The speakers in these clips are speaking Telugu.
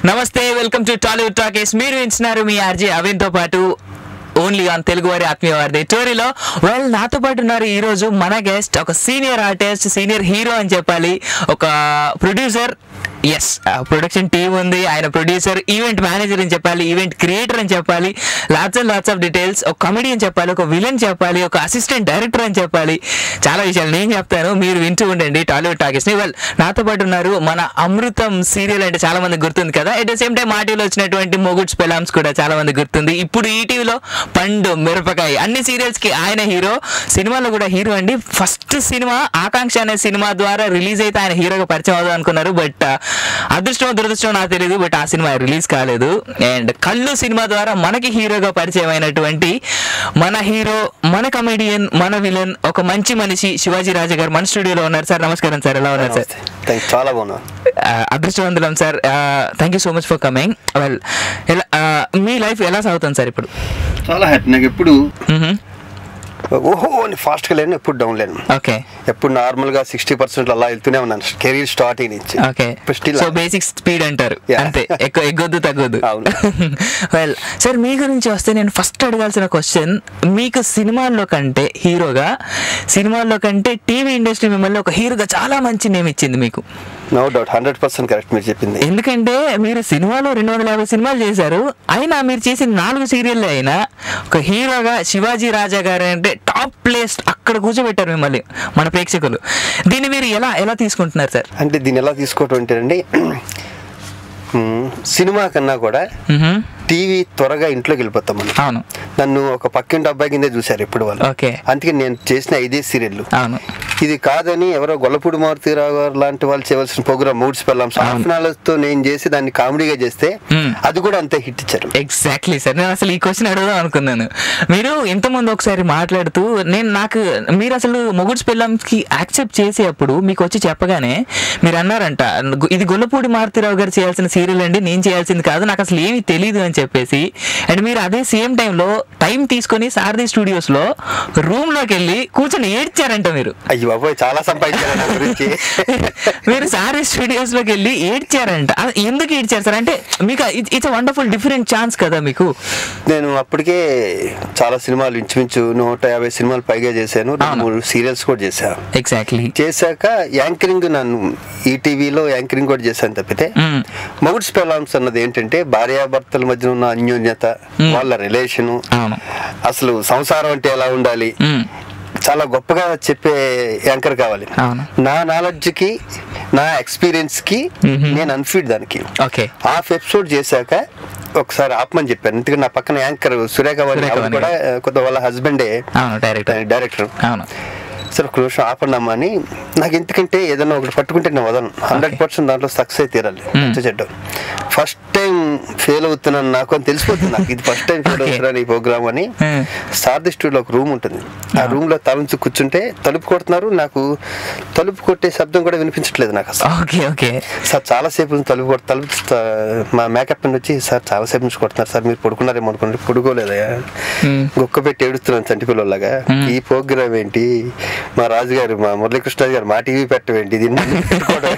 నమస్తే, వెల్కమ్ టు టాలీవుడ్ టాకీస్. మీరు వింటున్నారు మీ ఆర్జే అవిన్తో పాటు ఓన్లీ ఆన్ తెలుగు వారి ఆత్మీయ వారి టోరీలో. నాతో పాటు ఉన్నారు ఈరోజు మన గెస్ట్, ఒక సీనియర్ ఆర్టిస్ట్, సీనియర్ హీరో అని చెప్పాలి, ఒక ప్రొడ్యూసర్. ఎస్, ప్రొడక్షన్ టీమ్ ఉంది, ఆయన ప్రొడ్యూసర్, ఈవెంట్ మేనేజర్ అని చెప్పాలి, ఈవెంట్ క్రియేటర్ అని చెప్పాలి, లాట్స్ ఆఫ్ డీటెయిల్స్, ఒక కామెడీ అని చెప్పాలి, ఒక విలన్ చెప్పాలి, ఒక అసిస్టెంట్ డైరెక్టర్ అని చెప్పాలి. చాలా విషయాలు నేను చెప్తాను, మీరు వింటూ ఉండండి టాలీవుడ్ టాకీస్ని. నాతో పాటు ఉన్నారు మన అమృతం సీరియల్ అంటే చాలా మంది గుర్తుంది కదా. అట్ ద సేమ్ టైం మా టీవీలో వచ్చినటువంటి మొగుడ్స్ పెలామ్స్ కూడా చాలా మంది గుర్తుంది. ఇప్పుడు ఈ టీవీలో పండు మిరపకాయ, అన్ని సీరియల్స్ కి ఆయన హీరో, సినిమాలో కూడా హీరో అండి. ఫస్ట్ సినిమా ఆకాంక్ష అనే సినిమా ద్వారా రిలీజ్ అయితే ఆయన హీరోగా పరిచయం అవుదాం అనుకున్నారు. బట్ అదృష్టం దురదృష్టం నాకు తెలియదు, బట్ ఆ సినిమా రిలీజ్ కాలేదు. అండ్ కళ్ళు సినిమా ద్వారా మనకి హీరోగా పరిచయం అయినటువంటి మన హీరో, మన కమెడియన్, మన విలన్, ఒక మంచి మనిషి శివాజీ రాజా గారు మన స్టూడియోలో ఉన్నారు. సార్ నమస్కారం సార్, ఎలా ఉన్నారు సార్? చాలా బాగున్నా, అదృష్టవంతులం sir. Thank you so much for coming. మీ లైఫ్ ఎలా సాగుతుంది సార్ ఇప్పుడు? చాలా హ్యాపీ. నాకు ఎప్పుడు ఓహో అని ఫాస్ట్గా లేను, ఎప్పుడు డౌన్ లేను. ఓకే, ఎప్పుడు నార్మల్గా 60% అలా వెళ్తూనే ఉన్నాను కెరీర్ స్టార్టింగ్ నుంచి. ఓకే, సో బేసిక్ స్పీడ్ అంటారు అంతే, ఎక్కువ ఎగ్గొద్దు తగ్గొద్దు. సార్ మీ గురించి వస్తే నేను ఫస్ట్ అడగాల్సిన క్వశ్చన్, మీకు సినిమాల్లో కంటే హీరోగా, సినిమాల్లో కంటే టీవీ ఇండస్ట్రీ మిమ్మల్ని ఒక హీరోగా చాలా మంచి నేమ్ ఇచ్చింది మీకు. నో డౌట్, 100% కరెక్ట్ మీరు చెప్పింది. ఎందుకంటే మీరు సినిమాలో 250 సినిమాలు చేశారు, అయినా మీరు చేసిన 4 సీరియల్ అయినా ఒక హీరోగా శివాజీ రాజా గారు అంటే టాప్ ప్లేస్ అక్కడ కూర్చోబెట్టారు మిమ్మల్ని మన ప్రేక్షకులు. దీన్ని మీరు ఎలా తీసుకుంటున్నారు సార్? అంటే దీన్ని ఎలా తీసుకోవటం అంటేనండి, సినిమా కన్నా కూడా టీవీ త్వరగా ఇంట్లోకి వెళ్ళిపోతాం మనం. అవును, నన్ను ఒక పక్కింటి అబ్బాయి కింద చూశారు ఇప్పుడు వాళ్ళు. ఓకే, అందుకే నేను చేసిన 5 సీరియల్. అవును, ఇది కాదని ఎవరో గొల్లపూడి మారుతీరావు గారు లాంటి వాళ్ళు చేయవలసిన ప్రోగ్రామ్ మూడ్స్ పెళ్ళాం తో నేను చేసి దాన్ని కామెడీగా చేస్తే అది కూడా అంతే హిట్ ఇచ్చారు. ఎగ్జాక్ట్లీ సార్, నేను అసలు ఈ క్వశ్చన్ అడుగుదాం అనుకున్నాను. మీరు ఇంతకుముందు ఒకసారి మాట్లాడుతూ మీరు అసలు మొగుడ్స్ పెళ్ళాంకి యాక్సెప్ట్ చేసేటప్పుడు మీకు వచ్చి చెప్పగానే మీరు అన్నారంట, ఇది గొల్లపూడి మారుతీరావు గారు చేయాల్సిన సీరియల్ అండి, నేను చేయాల్సింది కాదు, నాకు అసలు ఏమీ తెలియదు అని చెప్పేసి. అండ్ మీరు అదే సేమ్ టైంలో టైం తీసుకొని సారథి స్టూడియోస్ లో రూమ్ లోకి వెళ్ళి కూర్చొని ఏడ్చారంట మీరు. అయ్యో బాబోయ్, చాలా సంపాదించారు గురించి. మీరు సారథి స్టూడియోస్ లోకి వెళ్ళి ఏడ్చారంట. ఎందుకు ఏడ్చారు సార్? అంటే మీకు ఇట్స్ వండర్ఫుల్ డిఫరెంట్ ఛాన్స్ కదా మీకు. నేను అప్పటికే చాలా సినిమాలు, ఇంచుమించు 150 సినిమాలు పైగా చేశాను, 3 సీరియల్స్ కూడా చేశాను. ఎగ్జాక్ట్లీ. చేశాక యాంకరింగ్ నన్ను ఈటీవీలో యాంకరింగ్ కూడా చేశాను తప్పితే మొగుడ్స్ పెళ్ళాంస్ అన్నది ఏంటంటే భార్యాభర్తల మధ్య ఉన్న అన్యోన్యత, వాళ్ళ రిలేషను, అసలు సంసారం అంటే ఎలా ఉండాలి, చాలా గొప్పగా చెప్పే యాంకర్ కావాలి. నా నాలెడ్జ్ కి, నా ఎక్స్పీరియన్స్ కి నేను అన్ఫిట్ దానికి. హాఫ్ ఎపిసోడ్ చేశాక ఒకసారి ఆపమని చెప్పాను, ఎందుకంటే నా పక్కన యాంకర్ సురేఖ కూడా కొత్త వాళ్ళ హస్బెండే డైరెక్టర్. సరే ఒక నిమిషం ఆపండమ్మా అని. నాకు ఎందుకంటే ఏదైనా ఒకటి పట్టుకుంటే నేను వదలను, 100% దాంట్లో సక్సెస్ అయి తీరాలి. చెడ్డం ఫస్ట్ టైం ఫెయిల్ అవుతున్నాను నాకు అని తెలిసిపోతుంది, నాకు ఇది ఫస్ట్ టైం ఫెయిల్ అవుతున్నాను ఈ ప్రోగ్రామ్ అని. సారథి స్టూడియోలో ఒక రూమ్ ఉంటుంది, ఆ రూమ్ లో తలంచి కూర్చుంటే తలుపు కొడుతున్నారు, నాకు తలుపు కొట్టే శబ్దం కూడా వినిపించట్లేదు నాకు అసలు. సార్ చాలాసేపు తలుపు మా మేకప్ అని వచ్చి, సార్ చాలాసేపు నుంచి కొడుతున్నారు సార్, మీరు పడుకున్నారేమో అనుకోండి. పడుకోలేదా, గుక్క పెట్టి ఏడుస్తున్నాను చంటి పిల్లలాగా. ఈ ప్రోగ్రామ్ ఏంటి, మా రాజుగారు, మా మురళీకృష్ణ గారు మా టీవీ పెట్టవేంటి, దీన్ని పెట్టుకోవడం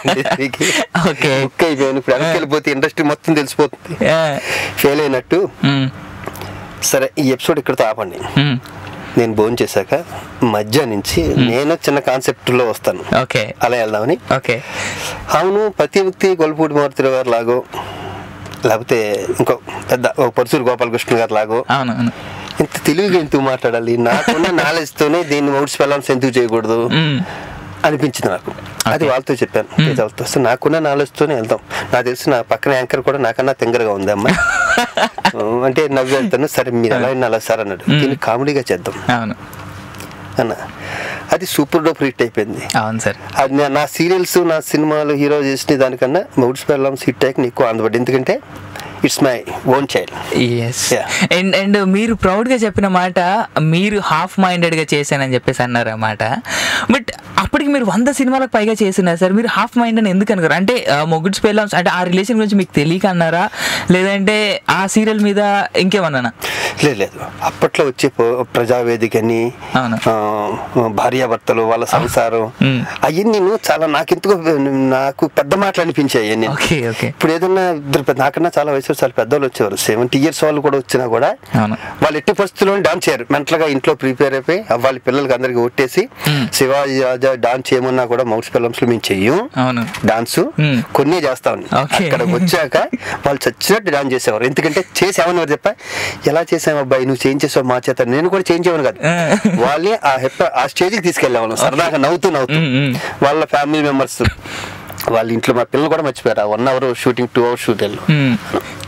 అయిపోయాను. ఇప్పుడు వెనక్కి వెళ్ళిపోతే ఇండస్ట్రీ మొత్తం తెలిసిపోతుంది ఫెయిల్ అయినట్టు. సరే ఈ ఎపిసోడ్ ఇక్కడితో ఆపండి, నేను భోజనం చేశాక మధ్య నుంచి నేను చిన్న కాన్సెప్ట్ లో వస్తాను, అలా వెళ్దామని. అవును, ప్రతి వ్యక్తి గొల్లపూడి మారుతీరావు గారు లాగో, లేకపోతే ఇంకో పెద్ద పరుసూరు గోపాలకృష్ణ గారు లాగో ఇంత తెలివిగా ఎందుకు మాట్లాడాలి, నాకున్న నాలెడ్జ్ తోనే దీన్ని మొగుడ్స్ పెళ్ళాంస్ ఎందుకు చేయకూడదు అనిపించింది నాకు. అది వాళ్ళతో చెప్పాను, వాళ్ళతో వస్తే నాకున్న నాలెడ్జ్ తోనే వెళ్తాం. నాకు తెలిసి నా పక్కన యాంకర్ కూడా నాకన్నా తెంగరగా ఉంది అమ్మ అంటే నవ్వు వెళ్తాను. సరే మీరు ఎలా వినాలా సార్ అన్నాడు, దీన్ని కామెడీగా చేద్దాం అన్న. అది సూపర్ డూపర్ హిట్ అయిపోయింది. అది నా సీరియల్స్, నా సినిమాలు హీరో చేసిన దానికన్నా మొగుడ్స్ పెళ్ళాంస్ హిట్ అయ్యాక నీకు అందుబడి. ఎందుకంటే it's my own child. And మీరు ప్రౌడ్గా చెప్పిన మాట, మీరు హాఫ్ మైండెడ్గా చేశానని చెప్పేసి అన్నారు అన్నమాట. బట్ అప్పటికి మీరు 100 సినిమాలకు పైగా చేస్తున్నారు సార్, మీరు హాఫ్ మైండ్ అని ఎందుకు అనుకోరు? అంటే మొగుడ్స్ పెళ్ళాం అంటే ఆ రిలేషన్ గురించి మీకు తెలియక అన్నారా, లేదంటే ఆ సీరియల్ మీద ఇంకేమన్నానా? లేదు, అప్పట్లో వచ్చే ప్రజావేదికని, భార్యాభర్తలు, వాళ్ళ సంసారం, అవన్నీ చాలా నాకు పెద్ద మాటలు అనిపించాయి. ఇప్పుడు ఏదన్నా నాకన్నా చాలా వయసు చాలా పెద్దవాళ్ళు వచ్చేవారు, 70 years వాళ్ళు కూడా వచ్చినా కూడా వాళ్ళు ఎట్టి పరిస్థితుల్లో డాన్స్ చేయరు. మెంటల్ గా ఇంట్లో ప్రిపేర్ అయిపోయి వాళ్ళ పిల్లలకి అందరికి ఒట్టేసి శివాజీ రాజా డాన్స్ చేయమన్నా కూడా మౌట్స్ ఫిల్మ్స్ లో మేము చెయ్యం డాన్స్, కొన్ని చేస్తాం. అక్కడికి వచ్చాక వాళ్ళు చచ్చినట్టు డాన్స్ చేసేవారు. ఎందుకంటే చేసేమన్నారు చెప్ప, ఎలా చేసావు అబ్బాయి నువ్వు చేంజ్ చేసావు మా చేత, నేను కూడా చేంజ్ చేయను కాదు, వాళ్ళని ఆ స్టేజ్కి తీసుకెళ్ళాము సరదాగా నవ్వుతూ వాళ్ళ ఫ్యామిలీ మెంబర్స్ వాళ్ళ ఇంట్లో. మా పిల్లలు కూడా మర్చిపోయారు 1 hour షూటింగ్, 2 hours షూటింగ్.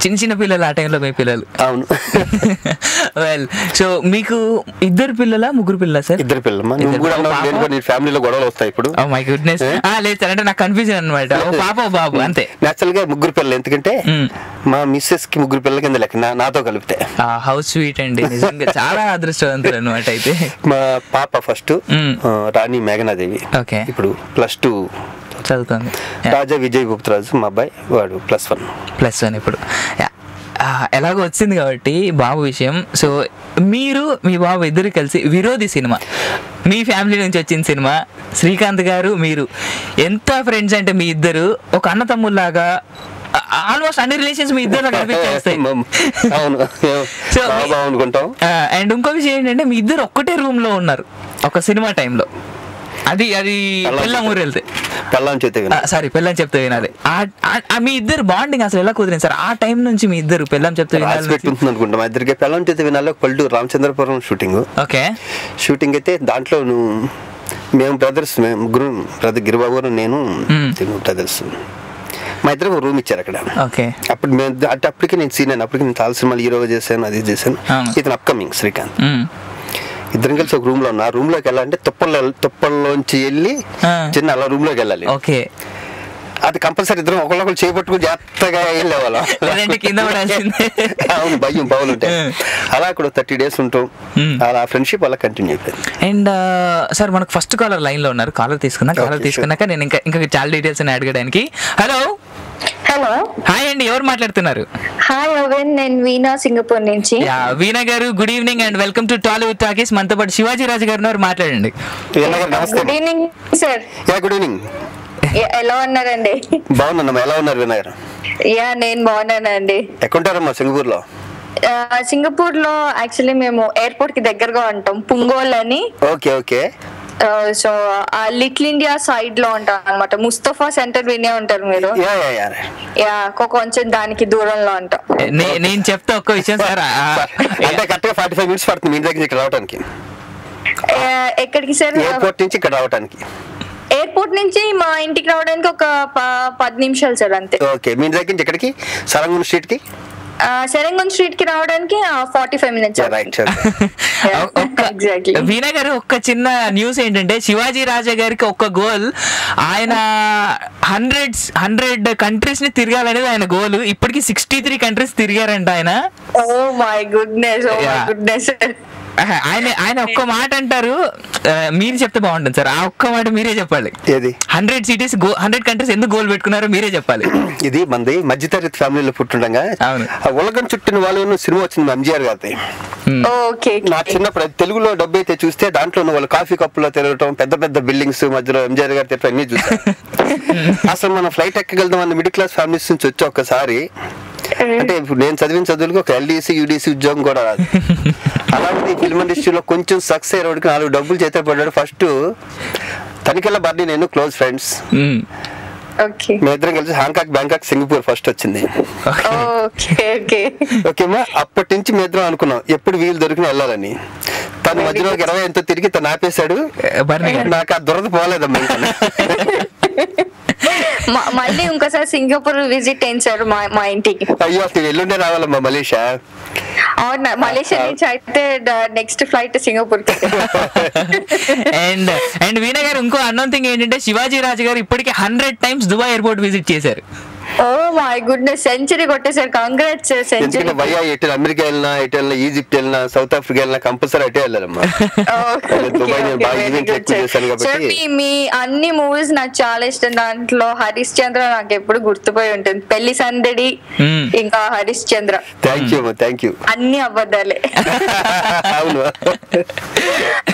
చిన్న పిల్లలు ఆ టైంలో మీ పిల్లలు? అవును. వెల్, సో మీకు 2 పిల్లలా 3 పిల్లలా సార్? 2 పిల్లలు. ఫ్యామిలీలో గొడవలు వస్తాయి ఇప్పుడు. My goodness. లేదు సార్, అంటే నాకు కన్ఫ్యూజన్ అనమాట, పాప బాబు అంతే. నేచురల్ గా 3 పిల్లలు, ఎందుకంటే మా మిస్సెస్ కి 3 పిల్లల కింద లెక్క నాతో కలిపితే. హౌస్ స్వీట్ అండి, నిజంగా చాలా అదృష్టవంతులు అనమాట. అయితే మా పాప ఫస్ట్ రాణి మేఘనాదేవి, ఇప్పుడు +2 చదువుతుంది. రాజా విజయ్ గుప్తరాజు మా అబ్బాయి, వాడు +1 ఇప్పుడు. ఎలాగో వచ్చింది కాబట్టి బాబు విషయం. సో మీరు మీ బాబు ఇద్దరు కలిసి విరోధి సినిమా, మీ ఫ్యామిలీ నుంచి వచ్చిన సినిమా. శ్రీకాంత్ గారు మీరు ఎంత ఫ్రెండ్స్ అంటే మీ ఇద్దరు ఒక అన్న తమ్ముళ్ళలాగా, ఆల్మోస్ట్ అన్ని రిలేషన్స్ మీ ఇద్దరు కనిపించేస్తాయి. అండ్ ఇంకో విషయం ఏంటంటే మీ ఇద్దరు ఒక్కటే రూమ్ లో ఉన్నారు ఒక సినిమా టైంలో. అది పెళ్ళాం ఊరు వెళ్తే, పెళ్ళాం చెప్తే వినాలి. మీ ఇద్దరు బాండింగ్ అసలు ఎలా కుదిరింది సార్? ఆ టైం నుంచి మీ ఇద్దరు పెళ్ళాం చెప్తే అనుకుంటా. మా ఇద్దరికి పెళ్ళాం చెప్తే వినాలి. పల్లెటూరు రామచంద్రపురం షూటింగ్. షూటింగ్ అయితే దాంట్లో మేము బ్రదర్స్, మేము ముగ్గురు, బ్రదర్ గిరిబాబు, నేను బ్రదర్స్. మా ఇద్దరు రూమ్ ఇచ్చారు అక్కడ. అప్పుడు అప్పటికి నేను సీనియర్, అప్పటికి నేను చాలా సినిమాలు హీరోగా చేశాను, అది చేశాను. ఇతను అప్కమింగ్ శ్రీకాంత్. ఇద్దరం కలిసి ఒక రూమ్ లో ఉన్నా. రూమ్ లోకి వెళ్ళాలంటే తుప్పల్లోంచి వెళ్ళి చిన్న అలా రూమ్ లోకి వెళ్ళాలి. అది కంపల్సరీ ఇద్దరం ఒకళ్ళొకరు చేపట్టుకుని జాగ్రత్తగా వెళ్ళేవాళ్ళం. అవును, భయం బావులు ఉంటాయి. అలా అక్కడ 30 days ఉంటాం. అలా ఫ్రెండ్షిప్ అలా కంటిన్యూ అయిపోయింది. అండ్ సార్ మనకు ఫస్ట్ కాలర్ లైన్ లో ఉన్నారు. కాలర్ తీసుకున్నాక నేను ఇంకా చాలా డీటెయిల్స్ యాడ్ చేయడానికి. హలో హాయ్ అండి, ఎవరు మాట్లాడుతున్నారు? హాయ్ అవిన్, నేను వీణా, సింగపూర్ నుంచి. వీణా గారు good evening and welcome to Tollywood talkies. మనతో పాటు శివాజీ రాజు గారు మాట్లాడండి. Good evening sir. Good evening. ఎలా ఉన్నారండి? బాగున్నాను. ఎలా ఉన్నారు వీణా గారు? నేను బాగున్నానండి. ఎక్కడుంటారమ్మా? సింగపూర్ లో. సింగపూర్ లో యాక్చువల్లీ మేము ఎయిర్పోర్ట్ కి దగ్గరగా ఉంటాం, పుంగోల్ అని. ఓకే. సో ఆ లిటిల్ ఇండియా సైడ్ లో ఉంటాం అనమాట. ముస్తఫా సెంటర్ వినే ఉంటారు మీరు. కొంచెం దానికి దూరంలో ఉంటాం. నేను చెప్తా ఒక్క విషయం సార్, అంటే కరెక్ట్గా 45 minutes పడుతుంది మీ దగ్గర ఇక్కడ రావడానికి. ఎక్కడికి సార్? ఎయిర్పోర్ట్ నుంచి ఇక్కడ రావడానికి. ఎయిర్పోర్ట్ నుంచి మా ఇంటికి రావడానికి ఒక 10 నిమిషాలు సార్, అంతే. ఓకే, మీ దగ్గర నుంచి ఎక్కడికి? సరంగున్ స్ట్రీట్ కి. సెరంగున్ స్ట్రీట్ కి రావడానికి 45 minutes. వీణా గారు, ఒక్క చిన్న న్యూస్ ఏంటంటే శివాజీ రాజా గారికి ఒక్క గోల్, ఆయన 100 కంట్రీస్ ని తిరగాలనేది ఆయన గోల్. ఇప్పటికి 63 కంట్రీస్ తిరిగారంట ఆయన. Oh my goodness. ఆయన ఒక్క మాట అంటారు, మీరు చెప్తే బాగుంటుంది సార్. ఆ ఒక్క మాట మీరే చెప్పాలి. 100 cities 100 countries ఎందుకు గోల్ పెట్టుకున్నారో మీరే చెప్పాలి. ఇది మంది మధ్యతరగతి ఫ్యామిలీలో పుట్టుండగా ఉలగం చుట్టిన వాళ్ళు సినిమా వచ్చింది ఎంజీఆర్ గారి. నా చిన్నప్పుడు తెలుగులో డబ్బు అయితే చూస్తే దాంట్లో వాళ్ళు కాఫీ కప్పులో తిరగటం, పెద్ద పెద్ద బిల్డింగ్స్ మధ్యలో ఎంజీఆర్ గారి తిరగటం అన్ని చూసాను. అసలు మనం ఫ్లైట్ ఎక్కగలుగుతాం అన్న మిడిల్ క్లాస్ ఫ్యామిలీస్ నుంచి వచ్చి ఒక్కసారి, అంటే ఇప్పుడు నేను చదివిన చదువులకు ఒక LDC UDC ఉద్యోగం కూడా రాదు. అలాంటి ఫిల్మ్ ఇండస్ట్రీలో కొంచెం సక్సెస్ అయ్యేవాడికి 4 డబ్బులు చేత పడ్డాడు. ఫస్ట్ తనికెళ్ళ బర్ని నేను క్లోజ్ ఫ్రెండ్స్. మీ ఇద్దరం కలిసి హాంకాక్, బ్యాంకాక్, సింగపూర్ ఫస్ట్ వచ్చింది. ఓకేమా, అప్పటి నుంచి మీ ఇద్దరం అనుకున్నాం ఎప్పుడు వీలు దొరికిన వెళ్ళాలని. తన మధ్యలో 20 ఎంతో తిరిగి తను ఆపేశాడు. నాకు ఆ దురద పోలేదమ్మా. మళ్ళీ ఇంకోసారి సింగపూర్ విజిట్ అయింది సార్ మా ఇంటికి. అయ్యో, ఎల్లుండే రావాలమ్మా మలేషియా. అవునా, మలేషియా నుంచి అయితే నెక్స్ట్ ఫ్లైట్ సింగపూర్. అండ్ వీణా గారు, ఇంకో అన్నోన్ థింగ్ ఏంటంటే శివాజీ రాజు గారు ఇప్పటికే 100 times దుబాయ్ ఎయిర్పోర్ట్ విజిట్ చేశారు. ఓ మై గుడ్నెస్, సెంచరీ కొట్టేసారు. Congrats century. భయ్యా ఎటు అమెరికా వెళ్ళినా, ఎటు వెళ్ళినా, ఈజిప్ట్ వెళ్ళినా, సౌత్ ఆఫ్రికా వెళ్ళినా కంపల్సరీ అటే వెళ్ళాలమ్మా. మీ అన్ని మూవీస్ నాకు చాలా ఇష్టం. దాంట్లో హరిశ్చంద్ర నాకు ఎప్పుడు గుర్తుపోయి ఉంటుంది. పెళ్లి సందడి ఇంకా హరిశ్చంద్ర. Thank you. అన్ని అబద్ధాలే. అవును,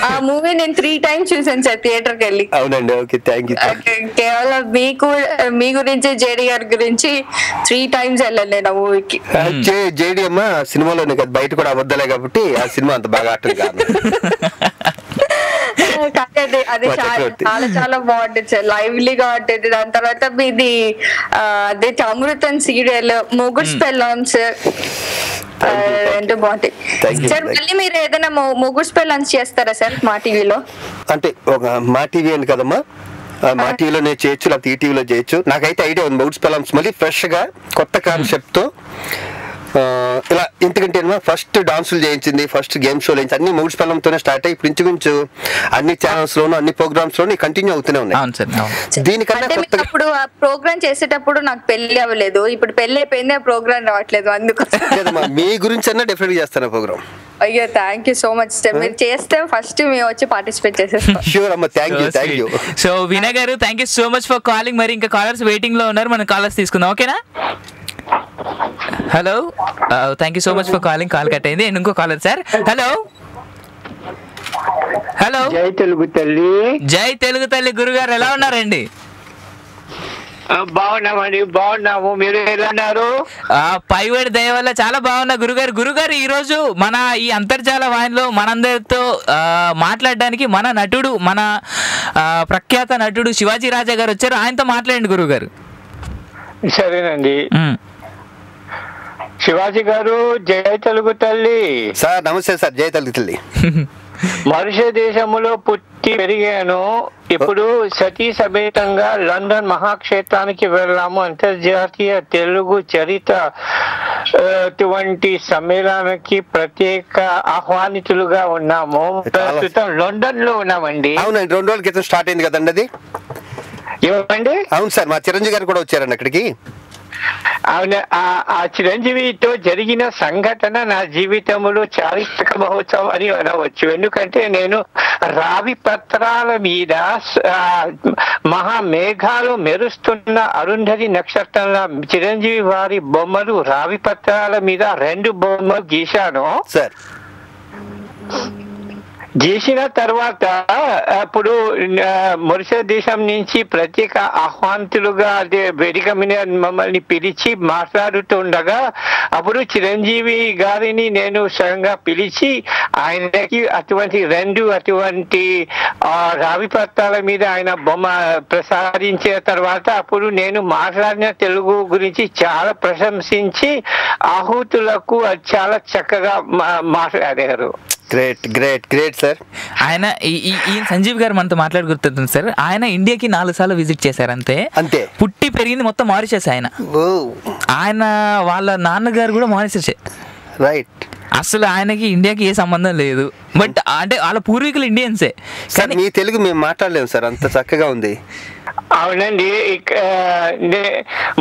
ఆ మూవీ నేను 3 times చూసాను సార్ థియేటర్ కి వెళ్ళి. అవునండి. Okay, thank you. కేవలం మీ గురించి, జేడి గారి గురించి 3 times వెళ్ళాను నేను ఆ మూవీకి. జేడి అమ్మ సినిమాలోనే కదా, బయట కూడా అబద్ధాలే కాబట్టి ఆ సినిమా అంత బాగా ఆటం కాదు. అది చాలా చాలా బాగుంటుంది సార్, లైవ్లీగా ఉంటుంది. దాని తర్వాత మీది అదే అమృతం సీరియల్, మొగుడ్స్ పెళ్ళామ్స్ రెండు బాగుంటాయి సార్. మళ్ళీ మీరు ఏదైనా మొగుడ్స్ పెళ్ళామ్స్ చేస్తారా సార్ మా టీవీలో? అంటే ఒక మా టీవీ అని కదమ్మా, మా టీవీలో నేను చేయొచ్చు, లేకపోతే ఈ టీవీలో చేయొచ్చు. నాకైతే ఐడియా ఉంది మొగుడ్స్ పెళ్ళామ్స్ మళ్ళీ ఫ్రెష్ గా కొత్త కాన్సెప్ట్ తో ఇలా. ఎందుకంటే ఫస్ట్ డాన్సులు చేయించింది, ఫస్ట్ గేమ్ షోలు చేయించింది, అన్ని మొగుడ్స్ పెళ్ళంతోనే స్టార్ట్ అయ్యి ఇప్పుడు ఇంచుమించు అన్ని ఛానల్స్ లోను, అన్ని ప్రోగ్రామ్స్ లోను కంటిన్యూ అవుతూనే ఉన్నాయి. దీనికన్నా ఇప్పుడు ఆ ప్రోగ్రామ్ చేసేటప్పుడు నాకు పెళ్లి అవ్వలేదు, ఇప్పుడు పెళ్లి అయిపోయింది, ఆ ప్రోగ్రామ్ రావట్లేదు. అందుకోసం మీ గురించి అన్నా డెఫినెట్ చేస్తాను ప్రోగ్రామ్. అయ్యో, thank you so much sir. మీరు చేస్తే ఫస్ట్ మేము వచ్చి పార్టిసిపేట్ చేసేస్తాం. షూర్ అమ్మ, థ్యాంక్ యూ. సో వినయ్ గారు, thank you so much for calling. మరి ఇంకా కాలర్స్ వెయిటింగ్ లో ఉన్నారు, మనం కాలర్స్ తీసుకుందాం, ఓకేనా? Hello, thank you so much for calling. Call cut అయింది. ఇంకో కాలర్ సార్. Hello hello. జై తెలుగు తల్లి. జై తెలుగు తల్లి. గురుగారు ఎలా ఉన్నారండి? బాగున్నామండి, బాగున్నాము. మీరు ఎలా ఉన్నారు? పైవేడి దయ వల్ల చాలా బాగున్నా గురుగారు. ఈ రోజు మన ఈ అంతర్జాల వాహినిలో మనందరితో మాట్లాడడానికి మన నటుడు, మన ప్రఖ్యాత నటుడు శివాజీ రాజా గారు వచ్చారు. ఆయనతో మాట్లాడండి గురుగారు. సరేనండి. శివాజీ గారు, జై తెలుగు తల్లి. సార్ నమస్తే సార్. జై తెలుగు తల్లి. మరుష దేశంలో పుట్టి పెరిగాను. ఇప్పుడు సతీ సమేతంగా లండన్ మహాక్షేత్రానికి వెళ్ళాము. అంతర్జాతీయ తెలుగు చరిత్ర అటువంటి సమ్మేళనానికి ప్రత్యేక ఆహ్వానితులుగా ఉన్నాము. ప్రస్తుతం లండన్ లో ఉన్నామండి. అవునండి, 2 రోజుల క్రితం స్టార్ట్ అయింది కదండి అది. ఏమండి? అవును సార్, మా చిరంజీవి గారు కూడా వచ్చారండి అక్కడికి. అవును, ఆ చిరంజీవితో జరిగిన సంఘటన నా జీవితంలో చారిత్రక మహోత్సవం అని అనవచ్చు. ఎందుకంటే నేను రావి పత్రాల మీద మహామేఘాలు మెరుస్తున్న అరుంధతి నక్షత్రంలో చిరంజీవి వారి బొమ్మలు రావి పత్రాల మీద 2 బొమ్మలు గీశాను సార్. గీసిన తర్వాత అప్పుడు మొరిషియస్ దేశం నుంచి ప్రత్యేక ఆహ్వానితులుగా అదే వేదిక మీద మమ్మల్ని పిలిచి మాట్లాడుతుండగా అప్పుడు చిరంజీవి గారిని నేను స్వయంగా పిలిచి ఆయనకి అటువంటి 2 రావి పత్రాల మీద ఆయన బొమ్మ ప్రసాదించిన తర్వాత అప్పుడు నేను మాట్లాడిన తెలుగు గురించి చాలా ప్రశంసించి ఆహుతులకు చాలా చక్కగా మాట్లాడారు. Great sir. ఆయన ఈ సంజీవ్ గారు మనతో మాట్లాడుకుంటుంది సార్. ఆయన ఇండియాకి 4 సార్లు విజిట్ చేశారు అంతే. పుట్టి పెరిగింది మొత్తం మారిషస్. ఆయన వాళ్ళ నాన్నగారు కూడా మారిషసే. రైట్. అసలు ఆయనకి ఇండియాకి ఏ సంబంధం లేదు. బట్ అంటే వాళ్ళ పూర్వీకులు ఇండియన్సే. కానీ మీ తెలుగు మేము మాట్లాడలేము సార్, అంత చక్కగా ఉంది. అవునండి,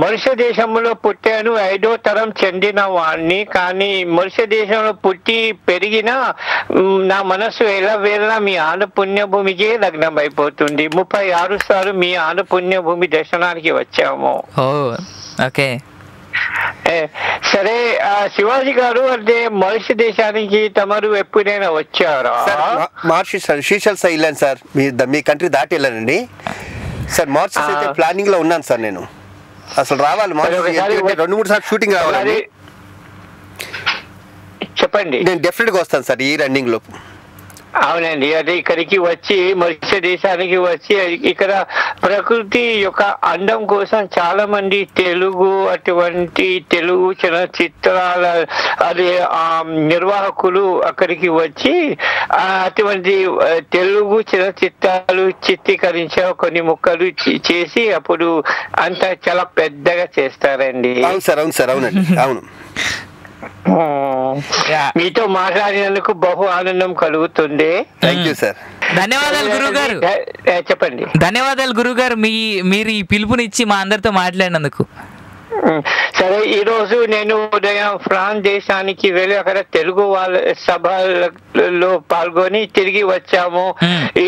మొరిషియస్ దేశంలో పుట్టాను. 5వ తరం చెందిన వాడిని. కానీ మొరిషియస్ దేశంలో పుట్టి పెరిగిన నా మనసు ఎలా వెళ్ళినా మీ ఆంధ్ర పుణ్యభూమికే లగ్నం అయిపోతుంది. 36 సార్లు మీ ఆంధ్ర పుణ్యభూమి దర్శనానికి వచ్చాము. ఓకే, సరే. శివాజీ గారు, అంటే మొరిషియస్ దేశానికి తమరు ఎప్పుడైనా వచ్చారా? షీషెల్స్ వెళ్ళాను సార్. మీ కంట్రీ దాటి వెళ్ళానండి సార్. మారిషస్ అయితే ప్లానింగ్ లో ఉన్నాను సార్. నేను అసలు రావాలి, 2-3 సార్లు షూటింగ్ రావాలి. చెప్పండి. నేను డెఫినెట్ గా వస్తాను సార్ ఈ రన్నింగ్ లో. అవునండి, అదే ఇక్కడికి వచ్చి మొరిషియస్ దేశానికి వచ్చి ఇక్కడ ప్రకృతి యొక్క అందం కోసం చాలా మంది అటువంటి తెలుగు చలనచిత్రాల అదే నిర్వాహకులు అక్కడికి వచ్చి అటువంటి తెలుగు చలనచిత్రాలు చిత్రీకరించే కొన్ని ముక్కలు చేసి అప్పుడు అంతా చాలా పెద్దగా చేస్తారండి. అవును సార్, అవును సార్, అవునండి, అవును. మీతో మాట్లాడినందుకు బహు ఆనందం కలుగుతుంది. Thank you sir. ధన్యవాదాలు గురువు గారు. చెప్పండి. ధన్యవాదాలు గురువు గారు, మీరు ఈ పిలుపునిచ్చి మా అందరితో మాట్లాడినందుకు. సరే, ఈ రోజు నేను ఉదయం ఫ్రాన్స్ దేశానికి వెళ్ళి అక్కడ తెలుగు వాళ్ళ సభలో పాల్గొని తిరిగి వచ్చాము.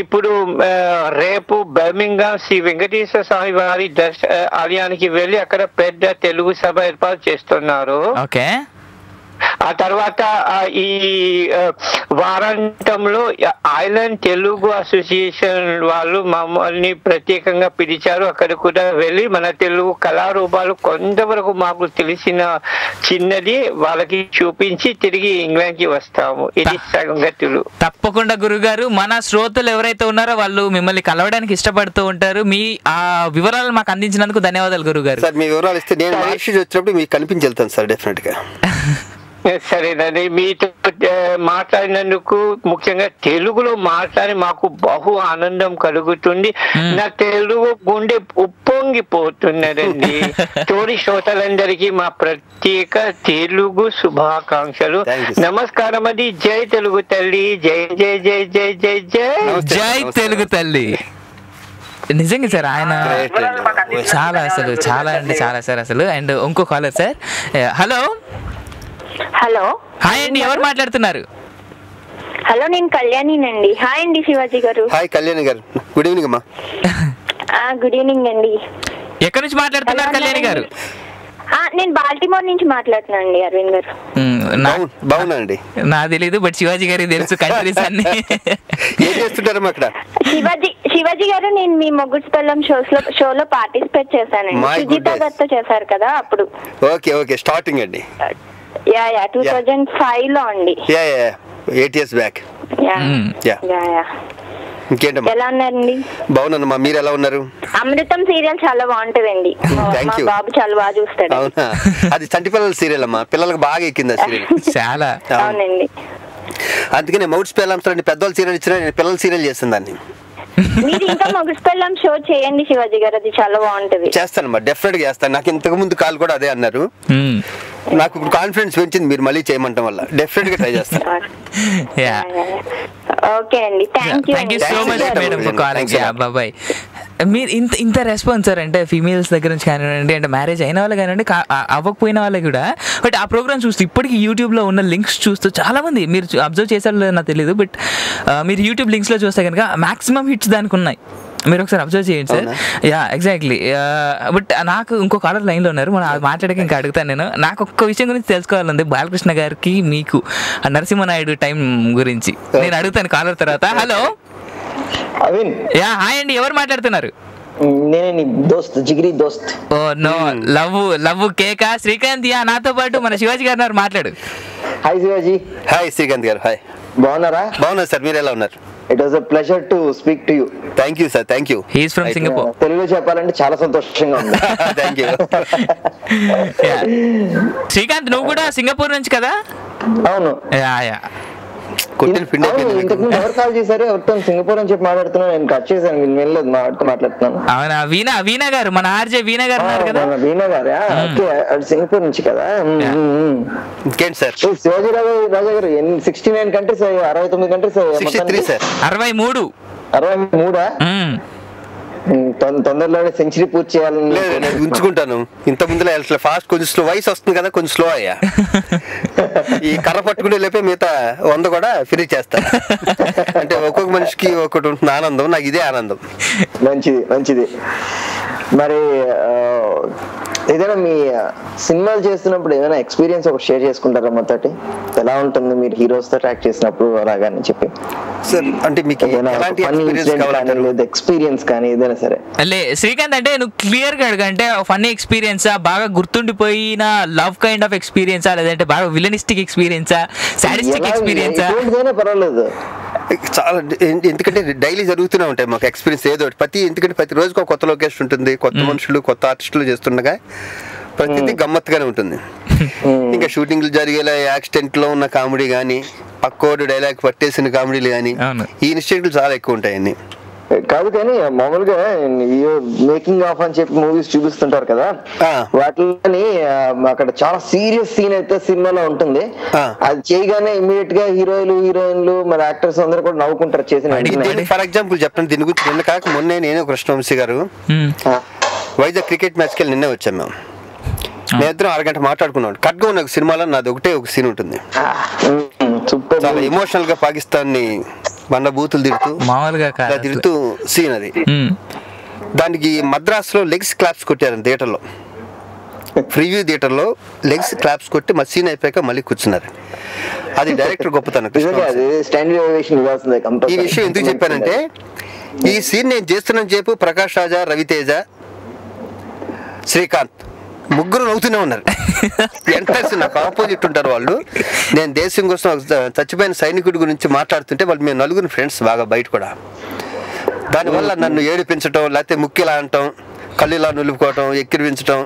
ఇప్పుడు రేపు బర్మింగ్హామ్ శ్రీ వెంకటేశ్వర స్వామి వారి ఆలయానికి వెళ్ళి అక్కడ పెద్ద తెలుగు సభ ఏర్పాటు చేస్తున్నారు. ఓకే. ఆ తర్వాత ఈ వారాంతంలో ఐలాండ్ తెలుగు అసోసియేషన్ వాళ్ళు మమ్మల్ని ప్రత్యేకంగా పిలిచారు. అక్కడ కూడా వెళ్ళి మన తెలుగు కళారూపాలు కొంతవరకు మాకు తెలిసిన చిన్నది వాళ్ళకి చూపించి తిరిగి ఇంగ్లాండ్ కి వస్తాము. ఇది సంగతులు. తప్పకుండా గురుగారు, మన శ్రోతలు ఎవరైతే ఉన్నారో వాళ్ళు మిమ్మల్ని కలవడానికి ఇష్టపడుతూ ఉంటారు. మీ ఆ వివరాలు మాకు అందించినందుకు ధన్యవాదాలు గురుగారు. సార్ మీ వివరాలు ఇస్తే నేను మార్చి వచ్చినప్పుడు మీకు కనిపించి వెళ్తాను సార్ డెఫినెట్ గా. సరేనండి, మీతో మాట్లాడినందుకు, ముఖ్యంగా తెలుగులో మాట్లాడి మాకు బహు ఆనందం కలుగుతుంది. నా తెలుగు గుండె ఉప్పొంగిపోతున్నదండి. తోడి శ్రోతలందరికీ మా ప్రత్యేక తెలుగు శుభాకాంక్షలు. నమస్కారం అండి. జై తెలుగు తల్లి, జై జై జై జై జై జై జై తెలుగు తల్లి. నిజంగా సార్ ఆయన చాలా అసలు చాలా అంటే చాలా సార్ అసలు. అండ్ ఇంకో caller sir. Hello. Hello, hi అండి, ఎవరు మాట్లాడుతున్నారు? హలో, నేను కళ్యాణినండి. హాయ్ అండి శివాజీ గారు. హాయ్ కళ్యాణి గారు, గుడ్ ఈవినింగ్ అమ్మా. గుడ్ ఈవినింగ్ అండి. ఎక్కడి నుంచి మాట్లాడుతున్నారు కళ్యాణి గారు? నేను బాల్టిమోర్ నుంచి మాట్లాడుతున్నాను అండి అరవింద్ గారు. బాగున్నాండి. నాకు తెలీదు, బట్ శివాజీ గారికి తెలుసు కంట్రీస్ అన్ని. ఏం చేస్తుంటారమ్మా అక్కడ? శివాజీ గారు, నేను మీ మొగుడ్స్ పెళ్ళం షోలో పార్టిసిపేట్ చేశానండి. సుజిత దత్త చేశారు కదా అప్పుడు. ఓకే ఓకే, స్టార్టింగ్ అండి. 2005 లో అండి. 8 years బ్యాక్. ఇంకేంటమ్మా, ఎలా ఉన్నారండి? బాగున్నానమ్మా, మీరు ఎలా ఉన్నారు? అమృతం సీరియల్ చాలా బాగుంటదండి. మా బాబు చాలా బాగా చూస్తాడు. అవునా? అది చంటి పిల్లల సీరియల్ అమ్మా, పిల్లలకు బాగా ఎక్కింది ఆ సీరియల్. చాలా. అవునండి. అందుకనే మౌట్స్ పిల్లలు పెద్దవాళ్ళు సీరియల్ ఇచ్చిన నేను పిల్లల సీరియల్ చేస్తాను దాన్ని. మీరు ఇంకా మొగుడ్స్ పెళ్ళం షో చేయండి శివాజీ గారు, అది చాలా బాగుంటది. చేస్తానమ్మా, డెఫినెట్ గా చేస్తాను. నాకు ఇంతకు ముందు కాల్ కూడా అదే అన్నారు. నాకు ఇప్పుడు కాన్ఫిడెన్స్ పెంచింది మీరు మళ్ళీ చేయమంటం వల్ల. డెఫినెట్ గా ట్రై చేస్తాను. ఓకే అండి, thank you so much madam for calling. Bye. మీరు ఇంత రెస్పాన్స్ సార్, అంటే ఫీమేల్స్ దగ్గర నుంచి కానివ్వండి, అంటే మ్యారేజ్ అయిన వాళ్ళు కానివ్వండి, అవ్వకపోయిన వాళ్ళకి కూడా. బట్ ఆ ప్రోగ్రామ్ చూస్తూ ఇప్పటికీ యూట్యూబ్లో ఉన్న లింక్స్ చూస్తూ చాలామంది, మీరు అబ్జర్వ్ చేశారో నాకు తెలియదు, బట్ మీరు యూట్యూబ్ లింక్స్లో చూస్తే కనుక మ్యాక్సిమం హిట్స్ దానికి ఉన్నాయి. మీరు ఒకసారి అబ్జర్వ్ చేయండి సార్. ఎగ్జాక్ట్లీ. బట్ నాకు ఇంకొక ఆర్డర్ లైన్లో ఉన్నారు, మనం అది మాట్లాడక ఇంకా అడుగుతాను నేను. నాకు ఒక్క విషయం గురించి తెలుసుకోవాలండి, బాలకృష్ణ గారికి మీకు నరసింహనాయుడు టైం గురించి నేను అడుగుతాను కాలర్ తర్వాత. హలో. హాయ్ అండి, ఎవరు మాట్లాడుతున్నారు? నేనే నీ దోస్త్, జిగిరి దోస్త్. ఓ నో, లవ్ కేక శ్రీకాంత్. నాతో పాటు మన శివాజీ గారు మాట్లాడు. హాయ్ శివాజీ. హాయ్ శ్రీకాంత్ గారు. హాయ్. బాగున్నారా? బాగున్నారు సార్, మీరు ఎలా ఉన్నారు? It was a pleasure to speak to you. Thank you sir, thank you. He is from Singapore. తెలుగులో చెప్పాలంటే చాలా సంతోషంగా ఉంది. Thank you. శ్రీకాంత్, నువ్వు కూడా సింగపూర్ నుంచి కదా? అవును. ఇంతకుముందు ఎవరు కాల్ చేశారు? ఎవరితో సింగపూర్ అని చెప్పి మాట్లాడుతున్నాను, నేను కట్ చేశాను, నేను వెళ్ళలేదు, మాట్లాడుతున్నాను. అవునా? వీణా గారు, మన ఆర్జే వీణా గారు ఉన్నారు కదా? వీణా గారా? ఓకే, సింగపూర్ నుంచి కదా. ఇంకేంటి సార్? శివాజీ రాజా గారు 69 కంట్రీస్, 69 కంట్రీస్. 63 సార్. 63. 63? తొందరలోనే సెంచరీ పూర్తి చేయాలని. లేదు, నేను ఉంచుకుంటాను. ఇంత ముందులో ఫాస్ట్, కొంచెం స్లో, వయసు వస్తుంది కదా, కొంచెం స్లో అయ్యా. ఈ కర్ర పట్టుకునే లేపే మిగతా 100 కూడా ఫినిష్ చేస్తా. అంటే ఒక్కొక్క మనిషికి ఒకటి ఉంటుంది ఆనందం, నాకు ఇదే ఆనందం. మంచిది మంచిది. మరి ఏదైనా మీ సినిమాలు చేస్తున్నప్పుడు ఏదైనా ఎక్స్పీరియన్స్ ఒకటి షేర్ చేసుకుంటారా మాతోటి? ఎలా ఉంటుంది మీరు హీరోస్ తో యాక్ట్ చేసినప్పుడు అలాగని చెప్పి? సార్ అంటే మీకు ఎక్స్పీరియన్స్ కానీ ఏదైనా సరే. శ్రీకాంత్, అంటే నువ్వు క్లియర్ గా అడగంటే ఫన్నీ ఎక్స్పీరియన్సా, బాగా గుర్తుండిపోయిన లవ్ కైండ్ ఆఫ్ ఎక్స్పీరియన్సా, లేదంటే బాగా విలనిస్టిక్ ఎక్స్పీరియన్సా, సాడిస్టిక్ ఎక్స్పీరియన్సా? పర్వాలేదు, చాలా. ఎందుకంటే డైలీ జరుగుతూనే ఉంటాయి మాకు ఎక్స్పీరియన్స్ ఏదో ఒకటి. ఎందుకంటే ప్రతి రోజుకి ఒక కొత్త లొకేషన్ ఉంటుంది, కొత్త మనుషులు, కొత్త ఆర్టిస్టులు చేస్తుండగా ప్రతిదీ గమ్మత్తుగానే ఉంటుంది. ఇంకా షూటింగ్లు జరిగేలా యాక్సిడెంట్ లో ఉన్న కామెడీ కానీ, పక్కోడు డైలాగ్ పట్టేసిన కామెడీలు కానీ, ఈ ఇన్స్టెంట్లు చాలా ఎక్కువ ఉంటాయన్ని. కాదు కానీ మామూలుగా మేకింగ్ ఆఫ్ అని చెప్పి మూవీస్ చూపిస్తుంటారు కదా, వాటిని అక్కడ చాలా సీరియస్ సీన్ అయితే సినిమాలో ఉంటుంది. అది చేయగానే ఇమీడియట్ గా హీరోయిన్లు మరి యాక్టర్స్ అందరూ కూడా నవ్వుకుంటారు చేసిన. ఫర్ ఎగ్జాంపుల్ చెప్పండి దీని గురించి. నిన్న కాక మొన్నే నేను కృష్ణవంశీ గారు వైజాగ్ క్రికెట్ మ్యాచ్కి వెళ్ళి నిన్నే వచ్చాం మేము. మేమిద్దరం అరగంట మాట్లాడుకున్నాం. కట్గా ఉన్న సినిమాలో నాది ఒకటే ఒక సీన్ ఉంటుంది, చాలా ఎమోషనల్ గా పాకిస్తాన్ ని బండ బూతులు తిడుతూ మామూలుగా తిడుతూ సీన్ అది. దానికి మద్రాసులో లెగ్స్ క్లాప్స్ కొట్టారు థియేటర్లో, ప్రివ్యూ థియేటర్లో లెగ్స్ క్లాప్స్ కొట్టి మా సీన్ అయిపోయాక మళ్ళీ కూర్చున్నారు. అది డైరెక్టర్ గొప్పతనం. ఈ విషయం ఎందుకు చెప్పానంటే, ఈ సీన్ నేను చేస్తున్నాను చెప్పు ప్రకాష్ రాజా, రవితేజ, శ్రీకాంత్ ముగ్గురు నవ్వుతూనే ఉన్నారు. ఎంటర్స్ నాకు ఆపోజిట్ ఉంటారు వాళ్ళు. నేను దేశం కోసం చచ్చిపోయిన సైనికుడి గురించి మాట్లాడుతుంటే వాళ్ళు మేము నలుగురు ఫ్రెండ్స్ బాగా బయట కూడా. దానివల్ల నన్ను ఏడిపించడం, లేకపోతే ముక్కిలా అంటాం, కళ్ళులా నులుపుకోవటం, ఎక్కిరిపించడం.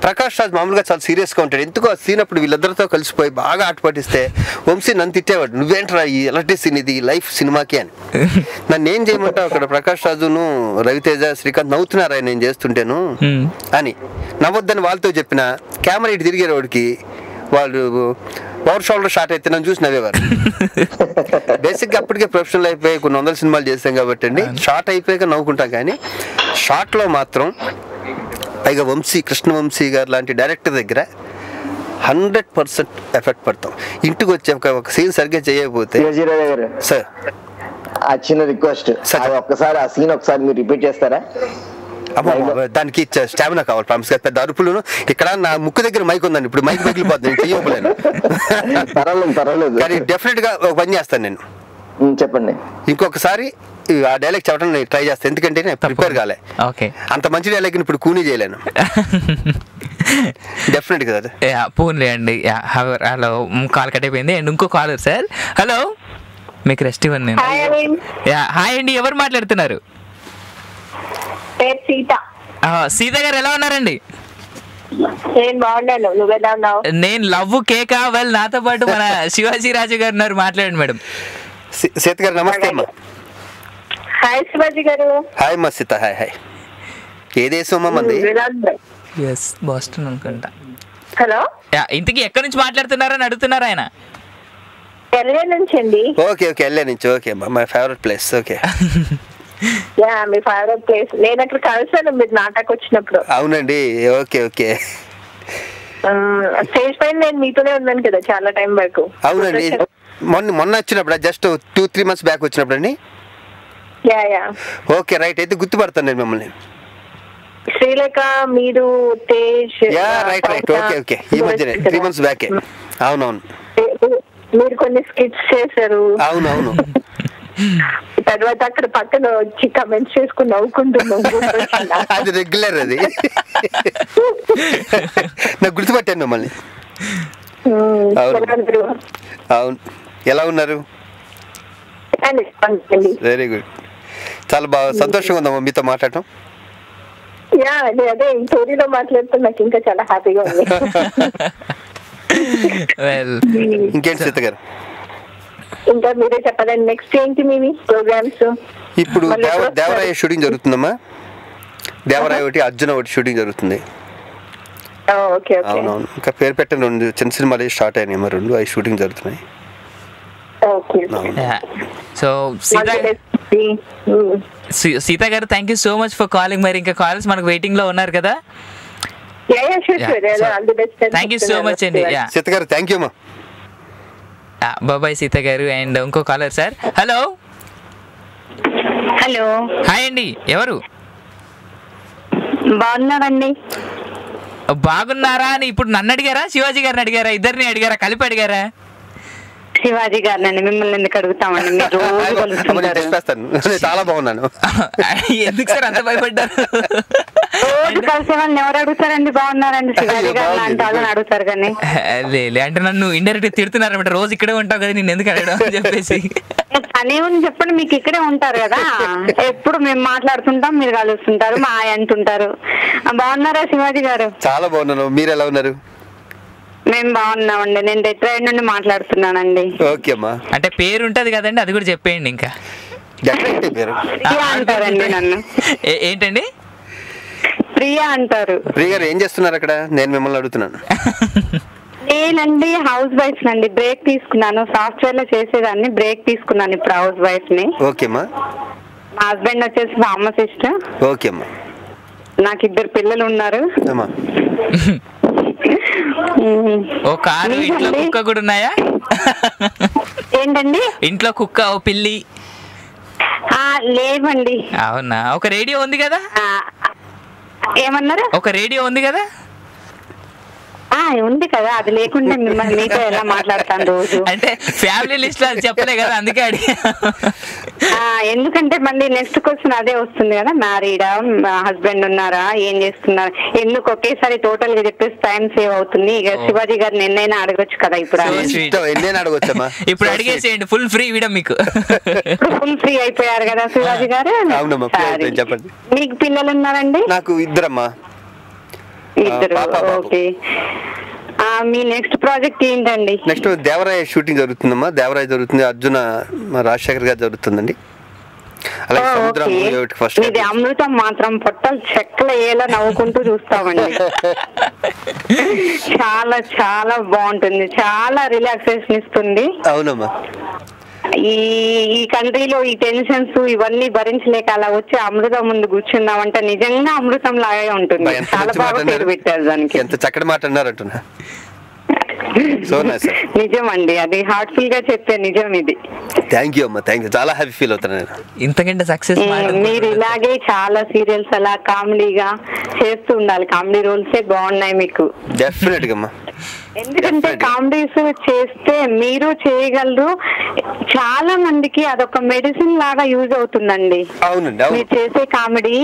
ప్రకాష్ రాజ్ మామూలుగా చాలా సీరియస్గా ఉంటాడు. ఎందుకో ఆ సీన్ అప్పుడు వీళ్ళిద్దరితో కలిసిపోయి బాగా ఆట పట్టిస్తే వంశీ నన్ను తిట్టేవాడు, నువ్వేంట్రా ఈ ఎలాంటి సీన్ ఇది లైఫ్ సినిమాకి అని. నన్ను ఏం చేయమంటావు, అక్కడ ప్రకాష్ రాజును రవితేజ శ్రీకాంత్ నవ్వుతున్నారా నేను చేస్తుంటేను అని. నవ్వొద్దని వాళ్ళతో చెప్పిన కెమెరా ఇటు తిరిగేవాడికి వాళ్ళు ఓవర్ షోల్డర్ షాట్ అయితే నన్ను చూసి నవ్వేవారు. బేసిక్గా అప్పటికే ప్రొఫెషనల్ అయిపోయి కొన్ని 100 సినిమాలు చేస్తాం కాబట్టి అండి, షార్ట్ అయిపోయాక నవ్వుకుంటాం. కానీ షార్ట్లో మాత్రం పైగా వంశీ, కృష్ణవంశీ గారు లాంటి డైరెక్టర్ దగ్గర 100% ఎఫెక్ట్ పడతాం. ఇంటికి వచ్చాక ఒక సీన్ సరిగ్గా చేయకపోతే సార్ ఆ చిన్న రిక్వెస్ట్, ఒక్కసారి ఆ సీన్ ఒకసారి మీరు రిపీట్ చేస్తారా? దానికి స్టామినా కావాలి ప్రామిస్ గా. పెద్ద అరుపులను ఇక్కడ నా ముక్కు దగ్గర మైక్ ఉందండి, ఇప్పుడు మైక్ పగిలిపోతుంది, చేయలేను. పర్వాలేదు కానీ డెఫినెట్ గా ఒక పని చేస్తాను నేను. చెప్పండి. ఇంకొకసారి ఆ డైలాగ్ చెప్పడం నేను ట్రై చేస్తాను, ఎందుకంటే నేను ప్రిపేర్ కాలే. అంత మంచి డైలాగ్ ఇప్పుడు కూనీ చేయలేను. డెఫినెట్ గా పూన్లే అండి. హలో కాల్ కట్ అయిపోయింది. అండ్ ఇంకో కాలర్ సార్. హలో, మీకు రెస్ట్ ఇవ్వండి. హాయ్ అండి, ఎవరు మాట్లాడుతున్నారు? సీత గారు ఎలా ఉన్నారండి? నేను లవ్ కేకా. వెల్ నాతో పాటు మన శివాజీ రాజు గారు ఉన్నారు, మాట్లాడండి మేడం. సీత గారు నమస్తే అమ్మా. హాయ్ శివాజీ గారు. హాయ్ మా సీత. Hi hi. ఏ దేశం అమ్మా మంది? బోస్టన్ అనుకుంటా. హలో, ఇంతకీ ఎక్కడి నుంచి మాట్లాడుతున్నారని అడుగుతున్నారు ఆయన. ఎల్ఏ నుంచి అండి. ఓకే ఓకే, ఎల్ఏ నుంచి. ఓకే అమ్మా, my favourite place. Okay, me favourite place. నేను అక్కడ కలిసాను మీరు నాటకు వచ్చినప్పుడు. అవునండి. Okay okay. స్టేజ్ పైన నేను మీతోనే ఉన్నాను కదా చాలా టైం వరకు. అవునండి, మొన్న వచ్చినప్పుడు జస్ట్ 2-3 months బ్యాక్ వచ్చినప్పుడు అండి. ఓకే రైట్, అయితే గుర్తుపడతాను నేను మిమ్మల్ని. శ్రీలేఖ, మీరు, Tej. Right right. Okay okay, ఈ మధ్యనే 3 months బ్యాకే. అవునవును, మీరు కొన్ని స్కిట్స్ చేశారు. అవునవును. తర్వాత అక్కడ పక్కన వచ్చి కమెంట్స్ చేసుకుని నవ్వుకుంటున్నాం. అది రెగ్యులర్, అది నాకు గుర్తుపట్టాను మిమ్మల్ని. అవును, ఎలా ఉన్నారు? వెరీ గుడ్, చాలా బాగా సంతోషంగా ఉందమ్మా మీతో మాట్లాడటం. అదే ఈ స్టోరీలో మాట్లాడుతూ నాకు ఇంకా చాలా హ్యాపీగా ఉంది. ఇంకేంటి సీత గారు? ఇంకా మీరే చెప్పాలండి, నెక్స్ట్ ఏంటి మీ ప్రోగ్రామ్స్? ఇప్పుడు దేవరాయ షూటింగ్ జరుగుతుందమ్మా. దేవరాయ ఒకటి, అర్జున ఒకటి షూటింగ్ జరుగుతుంది. అవునవును, ఇంకా పేరు పెట్టిన 2 చిన్న సినిమాలు స్టార్ట్ అయినాయి, మరి 2 అవి షూటింగ్ జరుగుతున్నాయి. సో సీత గారు, thank you so much for calling. మరి ఇంకా కాల్స్ మనకు వెయిటింగ్ లో ఉన్నారు కదా. థ్యాంక్ యూ సో మచ్ అండి సీత గారు. థ్యాంక్ యూ అమ్మా. బాబాయ్ సీత గారు. అండ్ ఇంకో caller sir. Hello. Hello, hi అండి, ఎవరు? బాగున్నారండి. బాగున్నారా అని ఇప్పుడు నన్ను అడిగారా, శివాజీ గారిని అడిగారా, ఇద్దరిని అడిగారా, కలిపి అడిగారా? శివాజీ గారిని మిమ్మల్ని ఎందుకు అడుగుతామండి, చాలా బాగున్నాను. ఎందుకు సార్ అంత భయపడ్డారు? రోజు కలిసే వాళ్ళని ఎవరు అడుగుతారండి బాగున్నారండి, శివాజీ గారిని అంటారని అడుగుతారు. కానీ అంటే నన్ను ఇండైరెక్ట్ తిడుతున్నారన్నమాట, రోజు ఇక్కడే ఉంటావు కదా నేను ఎందుకు అడగడం అని చెప్పేసి. అనేమని చెప్పండి, మీకు ఇక్కడే ఉంటారు కదా, ఎప్పుడు మేము మాట్లాడుతుంటాం, మీరు కలుస్తుంటారు, మా అంటుంటారు. బాగున్నారా శివాజీ గారు? చాలా బాగున్నాను, మీరు ఎలా ఉన్నారు? మేము బాగున్నామండి. నేను డెట్రాయిడ్ నుండి మాట్లాడుతున్నానండి. ఓకే అమ్మా. అంటే పేరు ఉంటది కదండి, అది కూడా చెప్పేయండి. ఇంకా అంటారండి నన్ను. ఏంటండి? ప్రియా అంటారు. ప్రియ గారు ఏం చేస్తున్నారు అక్కడ? నేను మిమ్మల్ని అడుగుతున్నాను. నేనండి హౌస్ వైఫ్ నండి. బ్రేక్ తీసుకున్నాను, సాఫ్ట్వేర్ లో చేసేదాన్ని, బ్రేక్ తీసుకున్నాను, ఇప్పుడు హౌస్ వైఫ్ ని. ఓకే అమ్మా. మా హస్బెండ్ వచ్చేసి ఫార్మసిస్ట్. ఓకే అమ్మా. నాకు 2 పిల్లలు ఉన్నారు. ఓ కారు, ఇంట్లో కుక్క కూడా ఉన్నాయా? ఏంటండి? ఇంట్లో కుక్క, ఓ పిల్లి లేవండి. అవునా? ఒక రేడియో ఉంది కదా? ఏమన్నారు? ఒక రేడియో ఉంది కదా? ఉంది కదా, అది లేకుండా మిమ్మల్ని మీతో ఎలా మాట్లాడతాను రోజు? అంటే ఫ్యామిలీ లిస్ట్ లో అది చెప్పలే కదా, అందుకే అడిగా. ఎందుకంటే మళ్ళీ నెక్స్ట్ క్వశ్చన్ అదే వస్తుంది కదా, మ్యారీడా, హస్బెండ్ ఉన్నారా, ఏం చేస్తున్నారు, ఎందుకు ఒకేసారి టోటల్ గా చెప్పేసి టైం సేవ్ అవుతుంది. ఇక శివాజీ గారిని ఎన్నైనా అడగొచ్చు కదా. ఇప్పుడు అడిగేసేయండి, ఫుల్ ఫ్రీ వీడం మీకు. ఫుల్ ఫ్రీ అయిపోయారు కదా శివాజీ గారు. చెప్పండి. మీకు పిల్లలు ఉన్నారండి? నాకు ఇద్దరమ్మా. ఇద్దరు. ఓకే. మీ నెక్స్ట్ ప్రాజెక్ట్ ఏంటండి? నెక్స్ట్ దేవరాయ షూటింగ్ జరుగుతుందమ్మా. దేవరాయ జరుగుతుంది, అర్జున రాజశేఖర్ గారు జరుగుతుందండి. ఇది అమృతం మాత్రం పొట్టలు చెక్కల ఏలా నవ్వుకుంటూ చూస్తామండి. చాలా చాలా బాగుంటుంది, చాలా రిలాక్సేషన్ ఇస్తుంది. అవునమ్మా. ఈ కంట్రీలో ఈ టెన్షన్స్ ఇవన్నీ భరించలేక అలా వచ్చి అమృతం ముందు కూర్చున్నామంటే నిజంగా అమృతం లాగే ఉంటుంది. చాలా బాగా పేరు పెట్టారు దానికి. ఎంత చక్కటి మాట అన్నారంటున్నా. నిజం అండి, అది హార్ట్ఫుల్ గా చెప్పే నిజం ఇది. థ్యాంక్ యూ అమ్మా, థ్యాంక్ యూ. చాలా హ్యాపీ ఫీల్ అవుతాను నేను. ఇంతకంటే సక్సెస్ మీరు ఇలాగే చాలా సీరియల్స్ అలా కామెడీగా చేస్తూ ఉండాలి. కామెడీ రోల్సే బాగున్నాయి మీకు. డెఫినెట్ గా అమ్మా. ఎందుకంటే కామెడీస్ చేస్తే మీరు చేయగలరు. చాలా మందికి అదొక మెడిసిన్ లాగా యూజ్ అవుతుందండి. అవునండి. మీరు చేసే కామెడీ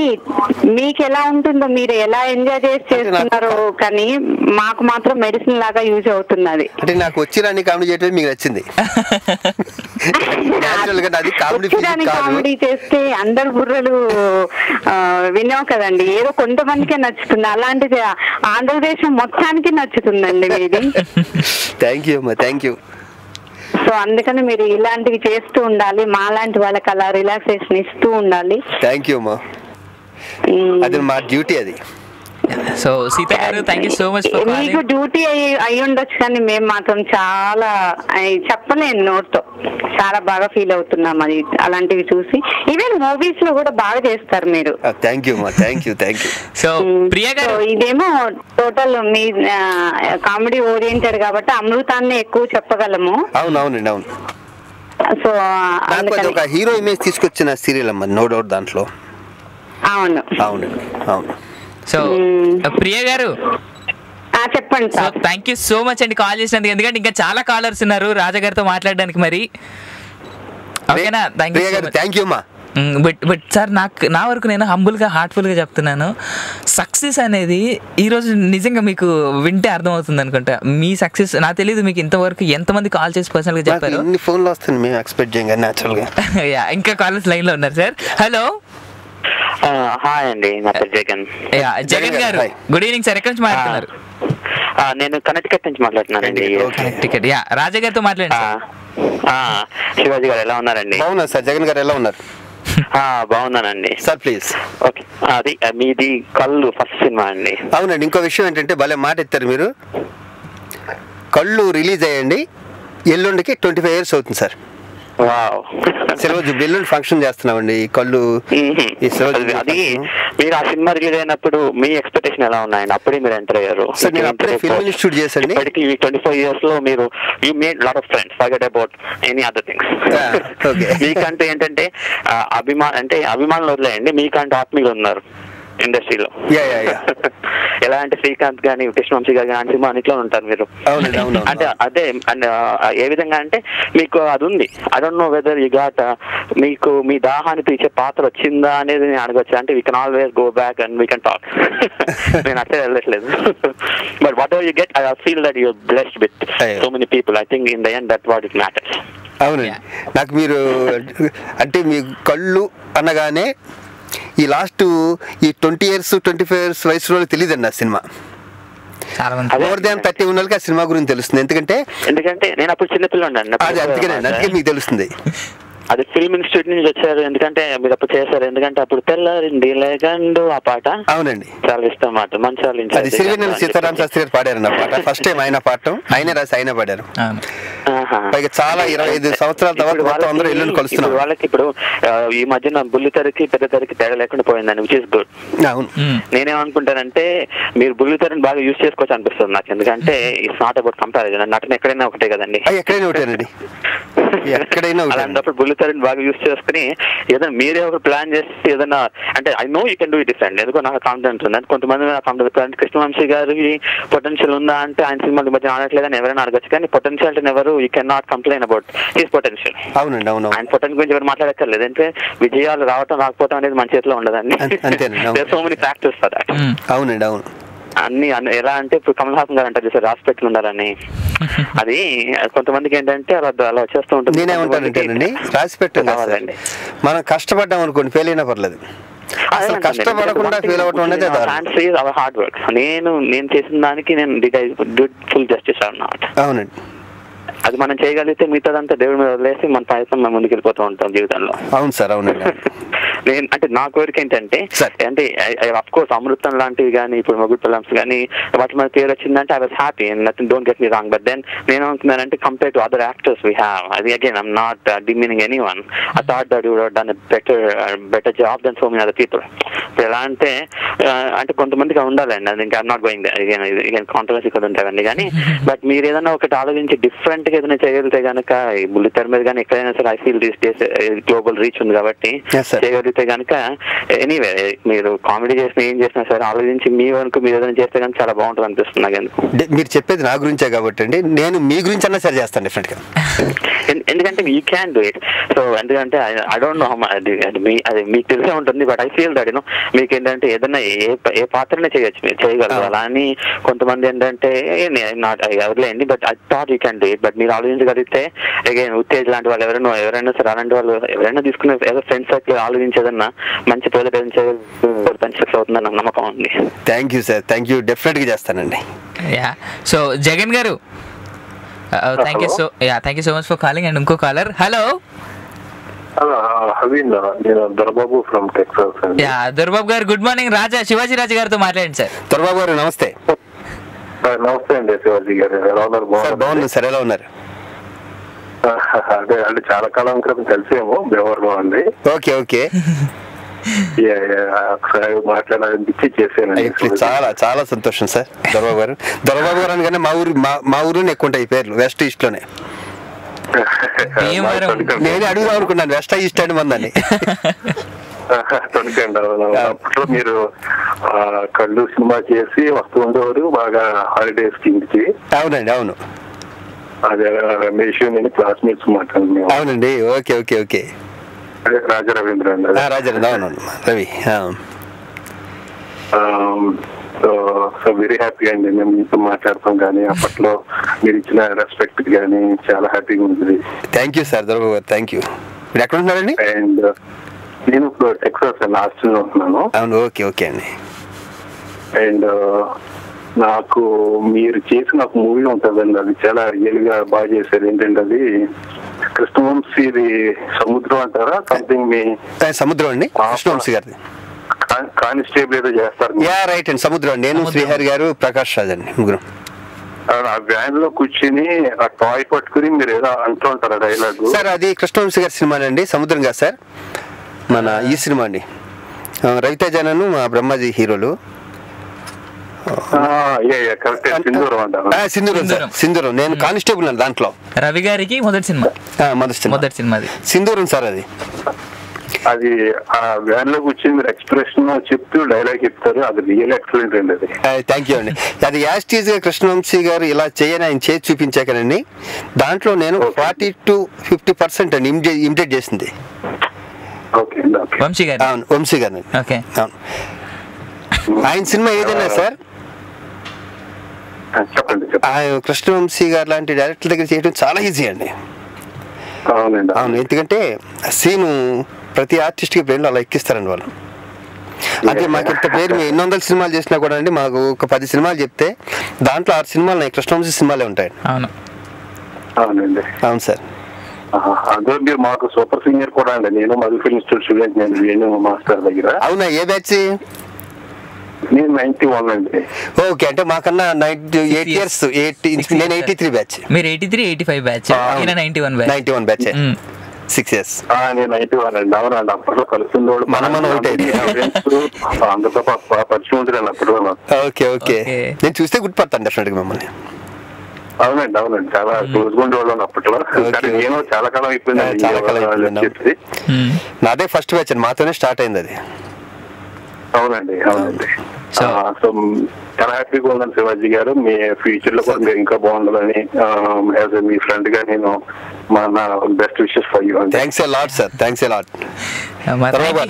మీకు ఎలా ఉంటుందో, మీరు ఎలా ఎంజాయ్ చేసి చేస్తున్నారో, కానీ మాకు మాత్రం మెడిసిన్ లాగా యూజ్ అవుతుంది. అది అంటే నాకు వచ్చి రాని కామెడీ చేయడం మీకు నచ్చింది. కామెడీ చేస్తే అందరు బుర్రలు విన్నావు కదండి, ఏదో కొంతమందికే నచ్చుతుంది. అలాంటిది ఆంధ్రదేశం మొత్తానికి నచ్చుతుందండి మీది. థ్యాంక్ యూ అమ్మా, థ్యాంక్ యూ. సో అందుకని మీరు ఇలాంటివి చేస్తూ ఉండాలి, మాలాంటి వాళ్ళకి అలా రిలాక్సేషన్ ఇస్తూ ఉండాలి. థ్యాంక్ యూ అమ్మా, అది మా డ్యూటీ. అది సో సీత గారు, thank you so much for calling. మీకు డ్యూటీ అయి ఉండొచ్చు, కానీ మేము మాత్రం చాలా చెప్పలేను నోట్తో, చాలా బాగా ఫీల్ అవుతున్నాం అది అలాంటివి చూసి. ఈవెన్ మూవీస్ లో కూడా బాగా చేస్తారు మీరు. థ్యాంక్ యూ అమ్మా, thank you, thank you. So Priya గారు, ఇదేమో టోటల్ మీ కామెడీ ఓరియంటెడ్ కాబట్టి అమృతాన్ని ఎక్కువ చెప్పగలము. అవునవునండి, అవును. సో ఒక హీరో ఇమేజ్ తీసుకొచ్చిన సీరియల్ అమ్మా, నో డౌట్ దాంట్లో. అవును అవునండి, అవును. సో ప్రియా గారు చెప్పండి sir. Thank you so much అండి కాల్ చేసినందుకు. ఎందుకంటే ఇంకా చాలా కాలర్స్ ఉన్నారు రాజా గారితో మాట్లాడడానికి. మరి ఓకేనా? థ్యాంక్ యూ అమ్మా. బట్ సార్, నా వరకు నేను హంబుల్గా హార్ట్ఫుల్గా చెప్తున్నాను, సక్సెస్ అనేది ఈరోజు నిజంగా మీకు వింటే అర్థమవుతుంది అనుకుంటా. మీ సక్సెస్ నాకు తెలియదు, మీకు ఇంతవరకు ఎంతమంది కాల్ చేసి పర్సనల్గా చెప్పారు. ఫోన్లో వస్తుంది, మేము ఎక్స్పెక్ట్ చేయం కానీ న్యాచురల్గా. ఇంకా కాలర్స్ లైన్లో ఉన్నారు సార్. హలో. హాయ్ అండి, నా పేరు జగన్. జగన్ గారు, గుడ్ ఈవినింగ్ సార్. ఎక్కడి నుంచి మాట్లాడుతున్నారు? నేను కనెక్టికట్ నుంచి మాట్లాడుతున్నానండి. కనెక్టికట్. రాజా గారితో మాట్లాడండి. శివాజీ గారు ఎలా ఉన్నారండి? బాగున్నా సార్. జగన్ గారు ఎలా ఉన్నారు? బాగున్నానండి సార్. ప్లీజ్. ఓకే, అది మీది కళ్ళు ఫస్ట్ సినిమా అండి. అవునండి. ఇంకో విషయం ఏంటంటే భలే మాట ఎత్తారు మీరు. కళ్ళు రిలీజ్ అయ్యండి, ఎల్లుండికి 25 years అవుతుంది సార్. రోజు ఎల్లుండి ఫంక్షన్ చేస్తున్నామండి. కళ్ళు అది మీరు ఆ సినిమా రిలీజ్ అయినప్పుడు మీ ఎక్స్పెక్టేషన్ ఎలా ఉన్నాయండి? అప్పుడే మీరు ఎంటర్ అయ్యారు. ఫిల్మ్ ఇన్స్టిట్యూట్ చేసండి. ఇప్పటికి 25 years లో మీరు you made lot of friends, forget about any other things. మీకంటూ ఏంటంటే అభిమానులు వదిలేయండి, మీకంటూ ఆత్మీయులు ఉన్నారు ఇండస్ట్రీలో. ఎలా అంటే శ్రీకాంత్ గాని, కృష్ణవంశీ గారు కానీ సినిమా అన్నిట్లో ఉంటారు మీరు. అంటే అదే ఏ విధంగా అంటే మీకు అది ఉంది. I don't know whether you got, మీకు మీ దాహాన్ని తీర్చే పాత్ర వచ్చిందా అనేది నేను అడగొచ్చు. అంటే we can always go back and we can talk. నేను అట్లే వెళ్ళట్లేదు. But what ever you get, I feel that you blessed with so many people. I think in the end that what it matters. అవునండి. నాకు మీరు అంటే మీ కళ్ళు అనగానే ఈ లాస్ట్ ఈ 20 years 25 years వయసులో తెలియదండి ఆ సినిమా. మోర్ దాన్ 30 ఉన్న వాళ్ళకి ఆ సినిమా గురించి తెలుస్తుంది. ఎందుకంటే నేను అప్పుడు చిన్నపిల్లండి. అది అందుకే మీకు తెలుస్తుంది. అది ఫిల్మ్ ఇన్స్టిట్యూట్ నుంచి వచ్చారు, ఎందుకంటే మీరు అప్పుడు చేశారు, ఎందుకంటే అప్పుడు తెల్లారింది లేగండు ఆ పాట. అవునండి, చాలా ఇష్టం మాట. మంచి సిరివెన్నెల సీతారామ శాస్త్రి గారు పాడారు ఆ పాట. ఫస్ట్ టైం ఆయన పాడటం, ఆయన రాసి ఆయన పాడారు. పైగా చాలా 25 సంవత్సరాల తర్వాత అందరూ ఇల్లు కలుస్తున్నారు. వాళ్ళకి ఇప్పుడు ఈ మధ్యన బుల్లి తెరకి పెద్ద తెరకి తేడా లేకుండా పోయిందని, విచ్ ఇస్ గుడ్. అవును, నేనేమనుకుంటానంటే మీరు బుల్లి తెరని బాగా యూజ్ చేసుకోవచ్చు అనిపిస్తుంది నాకు, ఎందుకంటే ఇట్స్ నాట్ అబౌట్ కంపారిజన్. నటన ఎక్కడైనా ఒకటే కదండి, ఎక్కడైనా ఒకటేనండి, ఎక్కడైనా. అలాంటప్పుడు బుల్లి తెరని బాగా యూజ్ చేసుకుని ఏదైనా మీరే ఒక ప్లాన్ చేసి ఏదైనా, అంటే I know you can do it different, ఎందుకో నాకు కాన్ఫిడెన్స్ ఉంది. కొంతమంది నాకు కాన్ఫిడెన్స్, కృష్ణవంశీ గారికి పొటెన్షియల్ ఉందా అంటే ఆయన సినిమాలు మధ్య ఆడట్లేదని ఎవరైనా అడగచ్చు, కానీ పొటెన్షియల్ ఎవరు you can not complain about his potential. అవునండి, అవును. ఆయన పొటెన్షియల్ గురించి ఎవరు మాట్లాడక్కర్లేదు, అంటే విజయాలు రావటం రాకపోవడం అనేది మన చేతిలో ఉండదండి. So many factors for that. అవునండి, అవును. అన్ని ఎలా అంటే ఇప్పుడు కమల్ హాసన్ గారు అంటారు సార్, రాసి పెట్టుకుని ఉండాలని. అది కొంతమందికి ఏంటంటే అలా వచ్చేస్తూ ఉంటుంది. నేనేమంటానంటేనండి, రాసి పెట్టండి, మనం కష్టపడ్డాం అనుకోండి, ఫెయిల్ అయినా పర్లేదు. అసలు కష్టపడకుండా ఫెయిల్ అవ్వడం అనేది హార్డ్ వర్క్. నేను చేసిన దానికి నేను ఫుల్ జస్టిస్ ఆర్ నాట్. అవునండి, అది మనం చేయగలిగితే మిగతాదంతా దేవుడి మీద వదిలేసి మన ప్రయత్నం మనం ముందుకు వెళ్ళిపోతూ ఉంటాం జీవితంలో. అవును సార్, అవునండి. నేను అంటే నా కోరిక ఏంటంటే, అంటే అఫ్ కోర్స్ అమృతం లాంటివి కానీ ఇప్పుడు మొగుడు ఫిల్మ్స్ కానీ వాటి మన పేరు వచ్చిందంటే I was happy, nothing, don't get me wrong. But then నేను అనుకున్నానంటే compare to other actors we have, అది again I'm not demeaning anyone, I thought that you would have done a better job than so many other people. ఎలా అంటే కొంతమందికి ఉండాలండి, అది ఇంకా I'm not going there, controversy కూడా ఉంటాయండి. కానీ బట్ మీరు ఏదైనా ఒకటి ఆలోచించి డిఫరెంట్ గా ఏదైనా చేయగలిగితే కనుక, ఈ బుల్లితెర మీద కానీ ఎక్కడైనా సరే I feel this days global reach ఉంది కాబట్టి చేయగలిగితే కనుక, ఎనీవే మీరు కామెడీ చేసినా ఏం చేసినా సరే ఆలోచించి మీ వరకు మీరు ఏదైనా చేస్తే కానీ చాలా బాగుంటుంది అనిపిస్తుంది నాకు. ఎందుకు మీరు చెప్పేది నా గురించే కాబట్టి అండి, నేను మీ గురించి అన్నా సరే చేస్తాను డిఫరెంట్ గా, ఎందుకంటే you can do it. So ఎందుకంటే ఐ డోంట్ నో అది మీకు తెలిసే ఉంటుంది, but I feel that you know మీకు ఏంటంటే ఏదైనా ఏ పాత్రనే చేయొచ్చు, మీరు చేయగలరు. అలా అని కొంతమంది ఏంటంటే ఎవరులేండి, but I thought you can do it. But మీరు ఆలోచించగలిగితే అగైన్ ఉత్తేజ్ లాంటి వాళ్ళు ఎవరైనా సరే అలాంటి వాళ్ళు ఎవరైనా తీసుకునే ఏదో ఫ్రెండ్స్ సర్కిల్ ఆలోచించేదన్నా మంచి ప్రాజెక్ట్ సక్సెస్ అవుతుందని నాకు నమ్మకం ఉంది. Thank you sir, thank you, definite గా చేస్తానండి. సో జగన్ గారు, thank you so much for calling. And ఇంకో caller. Hello Dorababu from Texas. Dorababu గారు గుడ్ మార్నింగ్. శివాజీ రాజు గారితో మాట్లాడండి సార్. దొరబాబు గారు నమస్తే. నమస్తే అండి శివాజీ గారు, ఎలా ఉన్నారు? బాగున్నారు సార్, ఎలా ఉన్నారు? అదే అంటే చాలా కాలం క్రితం కలిసేమో బెవర్లో అండి. ఓకే ఓకే, ఒకసారి మాట్లాడాలనిపించి చేసాను. చాలా చాలా సంతోషం సార్. దొరబాబు గారు అనగానే మా ఊరు ఎక్కువ ఉంటాయి పేర్లు, వెస్ట్ ఈస్ట్ లోనే. నేనే అడుగుదాం అనుకున్నాను, వెస్ట్ ఈస్ట్ అండి మందని. తొనకండి, అప్పట్లో మీరు కళ్ళు సినిమా చేసి వస్తూ ఉండేవారు బాగా హాలిడేస్ కిందకి. అవునండి, అవును. అదే రమేష్, నేను క్లాస్మేట్స్ మాట్లాడు. అవునండి, ఓకే ఓకే ఓకే. అదే రాజా రవీంద్ర అండి. అవునవును, రవి. సో వెరీ హ్యాపీ అండి మేము మీతో మాట్లాడతాం, కానీ అప్పట్లో మీరు ఇచ్చిన రెస్పెక్ట్ కానీ చాలా హ్యాపీగా ఉంటుంది. థ్యాంక్ యూ సార్ దొరబాబు గారు, థ్యాంక్ యూ. మీరు ఎక్కడ ఉంటున్నారండి? అండ్ నేను ఇప్పుడు టెక్సాస్ అండి, ఆస్టిన్ లో ఉంటున్నాను. అవును, ఓకే ఓకే అండి. అండ్ నాకు మీరు చేసిన ఒక మూవీ ఉంటుందండి, అది చాలా రియల్ గా బాగా చేశారు. ఏంటంటే అది కృష్ణవంశీ సముద్రం అంటారా సంథింగ్, మీ సముద్రం అండి, కృష్ణవంశీ గారిది కానిస్టేబుల్ ఏదో చేస్తారు. రైట్ అండి, సముద్రం. నేను శ్రీహరి గారు, ప్రకాష్ రాజ్ అండి, ముగ్గురు. ఆ వ్యాన్ లో కూర్చుని ఆ టాయ్ పట్టుకుని మీరు ఏదో అంటూ ఉంటారు డైలాగ్. సార్ అది కృష్ణవంశీ గారి సినిమానండి, సముద్రం కాదు సార్, మన ఈ సినిమా అండి. రవితేజను మా బ్రహ్మాజీ హీరోలు. సింధూరం, నేను కానిస్టేబుల్ అండి దాంట్లో. రవి గారికి మొదటి సినిమా సింధూరం సార్. అది ఆ వ్యాన్ లో కూర్చొని మీరు ఎక్స్ప్రెషన్ చెప్తూ డైలాగ్ చెప్తారు, అది రియల్ ఎక్సలెంట్ అండి. అది థ్యాంక్ యూ అండి. అది యాస్టీజ్ గా కృష్ణవంశీ గారు ఇలా చేయని ఆయన చేసి చూపించాకనండి, దాంట్లో నేను 40 to 50% అండి ఇమిటేట్ చేసింది. వంశీ గారు. అవును, వంశీ గారు. అవును, ఆయన సినిమా ఏదైనా సార్ కృష్ణవంశీ గారు లాంటి డైరెక్టర్ దగ్గర చేయడం చాలా ఈజీ అండి. అవును, ఎందుకంటే సీను ప్రతి ఆర్టిస్ట్ కి బ్రెయిన్ అలా ఎక్కిస్తారండి వాళ్ళు. అంటే మాకు ఇంత పేరు మేము 800 సినిమాలు చేసినా కూడా అండి, మాకు ఒక 10 సినిమాలు చెప్తే దాంట్లో 6 సినిమాలు కృష్ణవంశీ సినిమాలే ఉంటాయండి. అవును అవును సార్. అందులో మీరు మాకు సూపర్ సీనియర్ కూడా అండి. నేను మధు ఫిల్మ్ ఇన్స్టిట్యూట్ స్టూడెంట్, నేను వేణు మాస్టర్ దగ్గర. అవునా, ఏ బ్యాచ్? నేను 91 అండి. ఓకే, అంటే మాకన్నా 8 years. నేను 83 బ్యాచ్. మీరు 83, 85 బ్యాచ్, 91 బ్యాచ్, 6 years. నేను 91 అండి. అవునండి, అప్పట్లో కలుస్తుంది మనం ఒకటే అందరితో పరిచయం ఉంటుంది అప్పట్లో. ఓకే ఓకే, నేను చూస్తే గుర్తుపడతాను డెఫినెట్ గా మిమ్మల్ని. అవునండి అవునండి, చాలా క్లోజ్ గా ఉండేవాళ్ళం అప్పట్లో. నేను చాలా కాలం అయిపోయింది. నాదే ఫస్ట్ బ్యాచ్ అండి, మాతోనే స్టార్ట్ అయింది అది. అవునండి అవునండి. సో చాలా హ్యాపీగా ఉన్నాను శివాజీ గారు. మీ ఫ్యూచర్ లో కూడా మీరు ఇంకా బాగుండాలని యాజ్ మీ ఫ్రెండ్ గా నేను నా best wishes for you. Thanks a lot sir, thanks a lot.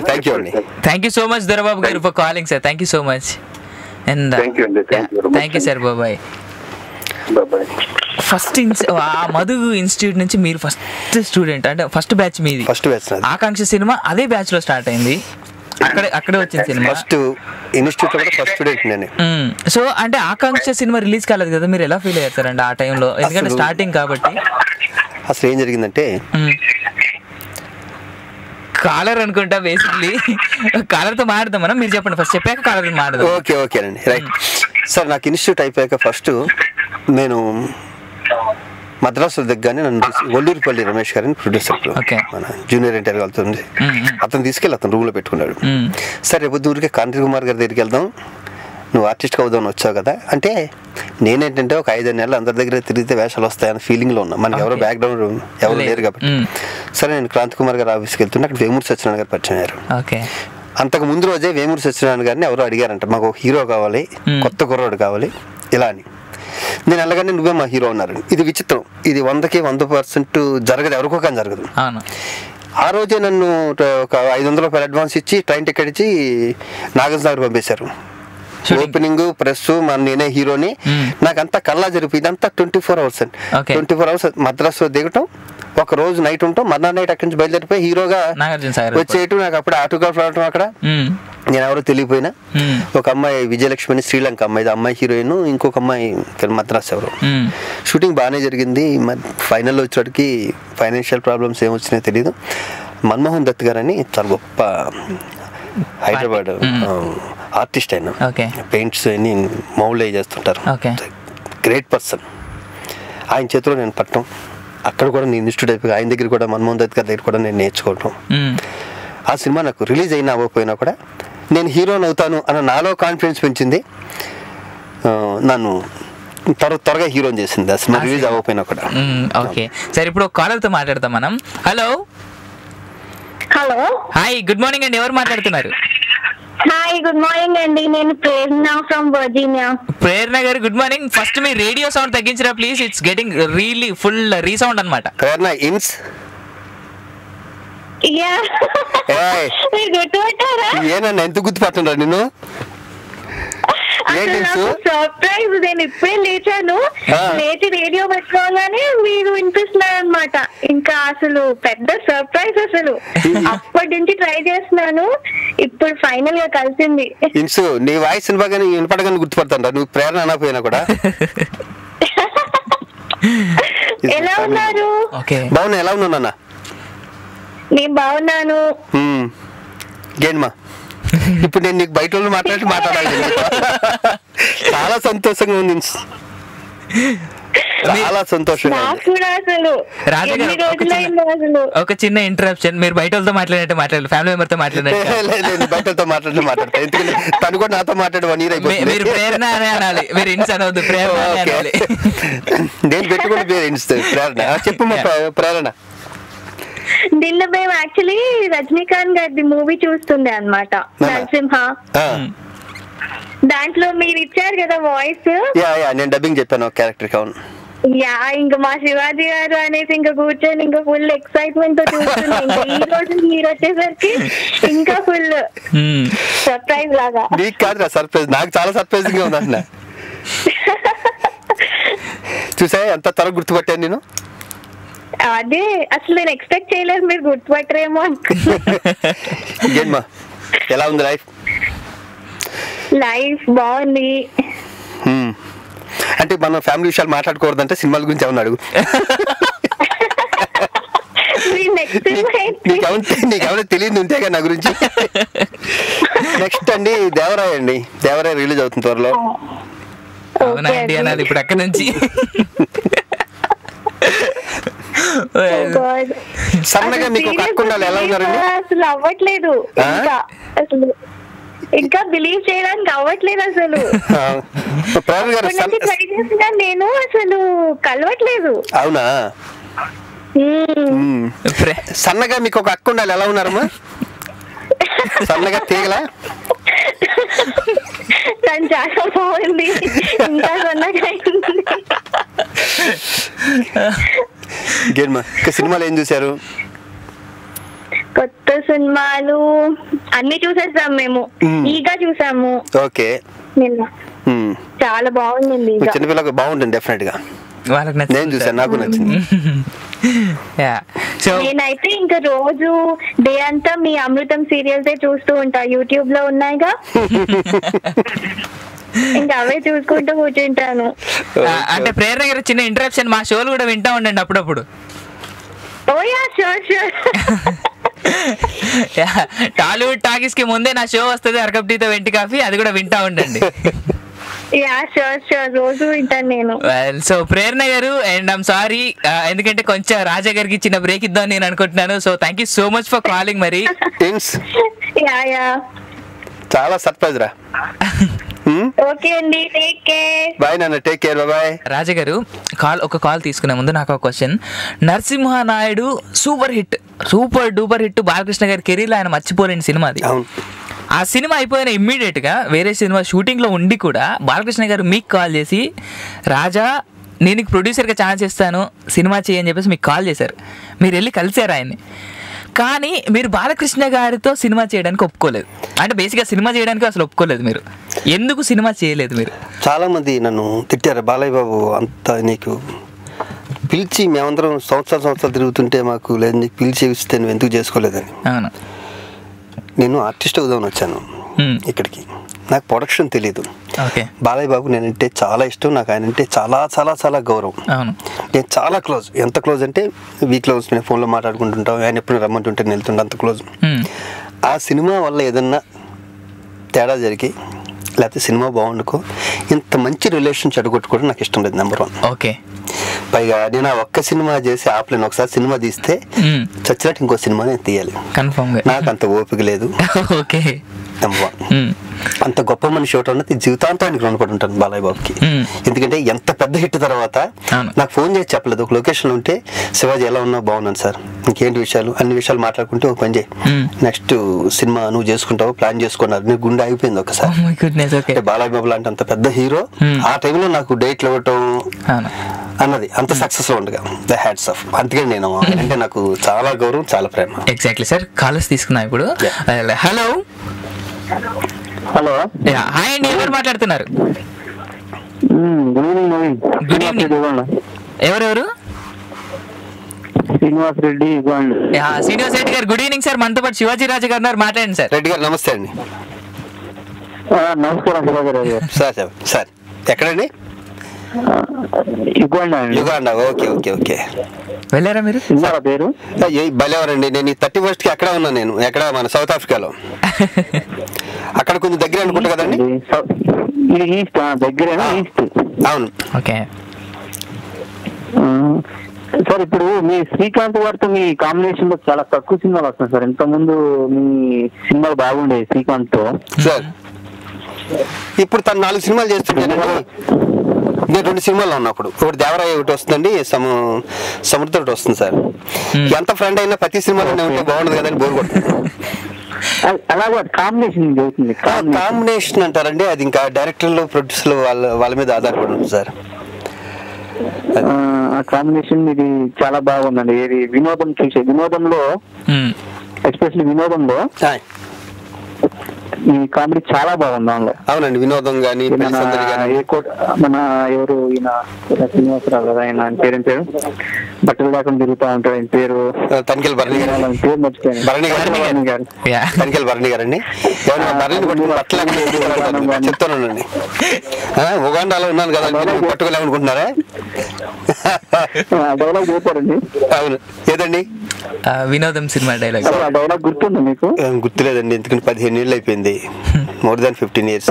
Thank you అండి. Thank you so much Dorababu గారు for calling sir. Thank you so much. And thank you sir. Bye. First ఆ మధు ఇన్స్టిట్యూట్ నుంచి మీరు ఫస్ట్ స్టూడెంట్, అంటే ఫస్ట్ బ్యాచ్ మీది. First batch. ఆకాంక్ష సినిమా అదే బ్యాచ్ లో స్టార్ట్ అయింది, అక్కడే వచ్చింది సినిమా. ఫస్ట్ ఇన్స్టిట్యూట్ లో ఫస్ట్ స్టూడెంట్ నేనే. సో అంటే ఆకాంక్ష సినిమా రిలీజ్ కాలేదు కదా, మీరు ఎలా ఫీల్ అయ్యారు సార్ అంటే ఆ టైంలో? ఎందుకంటే స్టార్టింగ్ కాబట్టి. అసలు ఏం జరిగిందంటే, కాలర్ అనుకుంటా బేసిక్లీ. కాలర్ తో మాట్లాడదాం మనం, మీరు చెప్పండి ఫస్ట్, చెప్పాక కాలర్ మాట్లాడదాం. ఓకే ఓకే అండి, రైట్. సార్ నాకు ఇన్స్టిట్యూట్ అయిపోయాక ఫస్ట్ నేను మద్రాసు దగ్గరనే నన్ను ఒల్లూరిపల్లి రమేష్ గారిని ప్రొడ్యూసర్, మన జూనియర్ ఎన్టీఆర్ వెళ్తుంది, అతను తీసుకెళ్ళి అతను రూమ్ లో పెట్టుకున్నాడు. సరే రేపు ఊరికే కాంతి కుమార్ గారి దగ్గరికి వెళ్దాం, నువ్వు ఆర్టిస్ట్ అవుదామని వచ్చావు కదా అంటే, నేనేంటంటే ఒక 5 నెలలు అందరి దగ్గర తిరిగితే వేషాలు వస్తాయని ఫీలింగ్ లో ఉన్నా. మనకి ఎవరో బ్యాక్గ్రౌండ్ ఎవరు లేరు కాబట్టి. సరే నేను క్రాంతి కుమార్ గారు ఆఫీస్కి వెళ్తుంటే అక్కడ వేమూరి సత్యనారాయణ గారు పరిచయం అయ్యారు. అంతకు ముందు రోజే వేమూరి సత్యనారాయణ గారిని ఎవరో అడిగారంట, మాకు హీరో కావాలి, కొత్త కుర్రోడు కావాలి ఇలా అని. నేను వెళ్ళగానే నువ్వే మా హీరో అన్నారు. ఇది విచిత్రం, ఇది 100కి 100% జరగదు, ఎవరికో కానీ జరగదు. ఆ రోజే నన్ను ఒక 500 రూపాయలు అడ్వాన్స్ ఇచ్చి ట్రైన్ టికెట్ ఇచ్చి నాగేశ్వర పంపేశారు. ఓపెనింగ్ ప్రెస్ నేనే హీరోని, నాకంతా కల్లా జరిపి ఇదంతా 24 hours అండి. 24 hours మద్రాసు దిగటం, ఒక రోజు నైట్ ఉంటాం, మర్నాడు నైట్ అక్కడి నుంచి బయలుదేరిపోయి హీరోగా వచ్చేయటం. నాకు అప్పుడు ఆటోగ్రాఫ్ రావటం అక్కడ, నేను ఎవరో తెలియపోయినా. ఒక అమ్మాయి విజయలక్ష్మి అని శ్రీలంక అమ్మాయి, అమ్మాయి హీరోయిన్, ఇంకొక అమ్మాయి మద్రాసు ఎవరు. షూటింగ్ బాగానే జరిగింది. ఫైనల్లో వచ్చేటికి ఫైనాన్షియల్ ప్రాబ్లమ్స్ ఏమొచ్చినాయో తెలియదు. మన్మోహన్ దత్ గారు అని చాలా గొప్ప హైదరాబాద్ ఆర్టిస్ట్ అయినా, పెయింట్స్ అన్ని మౌల్డ్ చేస్తుంటారు, గ్రేట్ పర్సన్. ఆయన చేతిలో నేను పట్టడం, అక్కడ కూడా నేను ఇన్స్టిట్యూట్ అయిపోయి ఆయన దగ్గర కూడా, మన్మోహన్ దత్ గారి దగ్గర కూడా నేను నేర్చుకోవటం. ఆ సినిమా నాకు రిలీజ్ అయినా అవ్వకపోయినా కూడా నేను హీరోని అవుతాను అన్న నాలో కాన్ఫిడెన్స్ పెంచింది, నన్ను త్వరగా హీరోని చేసింది ఆ సినిమా రిలీజ్ అవ్వకపోయినా కూడా. ఓకే సరే, ఇప్పుడు కాలర్తో మాట్లాడతాం మనం. Hello hello, hi, good morning అండి, ఎవరు మాట్లాడుతున్నారు? హాయ్, గుడ్ మార్నింగ్ అండి, నేను ప్రేరణ ఫ్రమ్ వర్జీనియా. ప్రేరణ గారు గుడ్ మార్నింగ్. ఫస్ట్ మీ రేడియో సౌండ్ తగ్గించరా please, it's getting really full resound అన్నమాట. ప్రేరణ ఇన్స్ ఏనన్నా ఎంత గుర్తుపట్టండి నిన్ను? సర్ప్రైజ్, నేను ఇప్పుడే లేచాను, లేచి రేడియో పెట్టుకోగానే మీరు వినిపిస్తున్నారు అనమాట. ఇంకా అసలు పెద్ద సర్ప్రైజ్, అసలు అప్పటి నుంచి ట్రై చేస్తున్నాను, ఇప్పుడు ఫైనల్ గా కలిసింది. ఇన్సు నీ వాయిస్ వినపడగానే గుర్తుపడతాను, నువ్వు ప్రేరణ అనకపోయినా కూడా. ఎలా ఉన్నారు? బాగున్నా, ఎలా ఉన్నావు నాన్న? నేను బాగున్నాను. గేన్మా ఇప్పుడు నేను నీకు బయట మాట్లాడాలి, చాలా సంతోషంగా ఉంది, చాలా సంతోషంగా. ఒక చిన్న ఇంటరప్షన్, మీరు బయట వాళ్ళతో మాట్లాడినట్టు మాట్లాడాలి, ఫ్యామిలీ మెంబర్ తో మాట్లాడినట్టు. బయటతో మాట్లాడతా, ఎందుకంటే తను కూడా నాతో మాట్లాడే మీరు ప్రేరణ అనే అనాలి, మీరు ఇన్స్ అనవద్దు, ప్రేరణ అనాలి. నేను పెట్టుకుని పేరు ఇన్స్ ప్రేరణ. చెప్పు ప్రేరణ. నిన్న మేము యాక్చువల్లీ రజనీకాంత్ గారి మూవీ చూస్తుండే అన్నమాట, నరసింహ. దాంట్లో మీరు ఇచ్చారు కదా వాయిస్, నేను డబ్బింగ్ చెప్పాను క్యారెక్టర్. అవును, ఇంకా మా శివాజీ గారు అనేసి ఇంకా కూర్చొని ఇంకా ఫుల్ ఎక్సైట్మెంట్ తో చూస్తున్నా. ఇంకా ఈ రోజు మీరు వచ్చేసరికి ఇంకా ఫుల్ సర్ప్రైజ్ లాగా. నీకు కాదురా సర్ప్రైజ్, నాకు చాలా సర్ప్రైజింగ్ గా ఉంది అన్న. చూసా ఎంత త్వరగా గుర్తుపట్టాను నేను. అదే అసలు నేను ఎక్స్పెక్ట్ చేయలేదు మీరు గుర్తుపట్టరేమో అనుకున్నా. ఎలా ఉంది లైఫ్? లైఫ్ బాగుంది. అంటే మనం ఫ్యామిలీ విషయాలు మాట్లాడకూడదంటే సినిమాల గురించి ఏమన్నా అడుగు. నీకెవరో తెలియదు ఉంటేగా నా గురించి. నెక్స్ట్ అండి దేవరాయ్ అండి. దేవరాయ్ రిలీజ్ అవుతుంది త్వరలో. అవునండి అన్నది ఇప్పుడు అక్కడి నుంచి. సన్నగా మీకు ఒక అక్క ఉండాలి. ఎలా ఉన్నారండి? అసలు అవ్వట్లేదు అసలు, ఇంకా బిలీవ్ చేయడానికి అవ్వట్లేదు అసలు. ట్రై చేసినా నేను అసలు కలవట్లేదు. అవునా? సన్నగా మీకు ఒక అక్క ఉండాలి. ఎలా ఉన్నారమ్మా? సన్నగా తీగలా? తను చాలా బాగుంది, ఇంకా సన్నగా అయింది. సినిమాలు ఏం చూసారు? కొత్త సినిమాలు అన్ని చూసేసాం మేము. ఈగా చూసాము. ఓకే. నిన్న చాలా బాగుంది. చిన్నపిల్లలకు బాగుంటుంది డెఫినెట్ గా. నేను చూసాను, నాకు నచ్చింది. నేనైతే ఇంకా రోజు డే అంతా మీ అమృతం సీరియల్స్ చూస్తూ ఉంటా. యూట్యూబ్ లో ఉన్నాయిగా, ఇంకా అవే చూసుకుంటూ కూర్చుంటాను. అంటే ప్రేరణ గారు చిన్న ఇంటరప్షన్, మా షోలు కూడా వింటా ఉండండి అప్పుడప్పుడు. టాలీవుడ్ టాకీస్ కి ముందే నా షో వస్తుంది అరకప్ టీతో వెంటి కాఫీ, అది కూడా వింటా ఉండండి. రోజు వింటాను నేను. సో ప్రేరణ గారు, అండ్ ఐమ్ సారీ ఎందుకంటే కొంచెం రాజా గారికి చిన్న బ్రేక్ ఇద్దాం నేను అనుకుంటున్నాను. So thank you so much for calling. మరి చాలా సర్ప్రైజ్ రా. ఓకే అండి, టేక్ కేర్. బై నాన్న, take care, bye. Raja garu ఒక కాల్ తీసుకునే ముందు నాకు ఒక question. Narasimha Naidu super hit, super duper hit Balakrishna garu కెరీర్లో ఆయన మర్చిపోలేని సినిమా అది. ఆ సినిమా అయిపోయిన ఇమ్మీడియట్ గా వేరే సినిమా షూటింగ్ లో ఉండి కూడా బాలకృష్ణ గారు మీకు కాల్ చేసి, రాజా నేను ప్రొడ్యూసర్గా ఛాన్స్ ఇస్తాను, సినిమా చేయని చెప్పేసి మీకు కాల్ చేశారు. మీరు వెళ్ళి కలిసారు ఆయన్ని. కానీ మీరు బాలకృష్ణ గారితో సినిమా చేయడానికి ఒప్పుకోలేదు. అంటే బేసిక్గా సినిమా చేయడానికి అసలు ఒప్పుకోలేదు. మీరు ఎందుకు సినిమా చేయలేదు? మీరు చాలా మంది నన్ను తిట్టారు, బాలయ్య బాబు అంత నీకు పిలిచి మేమందరం సంవత్సరాలు తిరుగుతుంటే మాకు లేదు పిలిచి ఇస్తే నువ్వు ఎందుకు చేసుకోలేదని. అవును, నేను ఆర్టిస్ట్ అవుదామని వచ్చాను ఇక్కడికి, నాకు ప్రొడక్షన్ తెలీదు. బాలయ్య బాబు నేనంటే చాలా ఇష్టం, నాకు ఆయన అంటే చాలా చాలా చాలా గౌరవం. నేను చాలా క్లోజ్. ఎంత క్లోజ్ అంటే వీక్లో నేను ఫోన్లో మాట్లాడుకుంటుంటాం, ఆయన ఎప్పుడు రమ్మంటుంటే నేను వెళ్తుంటే అంత క్లోజ్. ఆ సినిమా వల్ల ఏదన్నా తేడా జరిగి లేకపోతే సినిమా బాగుండుకో, ఇంత మంచి రిలేషన్ చెడగొట్టుకోవడం నాకు ఇష్టం లేదు. నెంబర్ 1. ఓకే. పైగా నేను ఆ ఒక్క సినిమా చేసి ఆపలేను. ఒకసారి సినిమా తీస్తే చచ్చినట్టు ఇంకో సినిమా నేను తీయాలి. నాకు అంత ఓపిక లేదు. ఓకే. అంత గొప్ప మనిషి ఒకటి ఉన్నది జీవితాంతానికి రుణపడి ఉంటాను బాలయ్య బాబుకి. ఎందుకంటే ఎంత పెద్ద హిట్ తర్వాత నాకు ఫోన్ చేసి చెప్పలేదు. ఒక లొకేషన్ ఉంటే, శివాజీ ఎలా ఉన్నా బాగున్నాను సార్, ఇంకేంటి విషయాలు, అన్ని విషయాలు మాట్లాడుకుంటే ఒక పని చేయి, నెక్స్ట్ సినిమా నువ్వు చేసుకుంటావు, ప్లాన్ చేసుకున్నారు. నీకు గుండె అయిపోయింది ఒకసారి. బాలయ్య బాబు లాంటి అంత పెద్ద హీరో ఆ టైంలో నాకు డేట్లు ఇవ్వటం అన్నది అంత సక్సెస్ లో ఉండగా ద హ్యాట్స్ ఆఫ్. అందుకని నేను అంటే నాకు చాలా గౌరవం, చాలా ప్రేమ. Exactly sir. కాలర్స్ తీసుకున్నా ఇప్పుడు. హలో. హలో, హాయ్ అండి, ఎవరు మాట్లాడుతున్నారు? Good evening. ఎవరెవరు? శ్రీనివాస్ రెడ్డి. శ్రీనివాస్ రెడ్డి గారు గుడ్ ఈవినింగ్ సార్. మనతో పాటు శివాజీ రాజా గారు ఉన్నారు, మాట్లాడండి సార్. రెడ్డి గారు నమస్తే అండి. నమస్కారం శివాజీ రాజు గారు. సార్ సార్ ఎక్కడండి? యుగాండా. Okay okay okay. వెళ్ళారా మీరు? పేరు బలేవరండి. నేను 31st అక్కడ ఉన్నాను. నేను ఎక్కడ మన సౌత్ ఆఫ్రికాలో. అక్కడ కొంచెం దగ్గర అనుకుంటా కదండి? ఈస్ట్ దగ్గరేనా? ఈస్ట్. అవును. ఓకే సార్, ఇప్పుడు మీ శ్రీకాంత్ గారితో మీ కాంబినేషన్ లో చాలా తక్కువ సినిమాలు వస్తున్నాయి సార్. ఇంత ముందు మీ సినిమాలు బాగుండేవి శ్రీకాంత్ తో సార్. ఇప్పుడు తను 4 సినిమాలు చేస్తున్నాను. నేను 2 సినిమాల్లో ఉన్నప్పుడు ఒకటి దేవరాయ ఒకటి వస్తుందండి, సముద్ర ఒకటి వస్తుంది సార్. ఎంత ఫ్రెండ్ అయినా ప్రతి సినిమాలో ఉంటే బాగుండదు కదండి, బోర్ కొడుతుంది. కాంబినేషన్ అంటారండి, అది ఇంకా డైరెక్టర్లు ప్రొడ్యూసర్లు వాళ్ళ మీద ఆధారపడి ఉంటుంది సార్. కాంబినేషన్ ఇది చాలా బాగుందండి. ఏది వినోదం చూసే, వినోదంలో ఎస్పెషల్లీ వినోదంలో ఈ కామెడీ చాలా బాగుంది దానిలో. అవునండి, వినోదం గానీ మన ఎవరు ఈయన శ్రీనివాసరావు కదా, ఆయన పేరు బట్టలు లేకుండా తిరుగుతూ ఉంటాడు. ఆయన పేరు తనికెల్ భరణి గారు. పేరు మర్చిపోయాను. తనికెల్ భరణి గారండి. చెప్తానండి, ఉగాండాలో ఉన్నాను కదా పట్టుకోలేమనుకుంటున్నారా? డైలాగ్ చెప్పారండి. అవును, ఏదండి? వినోదం సినిమా డైలాగ్. డైలాగ్ గుర్తుందా మీకు? గుర్తులేదండి, ఎందుకంటే 15 ఏళ్ళు అయిపోయింది, more than 15 years.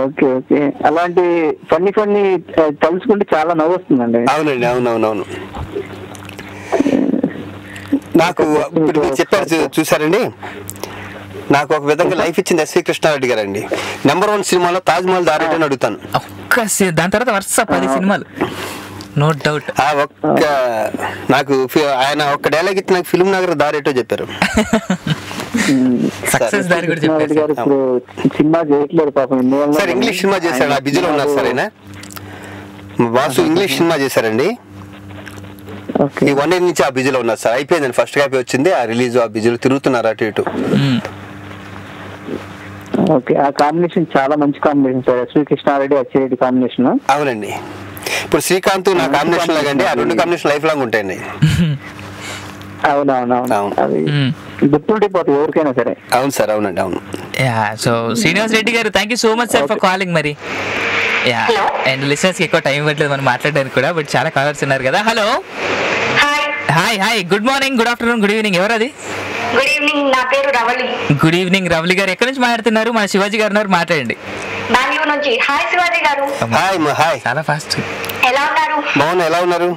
Okay okay. అలాంటి ఫన్నీ తలుచుకుంటే చాలా నవ్వు వస్తుందండి. అవునండి, అవునవునవును. నాకు ఇప్పుడు చెప్పారు చూసారండి, నాకు ఒక విధంగా లైఫ్ ఇచ్చింది ఎస్వి కృష్ణారెడ్డి గారండి. నెంబర్ 1 సినిమాలో తాజ్ మహల్ దారేటో అని అడుగుతాను. దాని తర్వాత వరుస 10 సినిమాలు, నో డౌట్. నాకు ఆయన ఒక్క డైలాగ్ ఇచ్చి నాకు ఫిల్మ్ నగర్ దారేటో చెప్పారు. సక్సెస్ దారి కూడా చెప్పారు. సినిమా చేయట్లేదు పాపం. సార్ ఇంగ్లీష్ సినిమా చేశారు, ఆ బిజీలో ఉన్నారు సార్ ఆయన. వాసు ఇంగ్లీష్ సినిమా చేశారండి. ఈ 1 year నుంచి ఆ బిజీలో ఉన్నారు సార్. అయిపోయిందండి, ఫస్ట్ కాపీ వచ్చింది, ఆ రిలీజ్ ఆ బిజీలో తిరుగుతున్నారు అటు ఇటు. ఓకే, ఆ కాంబినేషన్ చాలా మంచి combination sir, SV Krishna Reddy Achi Reddy combination. అవునండి. ఇప్పుడు శ్రీకాంత్ నా కాంబినేషన్ లాగండి, ఆ 2 కాంబినేషన్ లైఫ్ లాంగ్ ఉంటాయండి. అవునవునవును, అది గుర్తుండిపోతుంది ఎవరికైనా సరే. అవును సార్, అవునండి, అవును. సో శ్రీనివాస్ రెడ్డి గారు, thank you so much sir for calling. మరి అండ్ లిసనర్స్ కి ఎక్కువ టైం ఇవ్వట్లేదు మనం మాట్లాడడానికి కూడా, బట్ చాలా కాలర్స్ ఉన్నారు కదా. Hello, hi, good morning, good afternoon, good evening, ఎవరు అది? గుడ్ ఈవినింగ్, నా పేరు రవళి. గుడ్ ఈవినింగ్ రవళి గారు, ఎక్కడి నుంచి మాట్లాడుతున్నారు? మన శివాజీ గారు ఉన్నారు, మాట్లాడండి. బెంగళూరు నుంచి. హాయ్ శివాజీ గారు. హాయ్, చాలా ఫాస్ట్. ఎలా ఉన్నారు? బాగున్నా, ఎలా ఉన్నారు?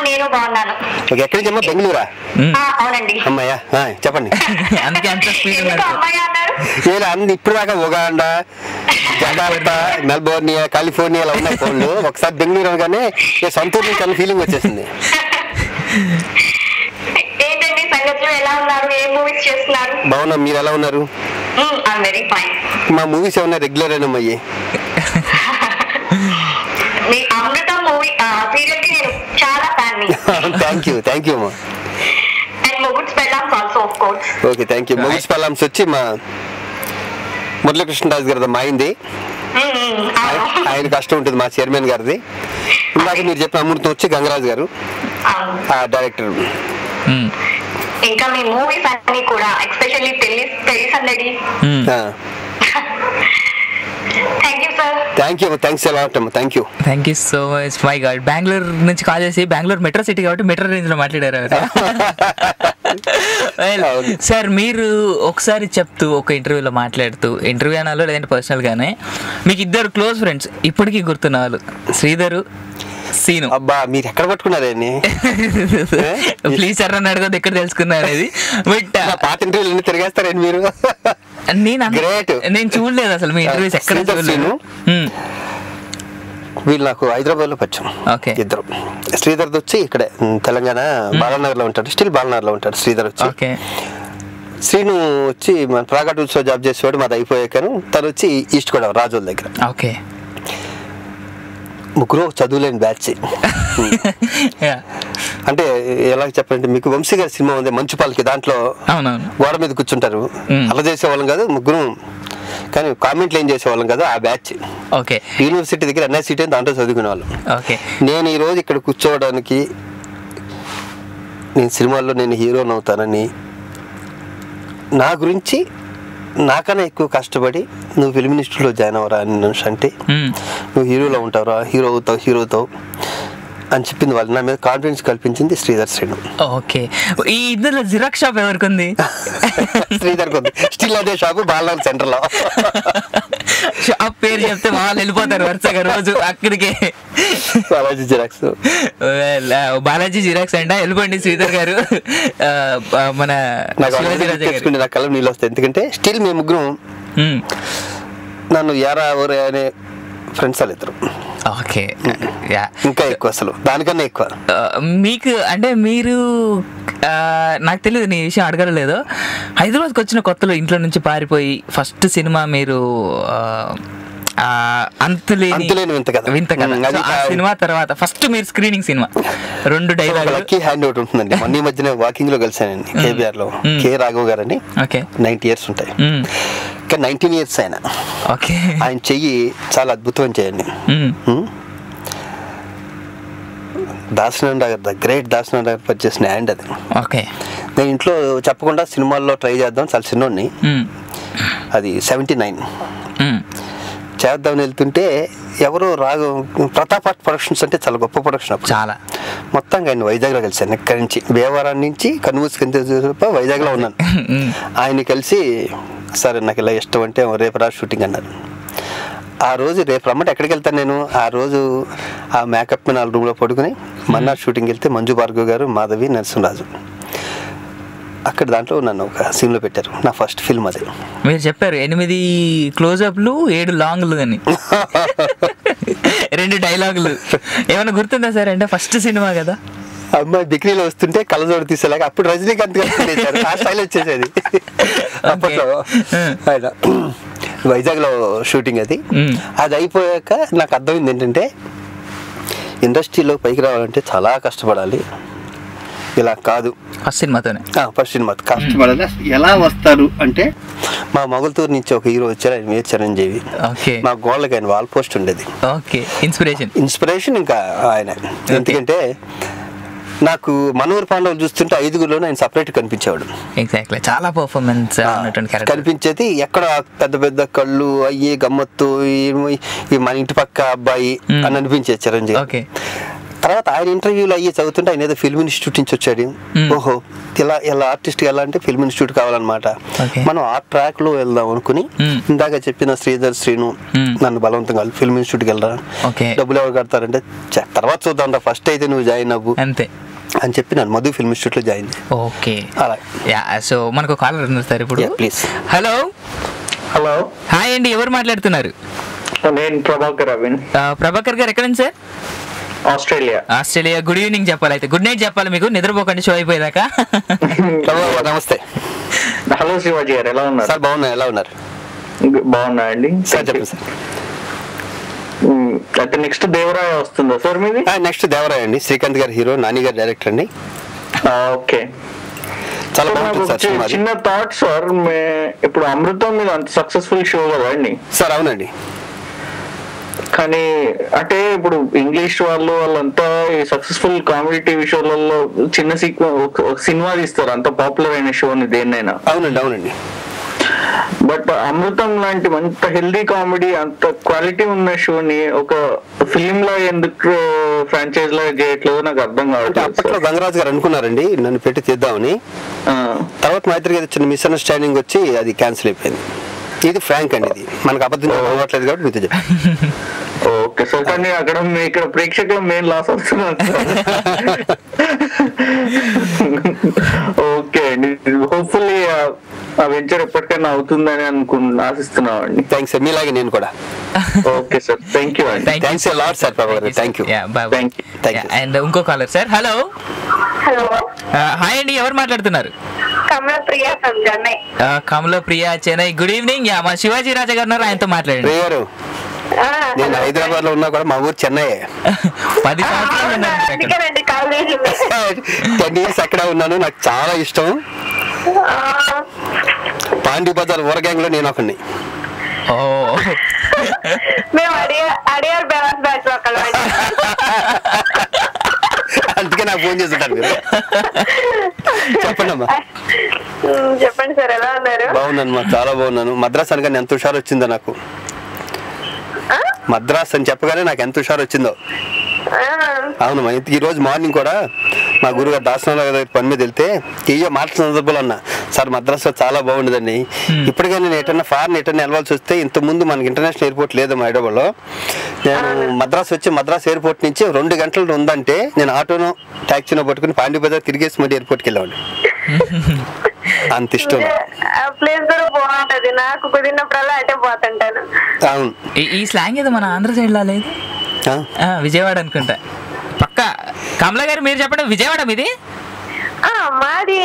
నేను బాగున్నాను. ఎక్కడి నుంచి అమ్మా? బెంగళూరా? అవునండి. అమ్మాయ్యా, చెప్పండి. అందుకే అంత స్పీడ్ ఇప్పుడు దాకా ఉగాండా, జకార్తా, మెల్బోర్నియా, కాలిఫోర్నియా ఉన్నాయి ఫోన్లు. ఒకసారి బెంగళూరు అనగానే సొంత ఊరు నుంచి ఫీలింగ్ వచ్చేసింది. ఏంటండి సంగతులు, ఎలా ఉన్నారు? ఏ మూవీస్ చేస్తున్నారు? బాగున్నా, మీరు ఎలా ఉన్నారు? Very fine. మా మూవీస్ ఏమన్నా రెగ్యులర్ అయినమ్మయ్యి. మీ అమృతం మూవీ సీరియల్ కి నేను చాలా ఫ్యాన్ ని. థ్యాంక్ యూ అమ్మా. And Mogudus Pellams also of course. Okay, thank you. Mogudus Pellams వచ్చి మా మురళీకృష్ణరాజు గారిది మా అయింది. ఆయన కష్టం ఉంటుంది, మా చైర్మన్ గారిది. ఇందాక మీరు చెప్పిన అమృతం వచ్చి గంగరాజు గారు డైరెక్టర్. ఇంకా మీ మూవీస్ అన్ని కూడా ఎస్పెషల్లీ పెళ్లి సందడి. Thank you so much. My God, Bengaluru నుంచి కాల్ చేసి, బెంగళూరు మెట్రో సిటీ కాబట్టి మెట్రో రేంజ్ లో మాట్లాడారు. సార్ మీరు ఒకసారి చెప్తూ ఒక ఇంటర్వ్యూలో మాట్లాడుతూ, ఇంటర్వ్యూ అనాలో లేదంటే పర్సనల్ గానే, మీకు 2 క్లోజ్ ఫ్రెండ్స్ ఇప్పటికీ గుర్తున్న వాళ్ళు, శ్రీధర్, సీను. అబ్బా, మీరు ఎక్కడ పట్టుకున్నారండి? ప్లీజ్ సార్ నన్ను అడగదు ఎక్కడ తెలుసుకున్నారు అనేది. బట్ పాత ఇంటర్వ్యూలు తిరిగేస్తారండి మీరు. నేను చూడలేదు అసలు మీ ఇంటర్వ్యూస్ ఎక్కడ చూడలేదు. వీళ్ళు నాకు హైదరాబాద్ లో పరిచయం. ఇద్దరు. శ్రీధర్ వచ్చి ఇక్కడే తెలంగాణ బాలనగర్ లో ఉంటాడు, స్టిల్ బాలనగర్ లో ఉంటాడు శ్రీధర్ వచ్చి. శ్రీను వచ్చి మన ప్రాగా టూల్స్ లో జాబ్ చేసేవాడు, మాది అయిపోయాకను. తను వచ్చి ఈస్ట్ గోదావరి రాజోల్ దగ్గర. ఓకే, ముగ్గురు చదువులేని బ్యాచ్. అంటే ఎలా చెప్పండి, మీకు వంశీ గారి సినిమా ఉంది మంచుపాలకి, దాంట్లో గోడ మీద కూర్చుంటారు, అలా చేసేవాళ్ళం కాదు ముగ్గురు, కానీ కామెంట్లు ఏం చేసేవాళ్ళం కదా, ఆ బ్యాచ్. ఓకే, యూనివర్సిటీ దగ్గర ఎన్ఐసిటీ దాంట్లో చదువుకునే వాళ్ళం. నేను ఈ రోజు ఇక్కడ కూర్చోవడానికి, నేను సినిమాల్లో నేను హీరోని అవుతానని, నా గురించి నాకన్నా ఎక్కువ కష్టపడి నువ్వు ఫిల్మ్ ఇన్స్టిట్యూట్లో జాయిన్ అవ్వరా అని అంటే, నువ్వు హీరోలో ఉంటావురా, హీరో అవుతావు అని చెప్పింది వాళ్ళు. నా మీద కాన్ఫిడెన్స్ కల్పించింది శ్రీధర్, శ్రీను. ఓకే, ఈ ఇద్దరు జిరాక్స్ షాప్ ఎవరికి ఉంది? శ్రీధర్ ఉంది, స్టిల్ అదే షాప్ బాలనగర్ సెంటర్ లో. షాప్ పేరు చెప్తే వాళ్ళు వెళ్ళిపోతారు వరుసగా రోజు అక్కడికి. బాలాజీ జిరాక్స్. బాలాజీ జిరాక్స్ అంట, వెళ్ళిపోండి శ్రీధర్ గారు. మన నా కళ్ళ నీళ్ళు వస్తాయి, ఎందుకంటే స్టిల్ మేము ముగ్గురం నన్ను యారా ఎవరే అనే ఫ్రెండ్స్ వాళ్ళు ఇద్దరు. ఓకే, ఇంకా ఎక్కువ, అసలు దానికన్నా ఎక్కువ. మీకు అంటే మీరు, నాకు తెలియదు, నీ విషయం అడగలేదు. హైదరాబాద్కి వచ్చిన కొత్తలో ఇంట్లో నుంచి పారిపోయి ఫస్ట్ సినిమా మీరు అంతులేని వింత కదా, ఆ సినిమా తర్వాత ఫస్ట్ మీరు screening cinema 2 dialogue lucky hand out ఉంటుందండి. మొన్న ఈ మధ్యన వాకింగ్ లో కలిసానండి కేబిఆర్ లో, కే రాఘవ్ గారు అని. 90 years ఉంటాయి, ఇంకా 19 years ఆయన. ఆయన చెయ్యి చాలా అద్భుతం చేయండి. దాసనారాయణ ద గ్రేట్ దాసనారాయణ పనిచేసిన హ్యాండ్ అది. ఓకే. నేను ఇంట్లో చెప్పకుండా సినిమాల్లో ట్రై చేద్దాం, చాలా చిన్నోడిని, అది 79 చేద్దామని వెళ్తుంటే ఎవరో ప్రతాప్ ఆర్ట్ ప్రొడక్షన్స్ అంటే చాలా గొప్ప ప్రొడక్షన్ అప్పుడు. చాలా మొత్తంగా ఆయన వైజాగ్లో కలిసాను. ఇక్కడి నుంచి భీమవరం నుంచి కన్మూసి వైజాగ్లో ఉన్నాను. ఆయన కలిసి సరే నాకు ఇలా ఇష్టం అంటే రేపు రా షూటింగ్ అన్నారు. ఆ రోజు రేపు రమ్మంటే ఎక్కడికి వెళ్తాను నేను. ఆ రోజు ఆ మేకప్ మీద 4 రూమ్లో పడుకుని మన్నాడు షూటింగ్ వెళ్తే మంజు భార్గవ్ గారు, మాధవి, నరసింహరాజు అక్కడ దాంట్లో నన్ను ఒక సీన్లో పెట్టారు. నా ఫస్ట్ ఫిల్మ్ అది. మీరు చెప్పారు 8 క్లోజప్లు 7 లాంగ్లు అని 2 డైలాగులు ఏమైనా గుర్తుందా సార్? అంటే ఫస్ట్ సినిమా కదా. అమ్మాయి బిక్రీలో వస్తుంటే కళ్ళజోడు తీసేలాగ అప్పుడు రజనీకాంత్ గారు ఆ స్టైల్ వచ్చేసేది అప్పట్లో. ఆయన వైజాగ్లో షూటింగ్ అది. అది అయిపోయాక నాకు అర్థమైంది ఏంటంటే ఇండస్ట్రీలో పైకి రావాలంటే చాలా కష్టపడాలి, ఇలా కాదు. ఫస్ట్ సినిమాతోనే కష్టపడాలి. ఎలా వస్తారు అంటే మా మొగల్తూరు నుంచి ఒక హీరో వచ్చారు, ఆయన మీద చిరంజీవి. మా గోళ్ళకి ఆయన వాల్ పోస్ట్ ఉండేది. ఇన్స్పిరేషన్ ఇంకా ఆయన. ఎందుకంటే నాకు మనోహర్ పాండవులు చూస్తుంటే 5గురిలో ఆయన సపరేట్ కనిపించేవాడు. ఎగ్జాక్ట్లీ, చాలా పర్ఫార్మెన్స్ కనిపించేది. ఎక్కడ పెద్ద పెద్ద కళ్ళు అయ్యి గమ్మత్తు, ఈ మన ఇంటి పక్క అబ్బాయి అని అనిపించేది చిరంజీవి. తర్వాత ఆయన ఇంటర్వ్యూలు అయ్యి చదువుతుంటే ఆయన ఏదో ఫిల్మ్ ఇన్స్టిట్యూట్ నుంచి వచ్చాడు. ఓహో ఇలా ఆర్టిస్ట్ ఎలా అంటే ఫిల్మ్ ఇన్స్టిట్యూట్ కావాలన్నమాట. మనం ఆ ట్రాక్ లో వెళ్దాం అనుకుని ఇందాక చెప్పిన శ్రీధర్ శ్రీను నన్ను బలవంతంగా ఫిల్మ్ ఇన్స్టిట్యూట్కి వెళ్ళరా, డబ్బులు ఎవరు కడతారంటే తర్వాత చూద్దాం, ఫస్ట్ అయితే నువ్వు జాయిన్ అవ్వు అంతే అని చెప్పి నన్ను మధు ఫిల్మ్ ఇన్స్టిట్యూట్ లో జాయిన్. ఓకే, అలా. సో మనకు కాలర్ ఉన్నారు సార్ ఇప్పుడు. ప్లీజ్. హలో. హలో, హాయ్ అండి, ఎవరు మాట్లాడుతున్నారు? నేను ప్రభాకర్. ప్రభాకర్ గారు ఎక్కడ నుంచి సార్? ఆస్ట్రేలియా. గుడ్ ఈవినింగ్ చెప్పాలి, అయితే గుడ్ నైట్ చెప్పాలి మీకు, నిద్రపోకండి షో అయిపోయేదాకా. నమస్తే. హలో శివాజీ గారు, ఎలా ఉన్నారు సార్? బాగున్నా, ఎలా ఉన్నారు? బాగున్నా అండి. సార్ చెప్పండి సార్. అయితే నెక్స్ట్ దేవరాయ వస్తుందా సార్ మీది? నెక్స్ట్ దేవరాయ అండి, శ్రీకాంత్ గారు హీరో, నాని గారు డైరెక్టర్ అండి. ఓకే, చాలా బాగుంటుంది సార్. చిన్న థాట్ సార్, ఇప్పుడు అమృతం మీద అంత సక్సెస్ఫుల్ షో కదా అండి సార్? అవునండి. కానీ అంటే ఇప్పుడు ఇంగ్లీష్ వాళ్ళంతా ఈ సక్సెస్ఫుల్ కామెడీ టీవీ షోలలో చిన్న సినిమా తీస్తారు, అంత పాపులర్ అయిన షోని దేన్నైనా. అవునండి, అవునండి. బట్ అమృతం లాంటి అంత హెల్దీ కామెడీ, అంత క్వాలిటీ ఉన్న షోని ఒక ఫిలిం లా ఎందుకు ఫ్రాంచైజ్ లా చేయట్లేదు నాకు అర్థం కావట్లేదు. అప్పట్లో గంగరాజు గారు అనుకున్నారండి నన్ను పెట్టి తీద్దామని. తర్వాత మా ఇద్దరికి చిన్న మిస్అండర్స్టాండింగ్ వచ్చి అది క్యాన్సిల్ అయిపోయింది. ఇది ఫ్రాంక్ అండి, ఇది మనకు అబద్ధం అవ్వట్లేదు కాబట్టి మీతో చెప్పాను. ఓకే సార్, కానీ అక్కడ ఇక్కడ ప్రేక్షకులు మెయిన్ లాస్ వస్తున్నారు. ఓకే అండి, హోప్ఫుల్లీ ఆ వెంచర్ ఎప్పటికైనా అవుతుందని ఆశిస్తున్నాం అండి. థ్యాంక్స్ సార్, మీలాగే నేను కూడా. ఓకే సార్, థ్యాంక్ యూ అండి. Thanks a lot sir. Thank you. And ఇంకో caller sir. Hello. Hello, hi అండి, ఎవరు మాట్లాడుతున్నారు? Kamalapriya from Chennai. Kamalapriya, Chennai. Good evening. మా శివాజీ రాజా గారు ఉన్నారు, ఆయనతో మాట్లాడండి. నేను హైదరాబాద్ లో ఉన్నా కూడా మా ఊరు చెన్నై. 10 సంవత్సరాలు 10 years అక్కడ ఉన్నాను. నాకు చాలా ఇష్టం. పాండి బజార్ ఊరగాంగ్ లో నేను ఒకని. అందుకే నాకు ఫోన్ చేస్తుంటారు మీరు. చెప్పండి అమ్మా. చెప్పండి సార్, ఎలా ఉన్నారు? బాగున్నాను, చాలా బాగున్నాను. మద్రాస్ అనగానే ఎంత హుషారు వచ్చిందో నాకు. మద్రాస్ అని చెప్పగానే నాకు ఎంత హుషారు వచ్చిందో. అవునమ్మా, ఈ రోజు మార్నింగ్ కూడా మా గురుగారు దాసనారాయణ గారి పని మీద వెళ్తే ఏయో మాటల సందర్భాలు అన్నా, సార్ మద్రాసులో చాలా బాగుండదండి. ఇప్పటికే నేను ఎటన్నా ఫారెన్ వెళ్ళాల్సి వస్తే ఇంతకుముందు మనకి ఇంటర్నేషనల్ ఎయిర్పోర్ట్ లేదు మా హైదరాబాద్లో. నేను మద్రాసు వచ్చి మద్రాస్ ఎయిర్పోర్ట్ నుంచి 2 గంటలు ఉందంటే నేను ఆటోను టాక్సీనో పట్టుకుని పాండి బజార్ తిరిగేసి మళ్ళీ ఎయిర్పోర్ట్కి వెళ్ళామండి. అంత ఇష్టం. ప్లేస్ కూడా బాగుంటది, నాకు కుదిరినప్పుడల్లా అటే పోతుంటాను. అవును, ఈ స్లాంగ్ ఏదో మన ఆంధ్ర సైడ్ లా లేదు, విజయవాడ అనుకుంటా. పక్కా కమలా గారు మీరు చెప్పండి, విజయవాడ మీది? మాది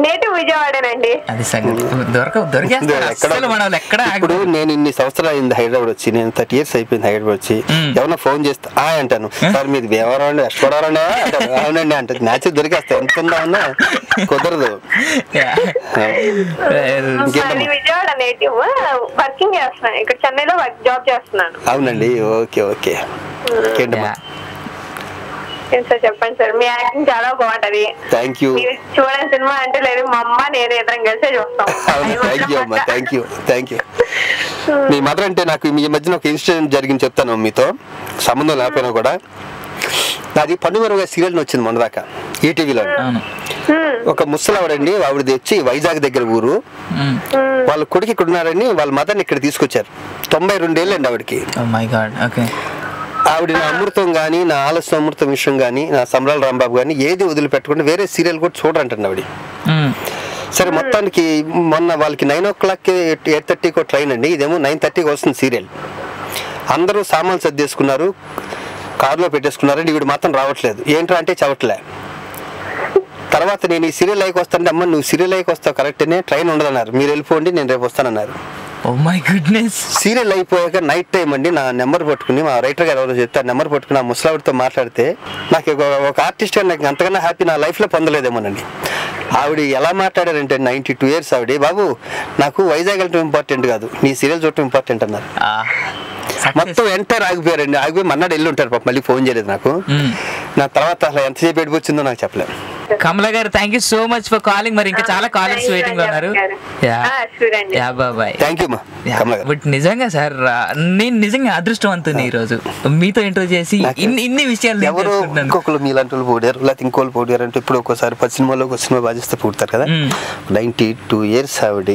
నేటివ్ విజయవాడేనండి. అది దొరికేస్తారు ఎక్కడ. ఇప్పుడు నేను ఇన్ని సంవత్సరాలు అయింది హైదరాబాద్ వచ్చి, నేను 30 years అయిపోయింది హైదరాబాద్ వచ్చి. ఎవరన్నా ఫోన్ చేస్తే అంటాను, సార్ మీది వ్యవహారం అశ్వరారండి. అవునండి అంటే న్యాచురల్ దొరికేస్తా, ఎంత ఉందా అన్నా కుదరదు. విజయవాడ నేటివ్, వర్కింగ్ చేస్తున్నాను ఇక్కడ చెన్నైలో, జాబ్ చేస్తున్నాను. అవునండి, ఓకే ఓకే. సార్ చెప్పండి సార్, మీ యాక్టింగ్ చాలా బాగుంటది. Thank you. మీరు చూడని సినిమా అంటే లేదు, మా అమ్మ నేను ఇద్దరం కలిసే చూస్తాం. థ్యాంక్ యూ అమ్మా, థ్యాంక్ యూ. మీ మదర్ అంటే నాకు ఈ మధ్యన ఒక ఇన్సిడెంట్ జరిగింది చెప్తాను మీతో, సంబంధం లేకపోయినా కూడా. నాది పండుగ సీరియల్ వచ్చింది మొన్నదాకా ఈటీవీలో. ఒక ముసలావిడండి, ఆవిడది వచ్చి వైజాగ్ దగ్గర ఊరు, వాళ్ళ కొడుకు ఇక్కడ ఉన్నారని వాళ్ళ మదర్ని ఇక్కడ తీసుకొచ్చారు. 92 ఏళ్ళండి ఆవిడకి. ఆవిడ నా అమృతం కానీ, నా ఆలస్యం అమృతం విషయం కానీ, నా సంబరాల రాంబాబు కానీ ఏది వదిలిపెట్టకుండా వేరే సీరియల్ కూడా చూడరంటండి ఆవిడ. సరే మొత్తానికి మొన్న వాళ్ళకి 9 o'clock 8:30 ట్రైన్ అండి, ఇదేమో 9:30 వస్తుంది సీరియల్. అందరూ సామాన్లు సర్దేసుకున్నారు, కారులో పెట్టేసుకున్నారండి. ఈవిడ మాత్రం రావట్లేదు. ఏంట్రా అంటే చవట్లే. తర్వాత నేను ఈ సీరియల్ అయ్యి వస్తానంటే, అమ్మ నువ్వు సీరియల్ అయ్యి వస్తావు కరెక్ట్నే, ట్రైన్ ఉండదన్నారు, మీరు వెళ్ళిపోండి నేను రేపు వస్తానన్నారు. సీరియల్ అయిపోయాక నైట్ టైం అండి నా నెంబర్ పట్టుకుని, మా రైటర్ గారు ఎవరో చెప్తే నెంబర్ పట్టుకుని ఆ ముసలావిడితో మాట్లాడితే, నాకు ఒక ఆర్టిస్ట్ నాకు అంతకన్నా హ్యాపీ నా లైఫ్లో పొందలేదేమోనండి. ఆవిడ ఎలా మాట్లాడారంటే 92 years ఆవిడ, బాబు నాకు వైజాగ్ వెళ్ళటం ఇంపార్టెంట్ కాదు, నీ సీరియల్ చూడటం ఇంపార్టెంట్ అన్నారు. మొత్తం ఎంటైర్ ఆగిపోయారండి. ఆగిపోయి మన్నాడు వెళ్ళి ఉంటారు పాప, మళ్ళీ ఫోన్ చేయలేదు నాకు. నా తర్వాత అసలు ఎంతసేపు ఎడిపోయిందో నాకు చెప్పలేదు. కమల గారు thank you so much for calling. మరి ఇంకా చాలా కాలర్స్ వెయిటింగ్ లో ఉన్నారు. బట్ నిజంగా సార్, నేను నిజంగా అదృష్టవంతుని ఈ రోజు మీతో ఇంటర్వ్యూ చేసి ఇన్ని విషయాలు. ఎవరు ఇంకొకరు మీలాంటి వాళ్ళు పోడారు, లేకపోతే ఇంకోళ్ళు పోడారు అంటే ఇప్పుడు ఒక్కోసారి 10 సినిమాలో ఒక సినిమా బాధిస్తే పుడతారు కదా. 92 years ఆవిడ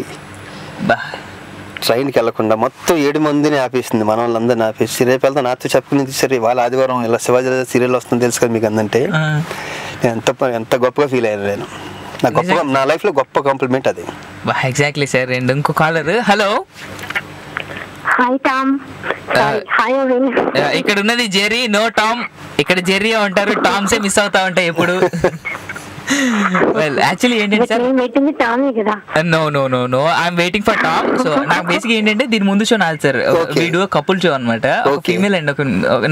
ట్రైన్కి వెళ్లకుండా మొత్తం 7 మందిని ఆపేసింది, మన వాళ్ళందరినీ ఆపేసి. రేపు వెళ్తా నాతో చెప్పుకుని సరే వాళ్ళ ఆదివారం ఇలా శివాజీ సీరియల్ వస్తుంది తెలుసు కదా మీకు అందంటే, నేను ఎంత గొప్పగా ఫీల్ అయ్యాను. నేను నా లైఫ్ లో గొప్ప కాంప్లిమెంట్ అది. Exactly sir. అండ్ ఇంకో caller. Hello. Hi Tom. Hi Avin. ఇక్కడ ఉన్నది జెర్రీ, నో టామ్. ఇక్కడ జెర్రీ ఉంటారు, టామ్సే మిస్ అవుతా ఉంటాయి ఎప్పుడు. Well, actually ఏంటంటే sir, no I'm waiting for Tom. So నాకు బేసిక్ ఏంటంటే దీని ముందు షో నాది సార్, వీడియో కపుల్ షో అనమాట. ఒక ఫీమేల్ అండ్ ఒక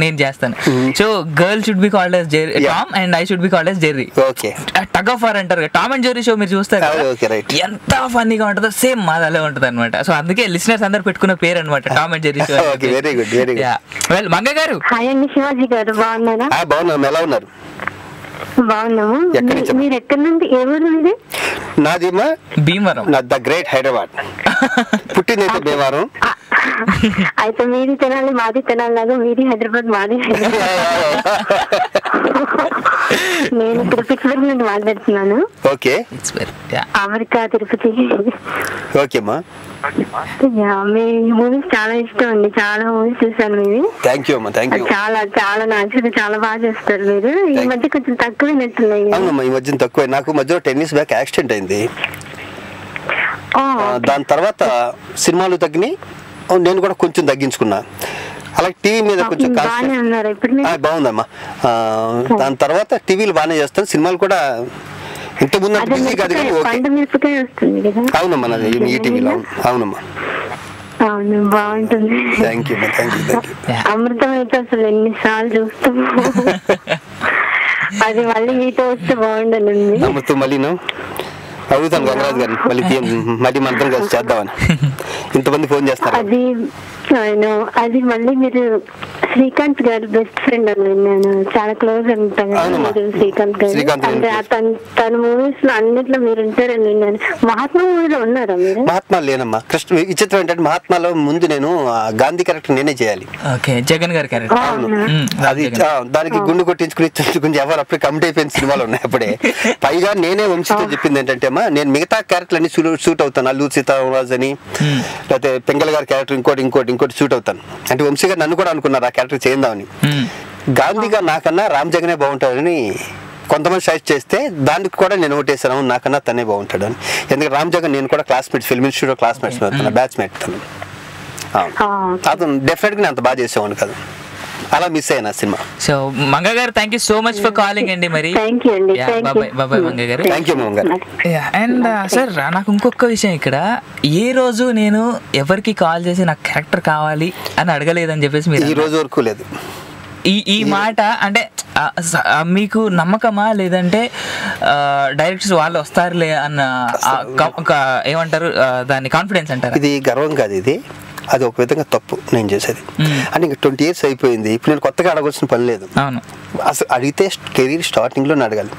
నేను చేస్తాను. So girl should be called as Tom and I should be called as Jerry. Tug of war అంటారు, టామ్ అండ్ జెర్రీ షో మీరు చూస్తారు ఎంత ఫన్నీగా ఉంటుందో, సేమ్ మాది అలా ఉంటుంది అనమాట. సో అందుకే లిసనర్స్ అందరు పెట్టుకున్న పేరు అనమాట Tom and Jerry show. Well Manga గారు. హాయ్ అండి శివాజీ గారు, బాగున్నారా? బాగున్నాం, ఎలా ఉన్నారు? బాగున్నాము. మీరు ఎక్కడి నుండి, ఏ ఊరు నుండి? నాదిమా భీమవరం, ద గ్రేట్ హైదరాబాద్. పుట్టినైతే భీమవరం. అయితే మీది తినాలి మాది తినాలి లాగా, మీది హైదరాబాద్ మాది హైదరాబాద్. నేను తిరుపతి నుండి మాట్లాడుతున్నాను. ఓకే. అమెరికా తిరుపతి. ఓకేమ్మా. మీ మూవీస్ చాలా ఇష్టం అండి, చాలా మూవీస్ చూసాను మీవి. థ్యాంక్ యూ అమ్మా, థ్యాంక్ యూ. చాలా నచ్చింది, చాలా బాగా చేస్తారు మీరు. ఈ మధ్య కొంచెం తక్కువైనట్టున్నాయి. అవునమ్మా, ఈ మధ్య తక్కువ. నాకు మధ్యలో 10 years బ్యాక్ యాక్సిడెంట్ అయింది. దాని తర్వాత సినిమాలు తగ్గినాయి, నేను కూడా కొంచెం తగ్గించుకున్నా. అలాగే టీవీ మీద కొంచెం బాగుందమ్మా. దాని తర్వాత టీవీలు బాగానే చేస్తాను, సినిమాలు కూడా ఇంతకుముందు అంత బిజీ కాదు కానీ అవునమ్మా నాది ఈ టీవీలో. అవునమ్మా, అవును బాగుంటుంది. Thank you thank you thank you. Amrutham అయితే అసలు ఎన్నిసార్లు చూస్తాము, అది మళ్ళీ మీతో వస్తే బాగుండనండి. అమృతం మళ్ళీ అడుగుతాను గంగరాజు గారిని, మళ్ళీ మంత్రం కలిసి చేద్దామని. ఇంతమంది ఫోన్ చేస్తారు. అది మళ్ళీ మీరు శ్రీకాంత్ గారు బెస్ట్ ఫ్రెండ్ అని విన్నాను, చాలా క్లోజ్ ఉంటాను మీరు శ్రీకాంత్ గారు. అంటే తన మూవీస్ లో అన్నిట్లో మీరు ఉంటారని విన్నాను. మహాత్మా మూవీలో ఉన్నారా మీరు? మహాత్మా లేనమ్మా. కృష్ణ విచిత్రం ఏంటంటే మహాత్మాలో ముందు నేను గాంధీ క్యారెక్టర్ నేనే చేయాలి, జగన్ గారి క్యారెక్టర్. అది దానికి గుండు కొట్టించుకుని ఎవరు అప్పుడే కమిట్ అయిపోయిన సినిమాలు ఉన్నాయి అప్పుడే. పైగా నేనే వంశీతో చెప్పింది ఏంటంటే అమ్మా, నేను మిగతా క్యారెక్టర్ అన్ని సూట్ అవుతాను. అల్లూరి సీతారామరాజు అని, లేకపోతే పెంగళ గారి క్యారెక్టర్ ఇంకోటి సూట్ అవుతాను. అంటే వంశీ గారు నన్ను కూడా అనుకున్నారు ఆ క్యారెక్టర్ చేద్దామని. గాంధీగా నాకన్నా రామ్ జగనే బాగుంటాడని కొంతమంది సజెస్ట్ చేస్తే దానికి కూడా నేను ఓటేసాను, నాకన్నా తనే బాగుంటాడు అని. ఎందుకంటే రామ్ జగన్ నేను కూడా classmates, film institute classmates, batchmate తను. అతను డెఫినెట్ గా నేను అంత బాగా చేసేవాడు కదా, అలా మిస్ అయినా సినిమా. సో మంగ గారు thank you so much for calling అండి. మరి బాబాయ్ మంగ గారు. Thank you Manga. And sir నాకు ఇంకొక విషయం, ఇక్కడ ఏ రోజు నేను ఎవరికి కాల్ చేసి నాకు క్యారెక్టర్ కావాలి అని అడగలేదని చెప్పేసి మీరు ఈ రోజు వరకు లేదు. ఈ మాట అంటే మీకు నమ్మకమా, లేదంటే డైరెక్టర్స్ వాళ్ళు వస్తారులే అన్న ఏమంటారు దాన్ని కాన్ఫిడెన్స్ అంటారు? ఇది గర్వం కాదు, ఇది అది ఒక విధంగా తప్పు నేను చేసేది. అంటే ఇంకా 20 years అయిపోయింది, ఇప్పుడు నేను కొత్తగా అడగాల్సిన పని లేదు. అసలు అడిగితే కెరీర్ స్టార్టింగ్లో అడగాలి.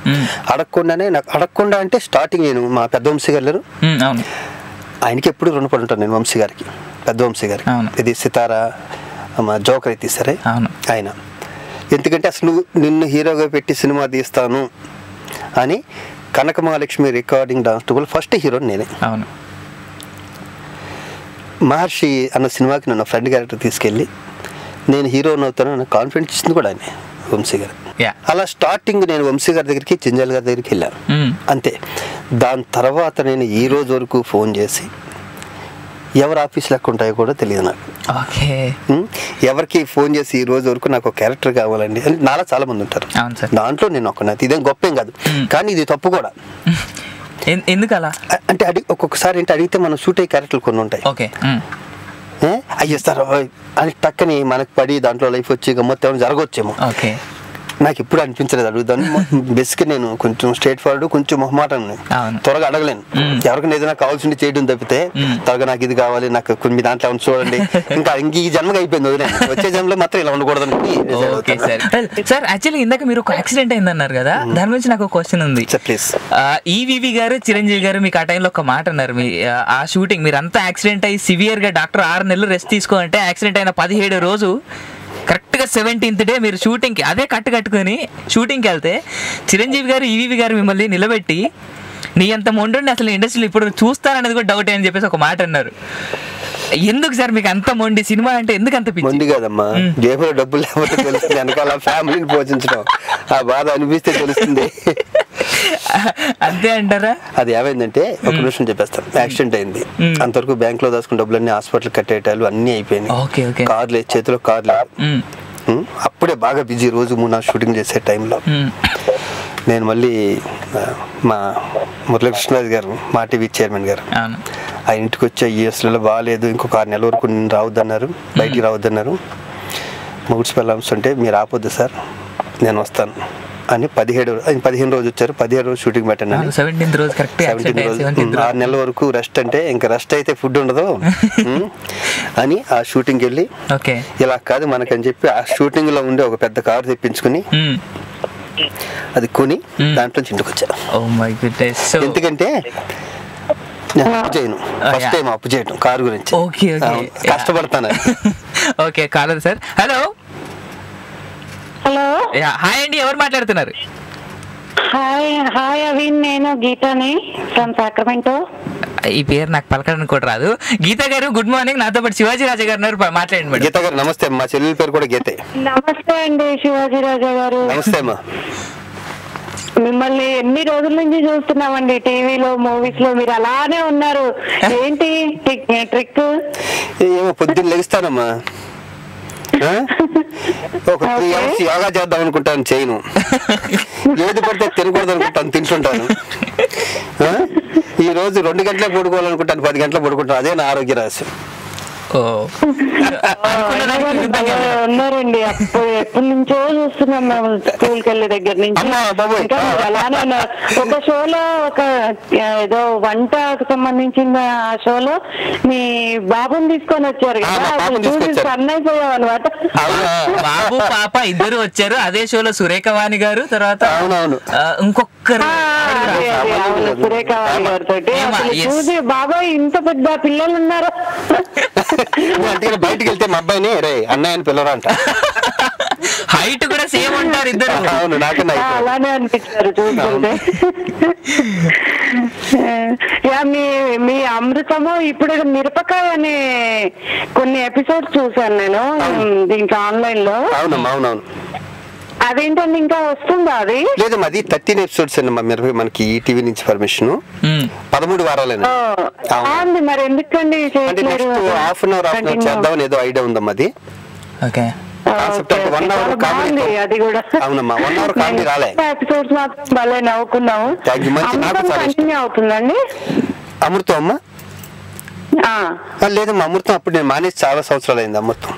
అడగకుండానే నాకు అడగకుండా అంటే స్టార్టింగ్ నేను మా పెద్ద వంశీ గారు ఆయనకి ఎప్పుడు రుణపడి ఉంటాను నేను, వంశీ గారికి, పెద్ద వంశీ గారికి. ఇది సితారా మా జోకర్ తీస్తారే ఆయన. ఎందుకంటే అసలు నిన్ను హీరోగా పెట్టి సినిమా తీస్తాను అని కనక మహాలక్ష్మి రికార్డింగ్ డాన్స్ ట్రూపులో ఫస్ట్ హీరో నేనే. మహర్షి అన్న సినిమాకి నన్ను ఫ్రెండ్ క్యారెక్టర్ తీసుకెళ్ళి నేను హీరోని అవుతాను నాకు కాన్ఫిడెన్స్ ఇచ్చింది కూడా ఆయన, వంశీ గారు. అలా స్టార్టింగ్ నేను వంశీ గారి దగ్గరికి, చింజల్ గారి దగ్గరికి వెళ్ళాను అంతే. దాని తర్వాత నేను ఈ రోజు వరకు ఫోన్ చేసి ఎవరు ఆఫీస్ లెక్క ఉంటాయో కూడా తెలియదు నాకు. ఎవరికి ఫోన్ చేసి ఈ రోజు వరకు నాకు ఒక క్యారెక్టర్ కావాలండి అని నాలా చాలా మంది ఉంటారు, దాంట్లో నేను ఒక్కనైతే. ఇదేం గొప్పేం కాదు, కానీ ఇది తప్పు కూడా. ఎందుకు అలా అంటే ఒక్కొక్కసారి ఏంటి అడిగితే మనం షూట్ అయ్యే క్యారెక్టర్లు కొన్ని ఉంటాయి, అయ్యేస్తారు అని టక్కని మనకు పడి దాంట్లో లైఫ్ వచ్చి గమ్మత్తు జరగవచ్చేమో. నాకు ఇప్పుడు అనిపించలేదు అడుగుదాను. బేసిక్గా నేను కొంచెం స్ట్రేట్ ఫార్వర్డ్, కొంచెం మొహమాటాన్ని త్వరగా అడగలేను. ఎవరికైనా ఏదైనా కావాల్సింది చేయడం తప్పితే త్వరగా నాకు ఇది కావాలి, నాకు కొన్ని దాంట్లో చూడండి, ఇంకా ఈ జన్మగా అయిపోయింది వదిలేను, వచ్చే జన్మలో మాత్రం ఇలా ఉండకూడదని. సార్ యాక్చువల్లీ ఇందాక మీరు ఒక యాక్సిడెంట్ అయిందన్నారు కదా, దాని గురించి నాకు ఒక క్వశ్చన్ ఉంది. ప్లీజ్. ఈవీవి గారు, చిరంజీవి గారు మీకు ఆ టైంలో ఒక మాట అన్నారు. మీ ఆ షూటింగ్ మీరు అంతా యాక్సిడెంట్ అయ్యి సివియర్ గా డాక్టర్ 6 నెలలు రెస్ట్ తీసుకో అంటే, యాక్సిడెంట్ అయిన 17వ రోజు కరెక్ట్గా 17th డే మీరు షూటింగ్కి అదే కట్టుకొని షూటింగ్కి వెళ్తే చిరంజీవి గారు, ఈవీవి గారు మిమ్మల్ని నిలబెట్టి నీ అంత మొండుని అసలు ఇండస్ట్రీలో ఇప్పుడు చూస్తారనేది కూడా డౌట్ అని చెప్పేసి ఒక మాట అన్నారు. ఎందుకు సార్ మీకు అంత మొండి? సినిమా అంటే ఎందుకు అంత పిచ్చి? మొండి కాదమ్మా, జేబులో డబ్బులు లేకపోతే తెలుస్తుంది, వెనకాల ఫ్యామిలీని పోషించడం ఆ బాధ అనిపిస్తే తెలుస్తుంది. అంతే అంటారా? అది ఏమైందంటే ఒక నిమిషం చెప్పేస్తాను. యాక్సిడెంట్ అయింది, అంతవరకు బ్యాంక్ లో దాచుకున్న డబ్బులన్నీ హాస్పిటల్ కట్టేటాలు అన్ని అయిపోయినాయి. కార్లు చేతిలో కార్లు, అప్పుడే బాగా బిజీ, రోజు 3-4 షూటింగ్ చేసే టైంలో నేను మళ్ళీ మా మురళీకృష్ణరాజు గారు, మా టీవీ చైర్మన్ గారు, ఆ ఇంటికి వచ్చే యూఎస్లో బాగాలేదు, ఇంకొక 6 నెలల వరకు నేను రావద్దన్నారు, బయటికి రావద్దన్నారు. మొగుడ్స్ పెళ్ళాంస్ అంటే మీరు ఆపొద్దు సార్, నేను వస్తాను అని 15 రోజు వచ్చారు. 17 రోజు షూటింగ్ పెట్టాను. 17th రోజు 6 నెలల వరకు రెస్ట్, అంటే ఇంకా రెస్ట్ అయితే ఫుడ్ ఉండదు అని ఆ షూటింగ్కి వెళ్ళి ఇలా కాదు మనకని చెప్పి ఆ షూటింగ్ లో ఉండే ఒక పెద్ద కారు తెప్పించుకుని అది కొని దాంట్లో ఇంటికి వచ్చాను. ఎందుకంటే నేను అప్పు చేయను, ఫస్ట్ టైం అప్పు చేయడం కారు గురించి, కష్టపడతాను. ఓకే కాదు సార్. హలో హలో, హాయ్ అండి, ఎవరు మాట్లాడుతున్నారు? హాయ్ అవిన్, నేను గీతాని ఫ్రమ్ సాక్రమెంటో. ఈ పేరు నాకు పలకడానికి కూడా రాదు. గీత గారు గుడ్ మార్నింగ్, నాతో పాటు శివాజీ రాజా గారు ఉన్నారు, మాట్లాడండి మేడం. గీత గారు నమస్తే, మా చెల్లెల పేరు కూడా గీతే. నమస్తే అండి శివాజీ రాజా గారు. నమస్తే అమ్మా. మిమ్మల్ని ఎన్ని రోజుల నుంచి చూస్తున్నామండి టీవీలో, మూవీస్ లో, మీరు అలానే ఉన్నారు. ఏంటి ట్రిక్? ఏమో పొద్దున్న లెగిస్తానమ్మా, ఒక 3 hours యోగా చేద్దాం అనుకుంటాను, చేయను. ఏది పడితే తినకూడదు అనుకుంటాను, తింటుంటాను. ఈ రోజు 2 గంటలకు పడుకోవాలనుకుంటాను, 10 గంటలకు పడుకుంటాను. అదే నా ఆరోగ్య రహస్యం. ఉన్నారండి, ఎప్పటి నుంచో చూస్తున్నాం మేము స్కూల్కి వెళ్ళే దగ్గర నుంచి. అలానే ఉన్నారు. ఒక షోలో ఒక ఏదో వంటకు సంబంధించిన ఆ షోలో మీ బాబుని తీసుకొని వచ్చారు కదా, రన్ అయిపోయాం అనమాట. బాబు పాప ఇద్దరు వచ్చారు అదే షోలో. సురేఖవాణి గారు, తర్వాత ఇంకొకరు సురేఖవాణి గారితో చూసి బాబాయ్ ఇంత పెద్ద పిల్లలు ఉన్నారు. బయటికి వెళ్తే మా అబ్బాయిని రే అన్నయ్య అని పిల్లరా అంట. హైట్ కూడా సేమ్ ఉంటారు ఇద్దరు. అవును, నాకన్నా అలానే అనిపించారు చూస్తుంటే. మీ అమృతము ఇప్పుడు మిరపకాయ అనే కొన్ని ఎపిసోడ్స్ చూసాను నేను దీంట్లో ఆన్లైన్ లో. అవునమ్మా, అవునవును. అదేంటండి ఇంకా వస్తుందా? అది లేదు, అది 13 episodes అన్నమ్మా. మనకి ఈ టీవీ నుంచి పర్మిషన్ 13 వారాలేనా? మరి ఎందుకండి హాఫ్ అన్ అవర్ చేద్దామని ఏదో ఐడియా ఉందమ్మా. అది అది కూడా అవునమ్మా, 1 hour కామెడీ రాలే. ఎపిసోడ్స్ మాత్రం భలే నవ్వుకున్నాము. కంటిన్యూ అవుతుందండి అమృతం అమ్మా? లేదమ్మా, అమృతం అప్పుడు నేను మానేసి చాలా సంవత్సరాలు అయింది అమృతం.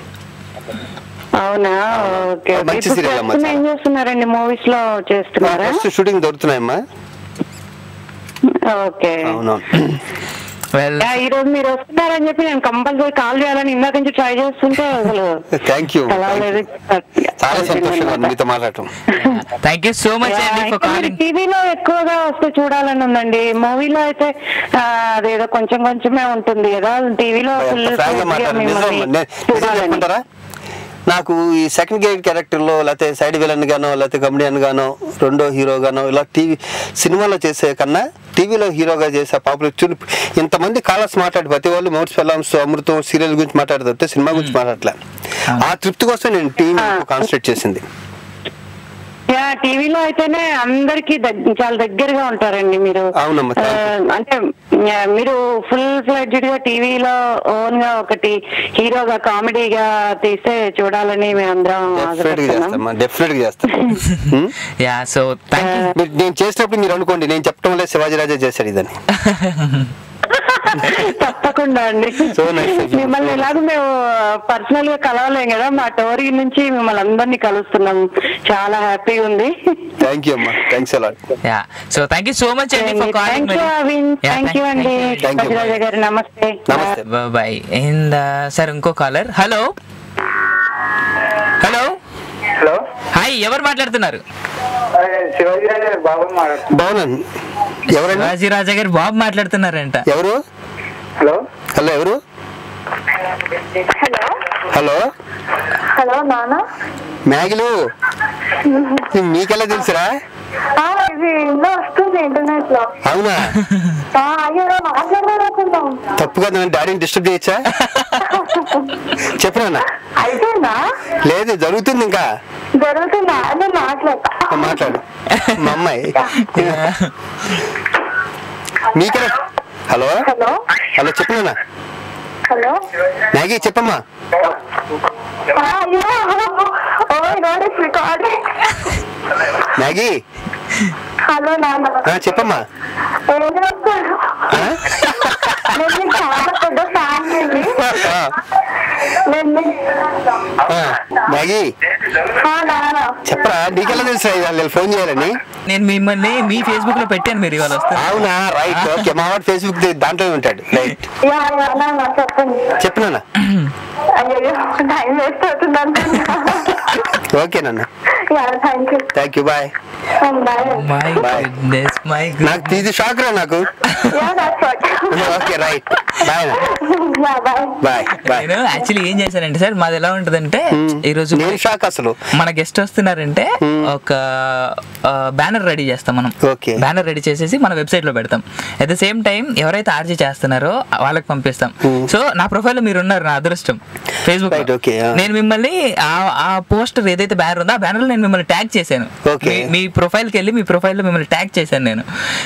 అవునా? ఓకే. మంచి సీరియల్ అమ్మా. ఏం చేస్తున్నారండి? మూవీస్ లో చేస్తున్నారా? షూటింగ్ దొరుకుతున్నాయమ్మా. ఓకే. అవును. ఈ రోజు మీరు వస్తున్నారని చెప్పి నేను కంపల్సరీ కాల్ చేయాలని ఇందాక నుంచి ట్రై చేస్తుంటే అసలు థ్యాంక్ యూ, చాలా సంతోషంగా మీతో మాట్లాడటం. థ్యాంక్ యూ సో మచ్ అండి ఫర్ కాలింగ్. టీవీలో ఎక్కువగా వస్తే చూడాలని ఉందండి. మూవీలో అయితే అదేదో కొంచెం కొంచెమే ఉంటుంది కదా, టీవీలో చూడాలంటారా? నాకు ఈ సెకండ్ గేట్ క్యారెక్టర్లో లేకపోతే సైడ్ విలన్ గానో లేకపోతే కమెడియన్ గానో రెండో హీరో గానో ఇలా టీవీ సినిమాలో చేసే కన్నా టీవీలో హీరోగా చేసే పాపులర్ ఇంతమంది కాలర్స్ మాట్లాడి ప్రతి వాళ్ళు మౌట్స్ ఫిల్మ్స్ అమృతం సీరియల్ గురించి మాట్లాడుతుంటే సినిమా గురించి మాట్లాడలే. ఆ తృప్తి కోసం నేను టీవీ కాన్సన్ట్రేట్ చేసింది. టీవీలో అయితేనే అందరికి చాలా దగ్గరగా ఉంటారండి మీరు. అంటే మీరు ఫుల్ ఫ్లెడ్జ్డ్ గా టీవీలో ఓన్ గా ఒకటి హీరోగా కామెడీగా తీస్తే చూడాలని మేము డెఫినెట్ గా చేస్తాం. నేను చేసినప్పుడు మీరు అనుకోండి, నేను చెప్పడం వల్ల శివాజీ రాజా చేశాడు ఇదని. తప్పకుండా అండి. మిమ్మల్ని ఎలాగో మేము పర్సనల్ గా కలవలేం కదా, మా టోరీ నుంచి మిమ్మల్ని అందరినీ కలుస్తున్నాం, చాలా హ్యాపీగా ఉంది. థ్యాంక్ యూ అమ్మా, thanks a lot. So thank you so much అండి for calling. Thank you Avin, thank you అండి రాజా గారు, నమస్తే. బాయ్. అండ్ సార్ ఇంకో caller. Hello hello hello, hi, ఎవరు మాట్లాడుతున్నారు? శివాజీ రాజా గారు బాబు బాగున్నాను. ఎవరండి? శివాజీ రాజా గారు బాబు మాట్లాడుతున్నారంట. ఎవరు? హలో హలో, ఎవరు? హలో హలో హలో నాన్న, మ్యాగిలు మీకెలా తెలుసురా? ఇది ఇంట్లో వస్తుంది ఇంటర్నెట్ లో. అవునా? మాట్లాడదాం. తప్పు కదా, డాడీని డిస్టర్బ్ చేయొచ్చా? చెప్పనా? అయిపోయిందా? లేదు, జరుగుతుంది, ఇంకా జరుగుతుందా? మాట్లాడు మా అమ్మాయి. మీకెలా? హలో హలో హలో, చెప్పనా? హలో మ్యాగీ చెప్పమ్మా. మ్యాగీ హలో నాన్న, చెప్పమ్మా. చాలా పెద్ద ఫ్యామిలీ. మ్యాగీ చెప్పరా, నీకెలా తెలుసు వాళ్ళు ఫోన్ చేయాలని? నేను మిమ్మల్ని మీ ఫేస్బుక్ లో పెట్టాను, మీరు ఇవాళ వస్తారు. అవునా? Right, okay. మా వాడు ఫేస్బుక్ దాంట్లో ఉంటాడు. రైట్, చెప్పనా? ఓకే నాన్న, థ్యాంక్ యూ, బాయ్. నాకు ఇది షాక్ రా నాకు. Okay, right, bye bye bye. నేను యాక్చువల్లీ ఏం చేశానంటే సార్, మాది ఎలా ఉంటదంటే ఈ రోజు షాక్ అసలు మన గెస్ట్ వస్తున్నారంటే ఒక బ్యానర్ రెడీ చేస్తాం మనం. బ్యానర్ రెడీ చేసేసి మన వెబ్సైట్ లో పెడతాం. అట్ ద సేమ్ టైం ఎవరైతే ఆర్జీ చేస్తున్నారో వాళ్ళకి పంపిస్తాం. సో నా ప్రొఫైల్ లో మీరు ఉన్నారు, నా అదృష్టం. ఫేస్బుక్ నేను మిమ్మల్ని ఆ పోస్టర్ ఏదైతే బ్యానర్ ఉందో ఆ బ్యానర్ లో నేను మిమ్మల్ని ట్యాగ్ చేశాను. మీ ప్రొఫైల్ కి వెళ్ళి మీ ప్రొఫైల్ లో మిమ్మల్ని ట్యాగ్ చేశాను నేను.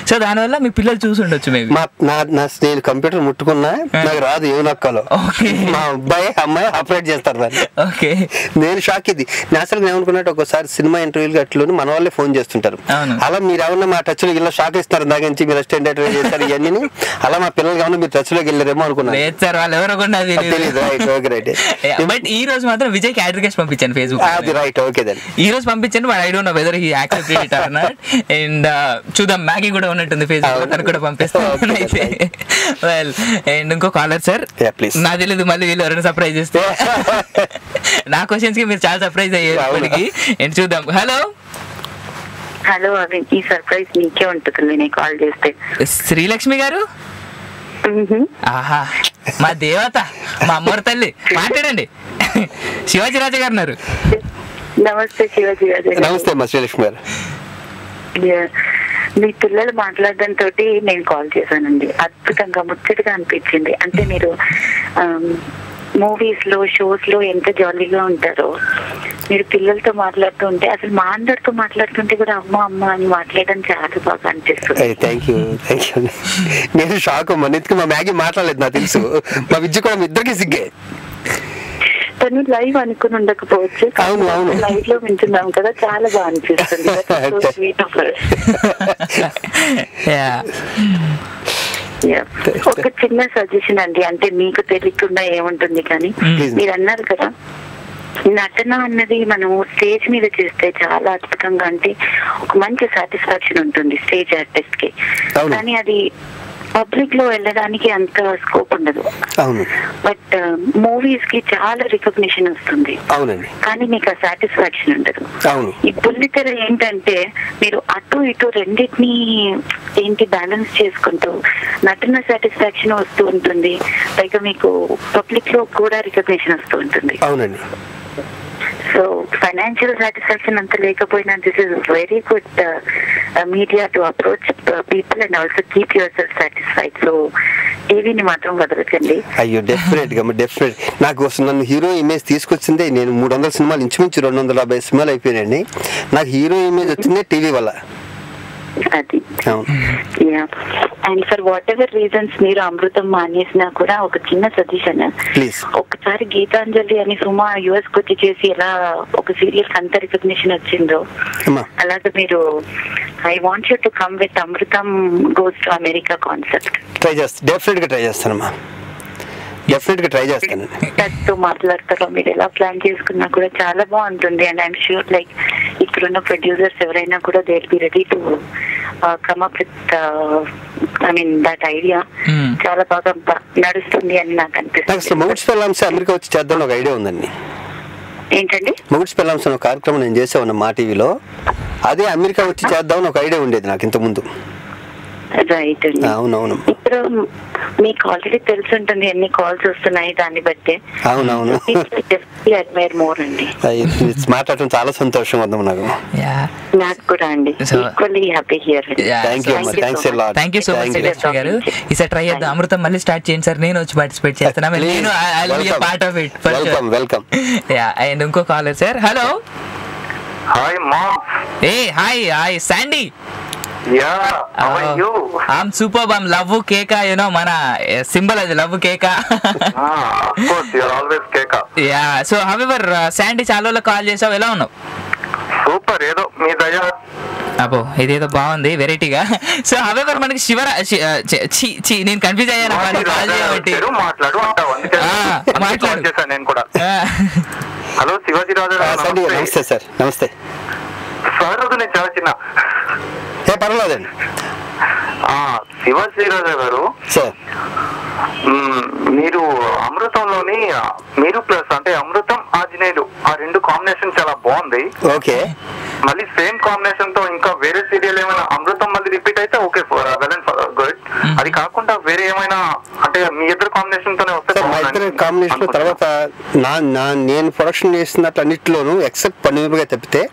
సో దానివల్ల మీ పిల్లలు చూసి ఉండొచ్చు. మేబీ నేను కంప్యూటర్ ముట్టుకున్నా నాకు రాదు ఏం నొక్కాలో. మా అమ్మాయి ఆపరేట్ చేస్తారు దాన్ని. ఓకే, నేను షాక్. ఇది నేసలు ఏమనుకున్నట్టు ఒకసారి సినిమా ఇంటర్వ్యూలు అట్లా మన వాళ్ళే ఫోన్ చేస్తుంటారు. అలా మీరు ఏమన్నా మా టచ్ లో ఇలా షాక్ ఇస్తారు, దాని నుంచి మీరు అసిస్టెంట్ డైరెక్టర్ చేస్తారు ఇవన్నీ. అలా మా పిల్లలు కావాలి మీరు టచ్ లోకి వెళ్ళారేమో అనుకున్నాను. బట్ ఈ రోజు మాత్రం విజయ్ కి అడ్రికేషన్ పంపించాను ఫేస్బుక్. Right, okay. ఈ రోజు పంపించాను, but I don't know whether he accepted it or not. And చూద్దాం, మ్యాగీ కూడా ఉన్నట్టుంది ఫేస్బుక్ లో, తను కూడా పంపిస్తాను. వెల్, అండ్ ఇంకో కాలర్ సార్. నా తెలియదు మళ్ళీ వీళ్ళు ఎవరైనా సర్ప్రైజ్ చేస్తే. నా క్వశ్చన్స్ కి మీరు చాలా సర్ప్రైజ్ అయ్యారు ఇప్పటికి. అండ్ చూద్దాం. హలో హలో, అది ఈ సర్ప్రైజ్ నీకే ఉంటుంది నేను కాల్ చేస్తే. శ్రీలక్ష్మి గారు, ఆహా, మా దేవత, మా అమ్మవారి తల్లి, మాట్లాడండి. శివాజీ రాజా గారు ఉన్నారు. నమస్తే శివాజీ రాజా. నమస్తే అమ్మా శ్రీలక్ష్మి గారు. మీ పిల్లలు మాట్లాడడం తోటి నేను కాల్ చేశానండి. అద్భుతంగా ముచ్చటగా అనిపించింది. అంటే మీరు మూవీస్ లో షోస్ లో ఎంత జాలీగా ఉంటారో, మీరు పిల్లలతో మాట్లాడుతూ ఉంటే అసలు మా అందరితో మాట్లాడుతుంటే కూడా అమ్మ అమ్మ అని మాట్లాడడం చాలా బాగా అనిపిస్తుంది. Thank you. నేను షాక్ అమ్మా, ఎందుకు మా మ్యాగీ మాట్లాడలేదు నాకు తెలుసు. మా విద్య కూడా ఇద్దరికి సిగ్గే. తను లైవ్ అనుకుని ఉండకపోవచ్చు, లైవ్ లో వింటున్నాం కదా, చాలా బాగా అనిపిస్తుంది. ఒక చిన్న సజెషన్ అండి, అంటే మీకు తెలియకుండా ఏముంటుంది కానీ, మీరు అన్నారు కదా నటన అన్నది మనం స్టేజ్ మీద చేస్తే చాలా అద్భుతంగా, అంటే ఒక మంచి సాటిస్ఫాక్షన్ ఉంటుంది స్టేజ్ ఆర్టిస్ట్ కి. కానీ అది పబ్లిక్ లో వెళ్ళడానికి అంత స్కోప్ ఉండదు. అవును. బట్ మూవీస్ కి చాలా రికగ్నిషన్ వస్తుంది. అవునండి. కానీ మీకు ఆ సాటిస్ఫాక్షన్ ఉండదు. అవును. ఈ బుల్లితెర ఏంటంటే మీరు అటు ఇటు రెండింటినీ ఏంటి బ్యాలెన్స్ చేసుకుంటూ నటన సాటిస్ఫాక్షన్ వస్తూ ఉంటుంది, పైగా మీకు పబ్లిక్ లో కూడా రికగ్నిషన్ వస్తూ ఉంటుంది. అవునండి. సో ఫైనాన్షియల్ సాటిస్ఫాక్షన్ అంత లేకపోయినా this is very good media to approach people and also keep your self satisfied. So టీవీని మాత్రం వదలకండి. అయ్యో డెఫినెట్ గా నాకు నన్ను హీరో ఇమేజ్ తీసుకొచ్చిందే, నేను 300 సినిమాలు ఇంచుమించు 250 సినిమాలు అయిపోయినాయండి. నాకు హీరో ఇమేజ్ వచ్చిందే టీవీ వల్ల. అది and for what ever reasons మీరు అమృతం మానేసినా కూడా ఒక చిన్న సజెషన్, ఒకసారి గీతాంజలి అని సుమా యుఎస్ కొచ్చి చేసి ఎలా ఒక సీరియల్ అంత రికగ్నిషన్ వచ్చిందో అలాగే మీరు I want you to come with Amrutham goes to America concept. Try చేస్తాను, డెఫినెట్ గా ట్రై చేస్తానమ్మా, డెఫినెట్ గా ట్రై చేస్తాను. మాట్లాడతారో మీరు ఎలా ప్లాన్ చేసుకున్నా కూడా చాలా బాగుంటుంది. అండ్ ఐఎమ్ ష్యూర్ లైక్ ఇక్కడున్న ప్రొడ్యూసర్స్ ఎవరైనా కూడా they will be ready to come up with I mean that idea. చాలా బాగా నడుస్తుంది అని నాకు అనిపిస్తుంది. మొగుడ్స్ పెళ్ళాంశ అమెరికా వచ్చి చేద్దాం ఒక ఐడియా ఉందండి. ఏంటండి? మొగుడ్స్ పెళ్ళాంశ ఒక కార్యక్రమం నేను చేసేవాడిని మా టీవీలో, అదే అమెరికా వచ్చి చేద్దామని ఒక ఐడియా ఉండేది నాకు ఇంత ముందు. రైట్ అండి. అవునవును. ఇప్పుడు మీకు ఆల్రెడీ తెలిసి ఉంటుంది ఎన్ని కాల్స్ వస్తున్నాయి, దాన్ని బట్టి. అవునవును. అడ్మైర్ మోర్ అండి. మాట్లాడటం చాలా సంతోషంగా ఉంది నాకు. నాకు కూడా అండి. Equally happy here. Thank you so much Srilakshmi గారు. ఈసారి ట్రై చేద్దాం. అమృతం మళ్ళీ స్టార్ట్ చేయండి సార్, నేను వచ్చి పార్టిసిపేట్ చేస్తాను. నేను I will be a part of it. Welcome. Ya and ఇంకో caller sir. Hello. Hi ma'am. Hey hi Sandy. Yeah, how are you? I'm superb. I'm love keka, you know, mana symbol as love keka. Of course, you're always keka. Yeah, so however, Sandy చాలోలో కాల్ చేసావు, ఎలా ఉన్నావు? సూపర్, ఏదో మీ దయ. అబ్బో ఇదేదో బాగుంది వెరైటీగా. సో హవెవర్ మనకి నేను కన్ఫ్యూజ్ అయ్యాను కాల్ చేయబట్టి. మాట్లాడు చేశాను నేను కూడా. హలో శివాజీ రాజు. నమస్తే సార్. నమస్తే సార్. నేను చాలా చిన్న పర్వాలేదండి. శివాజీ రాజా గారు సార్, మీరు అమృతంలోని మీరు ప్లస్ అంటే అమృతం ఆంజనేయులు ఆ రెండు కాంబినేషన్ చాలా బాగుంది. ఓకే. మళ్ళీ సేమ్ కాంబినేషన్ తో ఇంకా వేరే సీరియల్ ఏమైనా అమృతం మళ్ళీ రిపీట్ అయితే ఓకే, వెల్ అండ్ గుడ్. అది కాకుండా వేరే ఏమైనా అంటే మీ ఇద్దరు కాంబినేషన్ తోనే వస్తే మా ఇద్దరు కాంబినేషన్ తర్వాత నేను ప్రొడక్షన్ చేస్తున్నట్టు అన్నింటిలోనూ ఎక్సెప్ట్ పన్నెండుగా తప్పితే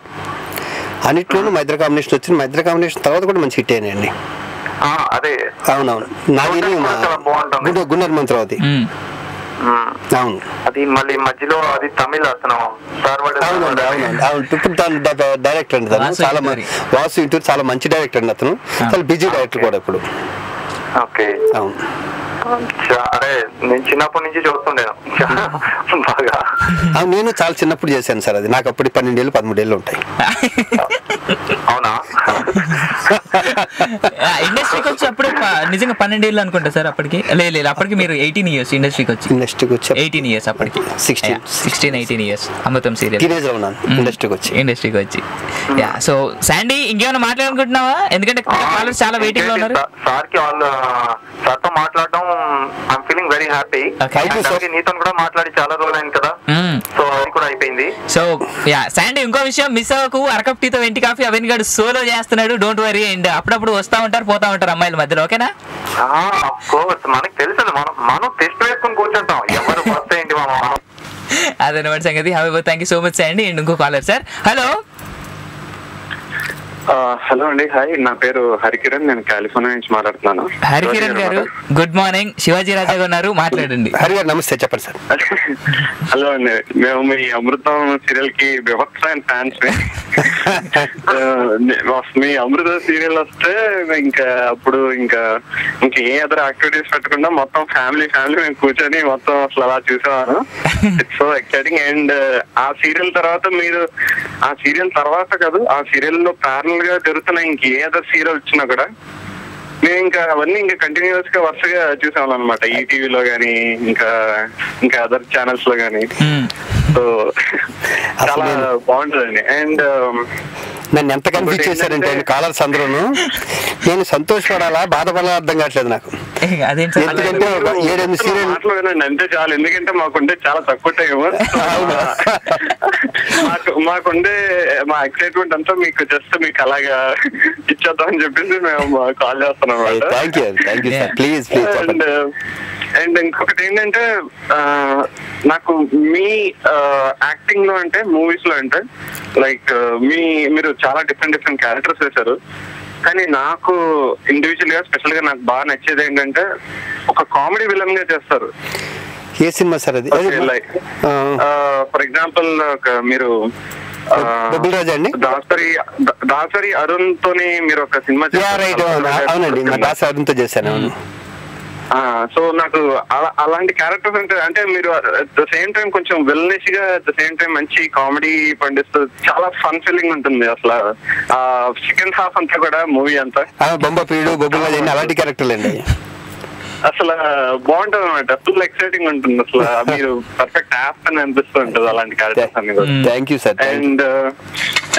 అన్నిట్లోనూ మా ఇద్దరు కాంబినేషన్ వచ్చింది. మా ఇద్దరు కాంబినేషన్ తర్వాత కూడా మంచి హిట్ అయినాయండి. అదే అవునవును. నాది గుండర్ మంత్రావతి. అవును. అది మళ్ళీ మధ్యలో అది తమిళ అతను ఇప్పుడు తను డైరెక్టర్ అండి. తను చాలా వాసు ఇంటూరు చాలా మంచి డైరెక్టర్ అండి. అతను చాలా బిజీ డైరెక్టర్ కూడా ఇప్పుడు. ఓకే. అవును. అరే నేను చిన్నప్పటి నుంచి చూస్తుండేను బాగా. నేను చాలా చిన్నప్పుడు చేశాను సార్. అది నాకు అప్పుడు 12 ఏళ్ళు 13 ఏళ్ళు ఉంటాయి. అవునా? ఇండస్ట్రీకి వచ్చి అప్పుడు నిజంగా 12 ఏళ్ళు అనుకుంటా సార్. అప్పటికి లేదు అప్పటికి మీరు 18 years ఇండస్ట్రీకి వచ్చి 18 years అప్పటికి 16-18 years అమృతం సీరియల్ ఇండస్ట్రీకి వచ్చి. యా సో శాండీ ఇంకేమైనా మాట్లాడాలనుకుంటున్నావా? ఎందుకంటే కాలర్స్ చాలా వెయిటింగ్ లో ఉన్నారు. సార్తో మాట్లాడడం ఐఎమ్ ఫీలింగ్ వెరీ హ్యాపీ. నీతో కూడా మాట్లాడి చాలా రోజులు అయింది కదా, సో అది కూడా అయిపోయింది. సో యా శాండీ ఇంకో విషయం మిస్ అవ్వకు. అరకప్ టీతో వెంటి కాఫీ అవన్నీ గడు సోలో చేస్తున్నాడు. Don't worry. అండ్ అప్పుడప్పుడు వస్తా ఉంటారు పోతా ఉంటారు అమ్మాయిల మధ్యలో. ఓకేనా? Of course. మనకు తెలుసు మనం టెస్ట్ వేసుకొని కూర్చుంటాం. ఎవరు వస్తే ఏంటి అదనమాట సంగతి. Thank you so much Sandy. And ఇంకో కాలర్ సార్. హలో. హలో అండి. హాయ్, నా పేరు హరికిరణ్. నేను కాలిఫోర్నియా నుంచి మాట్లాడుతున్నాను. హరికిరణ్ గారు గుడ్ మార్నింగ్. శివాజీ రాజా గారు మాట్లాడండి. హరి గారు నమస్తే, చెప్పండి సార్. హలో అండి, మేము మీ అమృతం సీరియల్ కి వివత్సమైన ఫ్యాన్స్. మీ అమృతం సీరియల్ వస్తే అప్పుడు ఇంకా ఏ అదర్ యాక్టివిటీస్ పెట్టకుండా మొత్తం ఫ్యామిలీ మేము కూర్చొని మొత్తం అసలు అలా చూసేవారు. It's so exciting. అండ్ ఆ సీరియల్ తర్వాత కాదు, ఆ సీరియల్ లో ప్యారల్ గా జరుగుతున్న ఇంకే అదర్ సీరియల్ వచ్చినా కూడా మేము ఇంకా అవన్నీ ఇంకా కంటిన్యూస్ గా వరుసగా చూసేవాళ్ళం అనమాట. ఈ టీవీలో గానీ ఇంకా అదర్ ఛానల్స్ లో గానీ. సో చాలా బాగుంటుందండి. అండ్ నన్ను ఎంత కన్ఫ్యూజ్ చేశారంటే కాలర్స్ అందరూ, నేను సంతోషపడాలా బాధపడాలా అర్థం కావట్లేదు నాకు. ఎందుకంటే మాటలు వినండి అంతే చాలు, ఎందుకంటే మాకుండే చాలా తక్కువ టైం. మాకుండే మా ఎక్సైట్మెంట్ అంతా మీకు జస్ట్ మీకు అలాగా ఇచ్చేద్దాం అని చెప్పేసి మేము కాల్ చేస్తున్నాం. అండ్ ఇంకొకటి ఏంటంటే నాకు మీ యాక్టింగ్ లో అంటే మూవీస్ లో అంటే లైక్ మీరు చాలా డిఫరెంట్ క్యారెక్టర్స్ వేశారు. కానీ నాకు ఇండివిజువల్ గా స్పెషల్ గా నాకు బాగా నచ్చేది ఏంటంటే ఒక కామెడీ విలన్ గా చేస్తారు. ఏ సినిమా సార్ అది? లైక్ ఫర్ ఎగ్జాంపుల్ మీరు దాసరి అరుణ్ తోని మీరు ఒక సినిమా చేశాను. సో నాకు అలాంటి క్యారెక్టర్స్ అంటే మీరు అట్ ద సేమ్ టైం కొంచెం వెల్నెస్ గా అట్ ద సేమ్ టైం మంచి కామెడీ పండిస్తూ చాలా ఫన్ ఫీలింగ్ ఉంటుంది. అసలు సెకండ్ హాఫ్ అంతా కూడా మూవీ అంతా బొమ్మ పీడు బొబ్బులు అలాంటి క్యారెక్టర్లు అండి. అసలు బాగుంటది అనమాట, ఫుల్ ఎక్సైటింగ్ ఉంటుంది. అసలు మీరు పర్ఫెక్ట్ యాప్ అని అనిపిస్తూ ఉంటుంది అలాంటి క్యారెక్టర్స్ అన్ని. Thank you sir.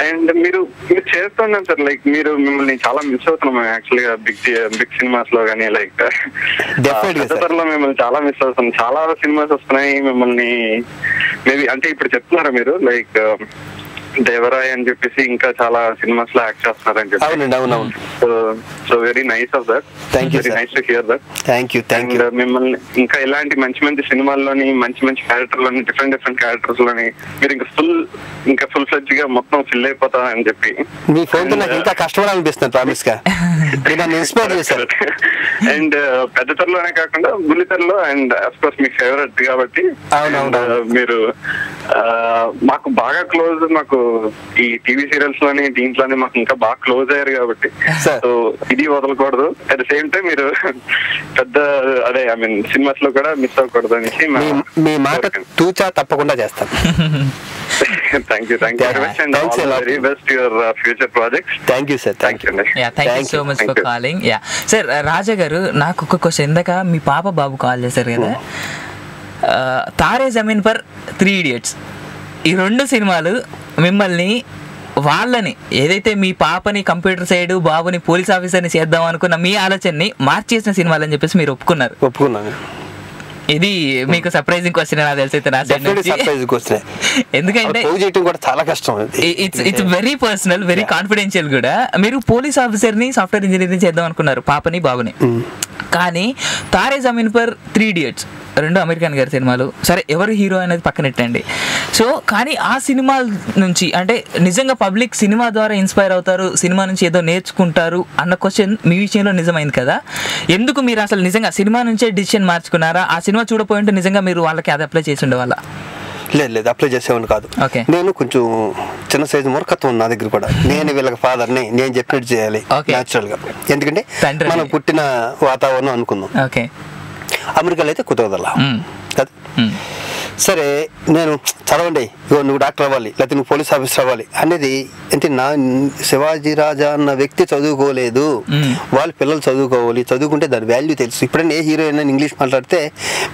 అండ్ మీరు చేస్తున్నాం సార్, లైక్ మిమ్మల్ని చాలా మిస్ అవుతున్నాం యాక్చువల్ గా బిగ్ సినిమాస్ లో కానీ, లైక్ లో మిమ్మల్ని చాలా మిస్ అవుతున్నాం. చాలా సినిమాస్ వస్తున్నాయి మిమ్మల్ని మేబీ అంటే ఇప్పుడు చెప్తున్నారా మీరు లైక్ దేవరాయ్ అని చెప్పేసి ఇంకా చాలా సినిమాస్ లో యాక్ట్ చేస్తున్నారని చెప్పి. So very nice of that. Very nice to hear that. Thank you. మిమ్మల్ని ఇంకా ఇలాంటి మంచి సినిమాల్లోని మంచి క్యారెక్టర్లోని డిఫరెంట్ క్యారెక్టర్స్ లోని మీరు ఇంకా ఫుల్ ఫ్లెడ్జ్ గా మొత్తం ఫిల్ అయిపోతా అని చెప్పి. మీ ఫోన్ నాకు ఇంకా కష్టపడాలనిపిస్తుంది ప్రామిస్ గా. ఇన్స్పైర్ చేశారు. అండ్ పెద్ద తెరలోనే కాకుండా బుల్లితెరలో అండ్ అఫ్ కోర్స్ మీ ఫేవరెట్ కాబట్టి మీరు మాకు బాగా క్లోజ్, మాకు ఈ టీవీ సీరియల్స్ లోని దీంట్లోనే మాకు ఇంకా బాగా క్లోజ్ అయ్యారు కాబట్టి సో ఇది వదలకూడదు. అట్ ద సేమ్ టైం మీరు పెద్ద అదే ఐ మీన్ సినిమాస్ లో కూడా మిస్ అవ్వకూడదు అనేసి మీ మాట తూచా తప్పకుండా చేస్తాను. Thank you very much and all the very best your future projects. Thank you sir. Thank you so much for calling. Sir Raja గారు, నాకు ఒక క్వశ్చన్. ఇందాక మీ పాప బాబు కాల్ చేశారు కదా, తారే జమీన్ పర్ 3 Idiots ఈ 2 సినిమాలు మిమ్మల్ని వాళ్ళని ఏదైతే మీ పాపని కంప్యూటర్ సైడ్ బాబుని పోలీస్ ఆఫీసర్ని చేద్దాం అనుకున్న మీ ఆలోచనని మార్చేసిన సినిమాలు అని చెప్పేసి మీరు ఒప్పుకున్నాను. ఇది మీకు సర్ప్రైజింగ్ క్వశ్చన్ నాకు తెలిసి నా సైడ్ నుంచి. ఎందుకంటే చాలా కష్టం. It's very personal, very confidential కూడా. మీరు పోలీస్ ఆఫీసర్ని సాఫ్ట్వేర్ ఇంజనీరింగ్ చేద్దాం అనుకున్నారు పాపని బాబుని, కానీ Taare Zameen per 3 Idiots 2 American గారి సినిమాలు, సరే ఎవరు హీరో అనేది పక్కనెట్టండి. సో కానీ ఆ సినిమాల నుంచి అంటే నిజంగా పబ్లిక్ సినిమా ద్వారా ఇన్స్పైర్ అవుతారు, సినిమా నుంచి ఏదో నేర్చుకుంటారు అన్న క్వశ్చన్ మీ విషయంలో నిజమైంది కదా. ఎందుకు మీరు అసలు నిజంగా సినిమా నుంచే డిసిషన్ మార్చుకున్నారా? ఆ సినిమా చూడపోయింటే నిజంగా మీరు వాళ్ళకి అది అప్లై చేసి ఉండేవాళ్ళ? లేదు అప్లై చేసేవాడిని కాదు. నేను కొంచెం చిన్న సైజు మూర్ఖత్వం నా దగ్గర కూడా. నేను వీళ్ళకి ఫాదర్ని, నేను చెప్పినట్టు చేయాలి న్యాచురల్ గా. ఎందుకంటే మనం పుట్టిన వాతావరణం అనుకుందాం. అమెరికాలో అయితే కుదరదల్లా కదా. సరే నేను చదవండి, నువ్వు డాక్టర్ అవ్వాలి లేకపోతే నువ్వు పోలీస్ ఆఫీసర్ అవ్వాలి అనేది అంటే నా శివాజీ రాజా అన్న వ్యక్తి చదువుకోలేదు, వాళ్ళ పిల్లలు చదువుకుంటే దాని వాల్యూ తెలుసు. ఇప్పుడైనా ఏ హీరోయిన్ ఇంగ్లీష్ మాట్లాడితే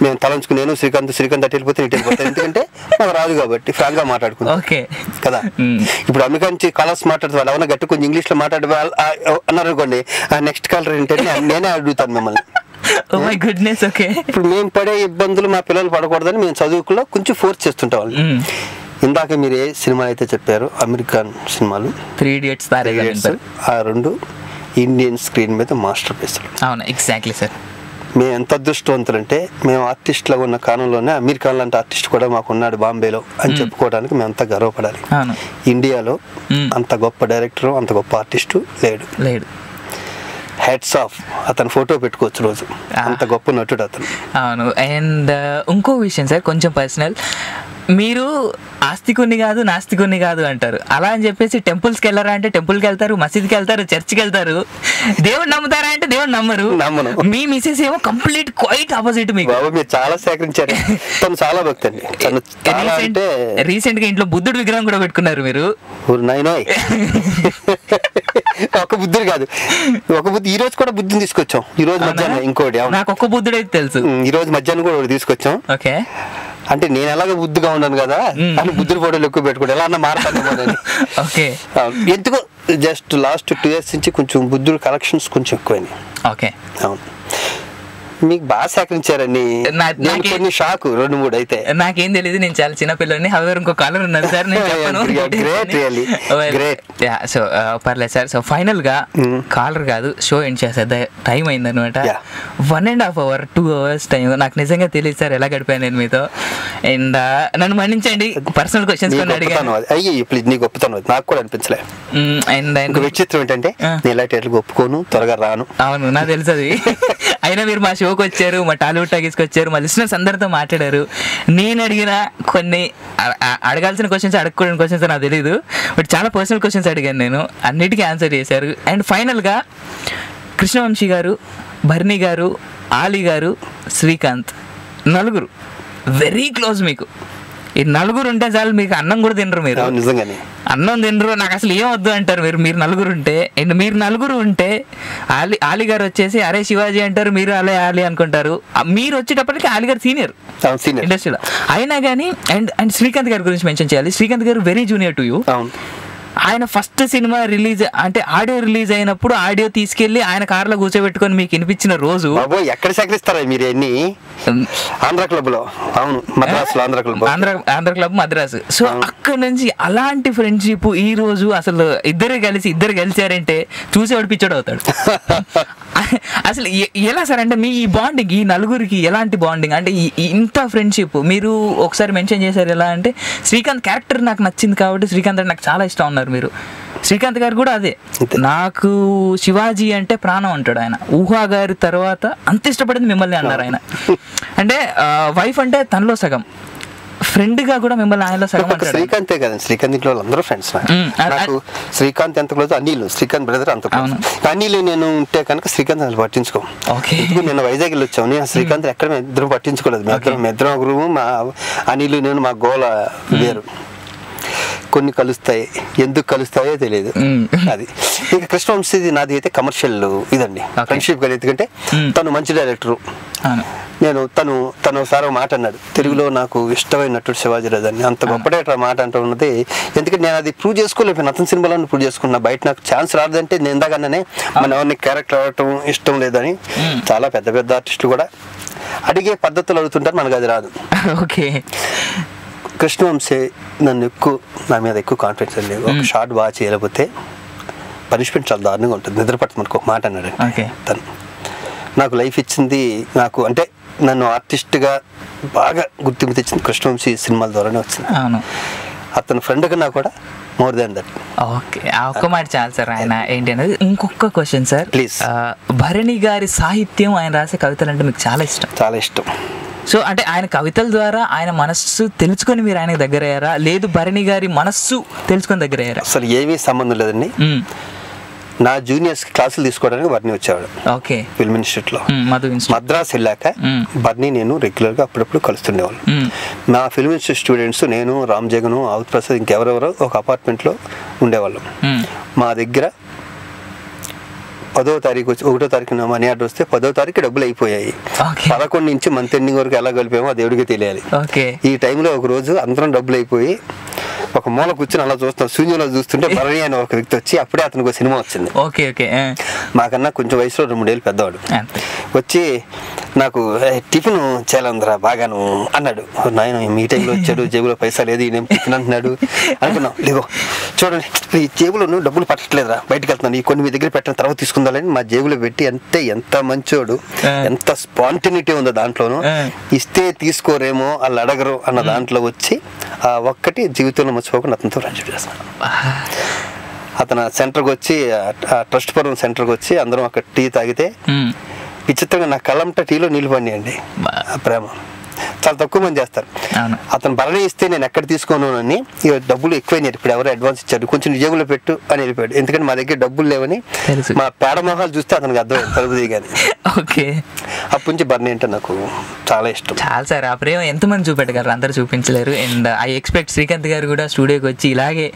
మేము తలంచుకుని నేను శ్రీకాంత్ అటు వెళ్ళిపోతే ఇటు వెళ్ళిపోతాను, ఎందుకంటే నాకు రాదు కాబట్టి ఫ్రాంక్ గా మాట్లాడుకున్నాం కదా. ఇప్పుడు అమెరికా నుంచి కలర్స్ మాట్లాడుతూ వాళ్ళు ఏమన్నా గట్టి కొంచెం ఇంగ్లీష్ లో మాట్లాడే అన్నారు అనుకోండి, నెక్స్ట్ కలర్ ఏంటంటే నేనే అడుగుతాను మిమ్మల్ని. ఇప్పుడు మేము పడే ఇబ్బందులు మా పిల్లలు పడకూడదని మేము చదువుకులో కొంచెం ఫోర్స్ చేస్తుంటాం వాళ్ళు. ఇందాక మీరు ఏ సినిమా అయితే చెప్పారు అమెరికన్ సినిమాలు 3 Idiots, ఆ 2 ఇండియన్ స్క్రీన్ మీద మాస్టర్ పీసులు. అవును, ఎగ్జాక్ట్లీ సార్. మేము ఎంత అదృష్టవంతులంటే మేము ఆర్టిస్టులో ఉన్న కాలంలోనే అమీర్ ఖాన్ లాంటి ఆర్టిస్ట్ కూడా మాకు ఉన్నాడు బాంబేలో అని చెప్పుకోవడానికి మేము అంత గర్వపడాలి. ఇండియాలో అంత గొప్ప డైరెక్టర్, అంత గొప్ప ఆర్టిస్టు లేడు. హెడ్స్ ఆఫ్, అతను ఫోటో పెట్టుకోవచ్చు రోజు, అంత గొప్ప నటుడు అతను. అవును. అండ్ ఇంకో విషయం సార్, కొంచెం పర్సనల్. మీరు ఆస్తికుని కాదు నాస్తికుని కాదు అంటారు, అలా అని చెప్పేసి టెంపుల్స్కి వెళ్ళారా అంటే టెంపుల్కి వెళ్తారు, మసీద్కి వెళ్తారు, చర్చ్కి వెళ్తారు. దేవుడు నమ్ముతారా అంటే దేవుడు నమ్మరు. మీ మిసెస్ ఏమో కంప్లీట్ క్వైట్ ఆపోజిట్. మీకు మీరు చాలా సేకరించారు. తను చాలా భక్తి అండి. రీసెంట్ గా ఇంట్లో బుద్ధుడు విగ్రహం కూడా పెట్టుకున్నారు మీరు. ఒక బుద్ధుడు కాదు, ఒక బుద్ధి ఈ రోజు కూడా బుద్ధిని తీసుకొచ్చాం. ఈ రోజు మధ్యాహ్నం ఇంకోటి, నాకు ఒక్క బుద్ధుడు అయితే తెలుసు, ఈ రోజు మధ్యాహ్నం కూడా ఒకటి తీసుకొచ్చాం. ఓకే, అంటే నేను ఎలాగ బుద్ధిగా ఉన్నాను కదా అని బుద్ధుడి ఫోటోలు ఎక్కువ పెట్టుకోండి, ఎలా అన్న మారుతాను. ఓకే, ఎందుకో జస్ట్ లాస్ట్ 2 years నుంచి కొంచెం బుద్ధుడి కలెక్షన్స్ కొంచెం ఎక్కువైనాయి. ఓకే, అవును. మీకు బాగా సేకరించారండి. కొన్ని షాక్ 2-3 అయితే నాకేం తెలియదు, నేను చాలా చిన్న పిల్లని. హవర్ ఇంకో కాలర్ ఉన్నారు సార్, నేను చెప్పను. సో పర్లేదు సార్. సో ఫైనల్ గా కాలర్ కాదు, షో ఎండ్ చేసేది టైం అయింది అనమాట. 1.5 hour 2 hours టైం. నాకు నిజంగా తెలియదు సార్ ఎలా గడిపాను నేను మీతో. అండ్ నన్ను మన్నించండి, పర్సనల్ క్వశ్చన్స్ కొన్ని అడిగాను. నీకు ఒప్పుతాను, నాకు కూడా అనిపించలే. అండ్ విచిత్రం ఏంటంటే నేను ఇలాంటి ఒప్పుకోను, త్వరగా రాను. అవును, నాకు తెలుసు అది. అయినా మీరు మా షోకి వచ్చారు, మా టాలీవుడ్ టాకీస్కి వచ్చారు, మా లిసనర్స్ అందరితో మాట్లాడారు. నేను అడిగిన కొన్ని అడగాల్సిన క్వశ్చన్స్, అడగకూడని క్వశ్చన్స్ నాకు తెలియదు, బట్ చాలా పర్సనల్ క్వశ్చన్స్ అడిగాను నేను. అన్నిటికీ ఆన్సర్ చేశారు. అండ్ ఫైనల్గా కృష్ణవంశీ గారు, భరణి గారు, ఆలీ గారు, శ్రీకాంత్, నలుగురు వెరీ క్లోజ్ మీకు. ఈ నలుగురు ఉంటే చాలు, మీకు అన్నం కూడా తినరు మీరు. నిజంగానే అన్నం తినరు, నాకు అసలు ఏం వద్దు అంటారు మీరు నలుగురు ఉంటే. అండ్ మీరు నలుగురు ఉంటే ఆలీ గారు వచ్చేసి అరే శివాజీ అంటారు, మీరు ఆలీ అనుకుంటారు. మీరు వచ్చేటప్పటికి ఆలీ గారు సీనియర్ ఇండస్ట్రీలో అయినా కానీ. అండ్ శ్రీకాంత్ గారి గురించి మెన్షన్ చేయాలి. శ్రీకాంత్ గారు వెరీ జూనియర్ టు యూ. ఆయన ఫస్ట్ సినిమా రిలీజ్ అంటే ఆడియో రిలీజ్ అయినప్పుడు ఆడియో తీసుకెళ్లి ఆయన కార్లో కూర్చోబెట్టుకొని మీకు వినిపించిన రోజు ఎక్కడ సేకరిస్తారా మీరు? ఎన్ని ఆంధ్ర క్లబ్ లో. అవును, మద్రాసు ఆంధ్ర క్లబ్ మద్రాసు. సో అక్కడ నుంచి అలాంటి ఫ్రెండ్షిప్ ఈ రోజు అసలు ఇద్దరు గెలిచారంటే చూసేవాడు పిచ్చోడు అవుతాడు. అసలు ఎలా సార్ అంటే మీ ఈ బాండింగ్, ఈ నలుగురికి ఎలాంటి బాండింగ్ అంటే ఇంత ఫ్రెండ్షిప్? మీరు ఒకసారి మెన్షన్ చేశారు ఎలా అంటే శ్రీకాంత్ క్యారెక్టర్ నాకు నచ్చింది కాబట్టి శ్రీకాంత్ అంటే నాకు చాలా ఇష్టం అన్నారు మీరు. శ్రీకాంత్ గారు కూడా అదే, నాకు శివాజీ అంటే ప్రాణం అంటాడు ఆయన. ఊహా గారి తర్వాత అంత ఇష్టపడింది మిమ్మల్ని అన్నారు ఆయన. అంటే వైఫ్ అంటే తనలో సగం, ఫ్రెండ్ గా కూడా మిమ్మల్ని ఆయనలో సగం. శ్రీకాంతే కదండి, శ్రీకాంత్ ఇంట్లో అందరూ ఫ్రెండ్స్. నాకు శ్రీకాంత్ ఎంత క్లోజ్, అనిల్ శ్రీకాంత్ బ్రదర్ అంత క్లోజ్. అనిల్ నేను ఉంటే కనుక శ్రీకాంత్ అసలు పట్టించుకో. నేను వైజాగ్ వెళ్ళి వచ్చాము, నేను శ్రీకాంత్ ఎక్కడ ఇద్దరు పట్టించుకోలేదు. మీ ఇద్దరం ఒక రూము, మా అనిల్ నేను, మా గోల వేరు. కొన్ని కలుస్తాయి, ఎందుకు కలుస్తాయో తెలియదు. అది ఇంకా కృష్ణవంశీది నాది అయితే కమర్షియల్ ఇదండి ఫ్రెండ్షిప్ కదా. ఎందుకంటే తను మంచి డైరెక్టరు, నేను తను ఒకసారి మాట అన్నాడు, తెలుగులో నాకు ఇష్టమైన నటుడు శివాజీ రాజు అని. అంత గొప్ప డైరెక్టర్ మాట అంటూ ఉన్నది. ఎందుకంటే నేను అది ప్రూవ్ చేసుకోలేకపోయినా, అతని సినిమాలో ప్రూవ్ చేసుకున్నా. బయట నాకు ఛాన్స్ రాదంటే నేను ఇందాకనే మన ఎవరిని క్యారెక్టర్ ఆడటం ఇష్టం లేదని. చాలా పెద్ద పెద్ద ఆర్టిస్టులు కూడా అడిగే పద్ధతులు అడుగుతుంటారు, మనకు అది రాదు. ఓకే, కృష్ణవంశీ నా మీద ఎక్కువ కాన్ఫిడెన్స్ అండి. ఒక షార్ట్ బాగా చేయలేకపోతే పనిష్మెంట్ చాలా దారుణంగా ఉంటుంది. నిద్రపట్టు మనకు ఒక మాట అన్నాడు తను. నాకు లైఫ్ ఇచ్చింది, నాకు అంటే నన్ను ఆర్టిస్ట్గా బాగా గుర్తింపు తెచ్చింది కృష్ణవంశీ సినిమాల ద్వారానే వచ్చింది. అతని ఫ్రెండ్ కన్నా కూడా మోర్ దాన్ దట్. ఓకే, ఆ ఒక్క మాట చాలు సార్. ఆయన ఏంటి అనేది. ఇంకొక క్వశ్చన్ సార్, ప్లీజ్. భరణి గారి సాహిత్యం, ఆయన రాసే కవితలు అంటే మీకు చాలా ఇష్టం? చాలా ఇష్టం. సో అంటే ఆయన కవితల ద్వారా ఆయన మనస్సు తెలుసుకొని మీరు ఆయనకు దగ్గర అయ్యారా, లేదు భరణి గారి మనస్సు తెలుసుకొని దగ్గర అయ్యారా? అసలు ఏమీ సంబంధం లేదండి. నా జూనియర్స్ క్లాసులు తీసుకోవడానికి బర్నీ వచ్చేవాడు. ఓకే, ఫిల్మ్ ఇన్స్టిట్యూట్ లో. మద్రాసు వెళ్ళాక బర్నీ నేను రెగ్యులర్ గా అప్పుడప్పుడు కలుస్తుండేవాళ్ళు. మా ఫిల్మ్ ఇన్స్టిట్యూట్ స్టూడెంట్స్, నేను, రామ్ జగన్, ఆవుత్ ప్రసాద్, ఇంకెవరెవరో ఒక అపార్ట్మెంట్ లో ఉండేవాళ్ళం. మా దగ్గర 10వ తారీఖు వచ్చి 1వ తారీఖున మనీ ఆర్డర్ వస్తే 10వ తారీఖు డబ్బులు అయిపోయాయి. 11 నుంచి మంత్ ఎండింగ్ వరకు ఎలా కలిపామో ఆ దేవుడికి తెలియాలి. ఈ టైంలో ఒక రోజు అందరం డబ్బులు అయిపోయి ఒక మూల కూర్చొని అలా చూస్తాం. శూన్యంలో చూస్తుంటే భరణి అని ఒక వ్యక్తి వచ్చి, అప్పుడే అతనికి ఒక సినిమా వచ్చింది. మాకన్నా కొంచెం వయసులో 2-3 ఏళ్ళు పెద్దవాడు. వచ్చి నాకు టిఫిన్ చేయాలందరా బాగాను అన్నాడు. నాయన మీ టైంలో వచ్చాడు, జేబులో పైసా లేదు, ఈయన టిఫిన్ అంటున్నాడు అనుకున్నాం. లేవో చూడండి, ఈ జేబులో డబ్బులు పట్టట్లేదురా, బయటకు వెళ్తున్నాను, ఈ కొన్ని మీ దగ్గర పెట్టిన తర్వాత తీసుకుందాలని మా జేబులో పెట్టి, అంటే ఎంత మంచోడు, ఎంత స్పాంటినిటీ ఉందో దాంట్లోనూ. ఇస్తే తీసుకోరేమో, వాళ్ళు అడగరు అన్న దాంట్లో వచ్చి ఆ ఒక్కటి జీవితంలో మర్చిపోకుండా అతనితో ఫ్రెండ్షిప్ చేస్తాను. అతను సెంటర్కి వచ్చి, ట్రస్ట్ పరం సెంటర్కి వచ్చి అందరం అక్కడ టీ తాగితే విచిత్రంగా నా కళ్ళంట టీలో నీళ్ళు పడినాయండి. ప్రేమ చాలా తక్కువ మంది చేస్తారు. అతను భరణి ఇస్తే నేను ఎక్కడ తీసుకోను అని, ఇక డబ్బులు ఎక్కువైనాయి, ఇప్పుడు ఎవరు అడ్వాన్స్ ఇచ్చారు, కొంచెం జేబులో పెట్టు అని వెళ్ళిపోయాడు. ఎందుకంటే మా దగ్గర డబ్బులు లేవని మా పేడ మొహాలు చూస్తే అతనికి అర్థమైంది తలుపు దిగాని. ఓకే, అప్పటి నుంచి భరణి అంటే నాకు చాలా ఇష్టం. చాలా సార్, ఆ ప్రేమ ఎంతమంది చూపెట్టగలరు, అందరూ చూపించలేరు. అండ్ ఐ ఎక్స్పెక్ట్ శ్రీకాంత్ గారు కూడా స్టూడియోకి వచ్చి ఇలాగే.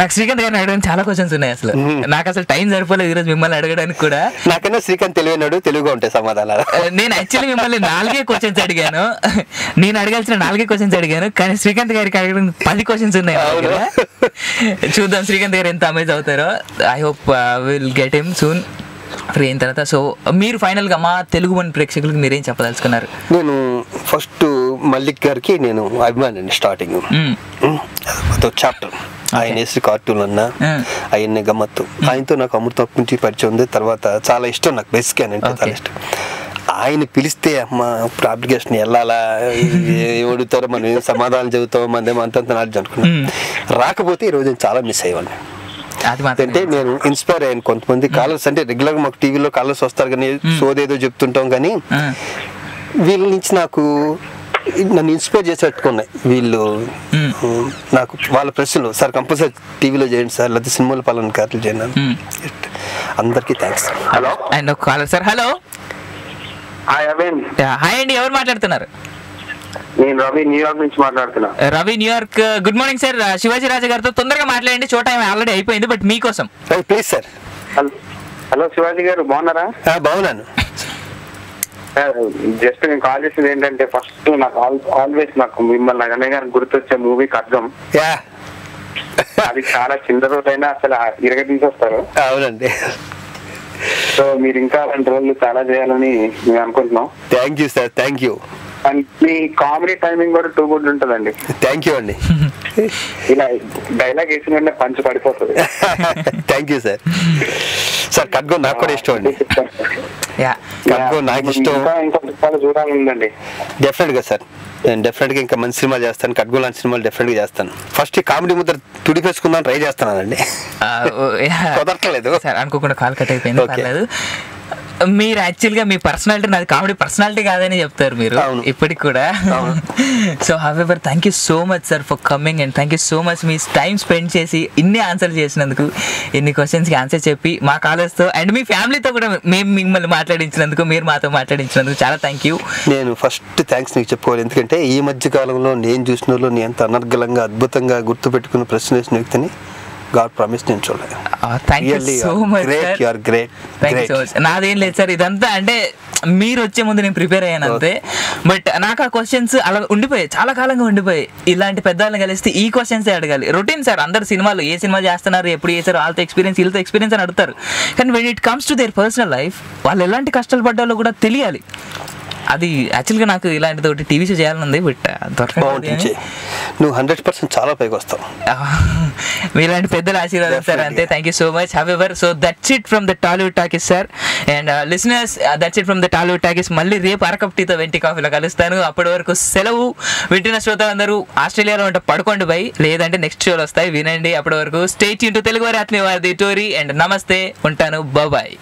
నాకు శ్రీకాంత్ గారిని అడగడానికి చాలా క్వశ్చన్స్ ఉన్నాయి. అసలు నాకు అసలు టైం సరిపోలేదు ఈరోజు మిమ్మల్ని అడగడానికి కూడా. నాకన్నా శ్రీకాంత్ తెలివైనాడు, తెలుగుగా ఉంటాయి సమాధానాలు. నేను యాక్చువల్లీ మిమ్మల్ని 4 క్వశ్చన్స్ అడిగాను, నేను అడగాల్సిన 4 క్వశ్చన్స్ అడిగాను, కానీ శ్రీకాంత్ గారికి అడగడానికి 10 క్వశ్చన్స్ ఉన్నాయి. చూద్దాం శ్రీకాంత్ గారు ఎంత అమేజ్ అవుతారో. I hope will get him soon. Free అయిన తర్వాత సో మీరు ఫైనల్గా మా తెలుగు మన ప్రేక్షకులకు మీరేం చెప్పదలుచుకున్నారు? నేను ఫస్ట్ మల్లిక్ గారికి నేను అభిమానండి స్టార్టింగ్, అదొక చాప్టర్. ఆయన వేసి కార్టూన్ అన్నా ఆయన్ని గమ్మత్తు, ఆయనతో నాకు అమృతం నుంచి పరిచయం ఉంది. తర్వాత చాలా ఇష్టం నాకు, బేసిక్ అని అంటే చాలా ఇష్టం. ఆయన పిలిస్తే అమ్మ ఇప్పుడు అప్లికేషన్ వెళ్ళాలా, ఏమడుగుతారో మనం ఏం సమాధానం చెబుతామో మనదేమో అంతంత నాలెడ్జ్ అనుకున్నాం. రాకపోతే ఈరోజు నేను చాలా మిస్ అయ్యేవాడిని. అంటే నేను ఇన్స్పైర్ అయ్యాను. కొంతమంది కాలర్స్ అంటే రెగ్యులర్గా మాకు టీవీలో కాలర్స్ వస్తారు కానీ సోదేదో చెప్తుంటాం, కానీ వీళ్ళ నుంచి నాకు నన్ను ఇన్స్పైర్ చేసి పెట్టుకున్నాయి వీళ్ళు. నాకు వాళ్ళ ప్రశ్నలు, సార్ కంపల్సరీ టీవీలో చేయండి సార్, లేకపోతే సినిమాలు పాలన కార్లు చేయండి. అందరికీ thanks. Hello and caller sir. Hello hi అండి, ఎవరు మాట్లాడుతున్నారు? నేను రవి న్యూయార్క్ నుంచి మాట్లాడుతున్నా. Ravi New York, good morning sir. Shivaji Raja గారితో తొందరగా మాట్లాడండి, షో టైం ఆల్రెడీ అయిపోయింది, బట్ మీకోసం. Please sir. హలో శివాజీ గారు, బాగున్నారా? బాగున్నాను. జస్ట్ నేను కాల్ చేసింది ఏంటంటే, ఫస్ట్ నాకు ఆల్వేస్ నాకు మిమ్మల్ని అనగానే గుర్తొచ్చే మూవీ ఖడ్గం. అది చాలా చిన్న రోజైనా అసలు ఇరగ తీసేస్తారు. అవునండి. సో మీరు ఇంకా అలాంటి రోజులు చాలా చేయాలని మేము అనుకుంటున్నాం. Thank you sir, thank you. And me comedy timing కూడా టూ గుడ్ ఉంటుందండి. థ్యాంక్ యూ అండి. ఇలా డైలాగ్ వేసిన వెంటనే పంచ్ పడిపోతుంది. Thank you sir. సార్ ఖడ్గం నాకు కూడా ఇష్టం అండి. ఖడ్గం నాకు ఇష్టం. ఇంకా చూడాలండి. డెఫినెట్ గా సార్, నేను డెఫినెట్ గా ఇంకా మంచి సినిమా చేస్తాను. ఖడ్గం లాంటి సినిమాలు డెఫినెట్ గా చేస్తాను. ఫస్ట్ ఈ కామెడీ ముద్ర తుడిపేసుకుందాం ట్రై చేస్తున్నానండి, కుదరట్లేదు సార్. అనుకోకుండా కాల్ కట్ అయిపోయింది, పర్లేదు. మీరు యాక్చువల్గా మీ పర్సనాలిటీ నాది కామెడీ పర్సనాలిటీ కాదని చెప్తారు మీరు ఇప్పటికి కూడా. So however thank you so much sir for coming, and thank you so much me time spend చేసి ఇన్ని ఆన్సర్ చేసినందుకు, ఇన్ని క్వశ్చన్స్కి ఆన్సర్ చెప్పి మా కాలేజ్తో అండ్ మీ ఫ్యామిలీతో కూడా మేము మిమ్మల్ని మాట్లాడించినందుకు, మీరు మాతో మాట్లాడించినందుకు చాలా థ్యాంక్ యూ. నేను ఫస్ట్ థ్యాంక్స్ నీకు చెప్పుకోవాలి, ఎందుకంటే ఈ మధ్య కాలంలో నేను చూసిన వాళ్ళు నేను ఎంత అనర్గళంగా అద్భుతంగా గుర్తుపెట్టుకున్న ప్రశ్న వేసిన వ్యక్తిని God promised నేను చూడలేదు. Thank you so much sir. You are great. Thank you so much. నాదేం లేదు సార్, ఇదంతా అంటే మీరు వచ్చే ముందు నేను ప్రిపేర్ అయ్యాను అంతే. బట్ నాకు ఆ క్వశ్చన్స్ అలా ఉండిపోయాయి, చాలా కాలంగా ఉండిపోయాయి. ఇలాంటి పెద్దవాళ్ళని కలిస్తే ఈ క్వశ్చన్సే అడగాలి. రొటీన్ సార్, అందరు సినిమాలు ఏ సినిమా చేస్తున్నారు, ఎప్పుడు చేశారు, వాళ్ళతో ఎక్స్పీరియన్స్ వీళ్ళతో ఎక్స్పీరియన్స్ అని అడుగుతారు. కానీ when it comes to their personal life, వాళ్ళు ఎలాంటి కష్టాలు పడ్డాలో కూడా తెలియాలి. అది యాక్చువల్గా నాకు ఇలాంటిది ఒకటి టీవీ షో చేయాలని ఉంది, బట్ దొరకదు. నువ్వు 100% చాలా పైకి వస్తావు. మీలాంటి పెద్దల ఆశీర్వాదం సార్, అంతే. Thank you so much. However so that's it from the Tollywood talkies sir. And listeners, that's it from the Tollywood talkies. మళ్ళీ రేపు అరకప్టీతో వెంటి కాఫీలో కలుస్తాను. అప్పటి వరకు సెలవు. వింటున్న శ్రోతలందరూ ఆస్ట్రేలియాలో ఉంటే పడుకోండి బై, లేదంటే నెక్స్ట్ షోలు వస్తాయి వినండి. అప్పటి వరకు స్టే ట్యూన్ టు తెలుగు వారి ఆత్మీయ వారిది టోరీ. అండ్ నమస్తే, ఉంటాను, బాయ్.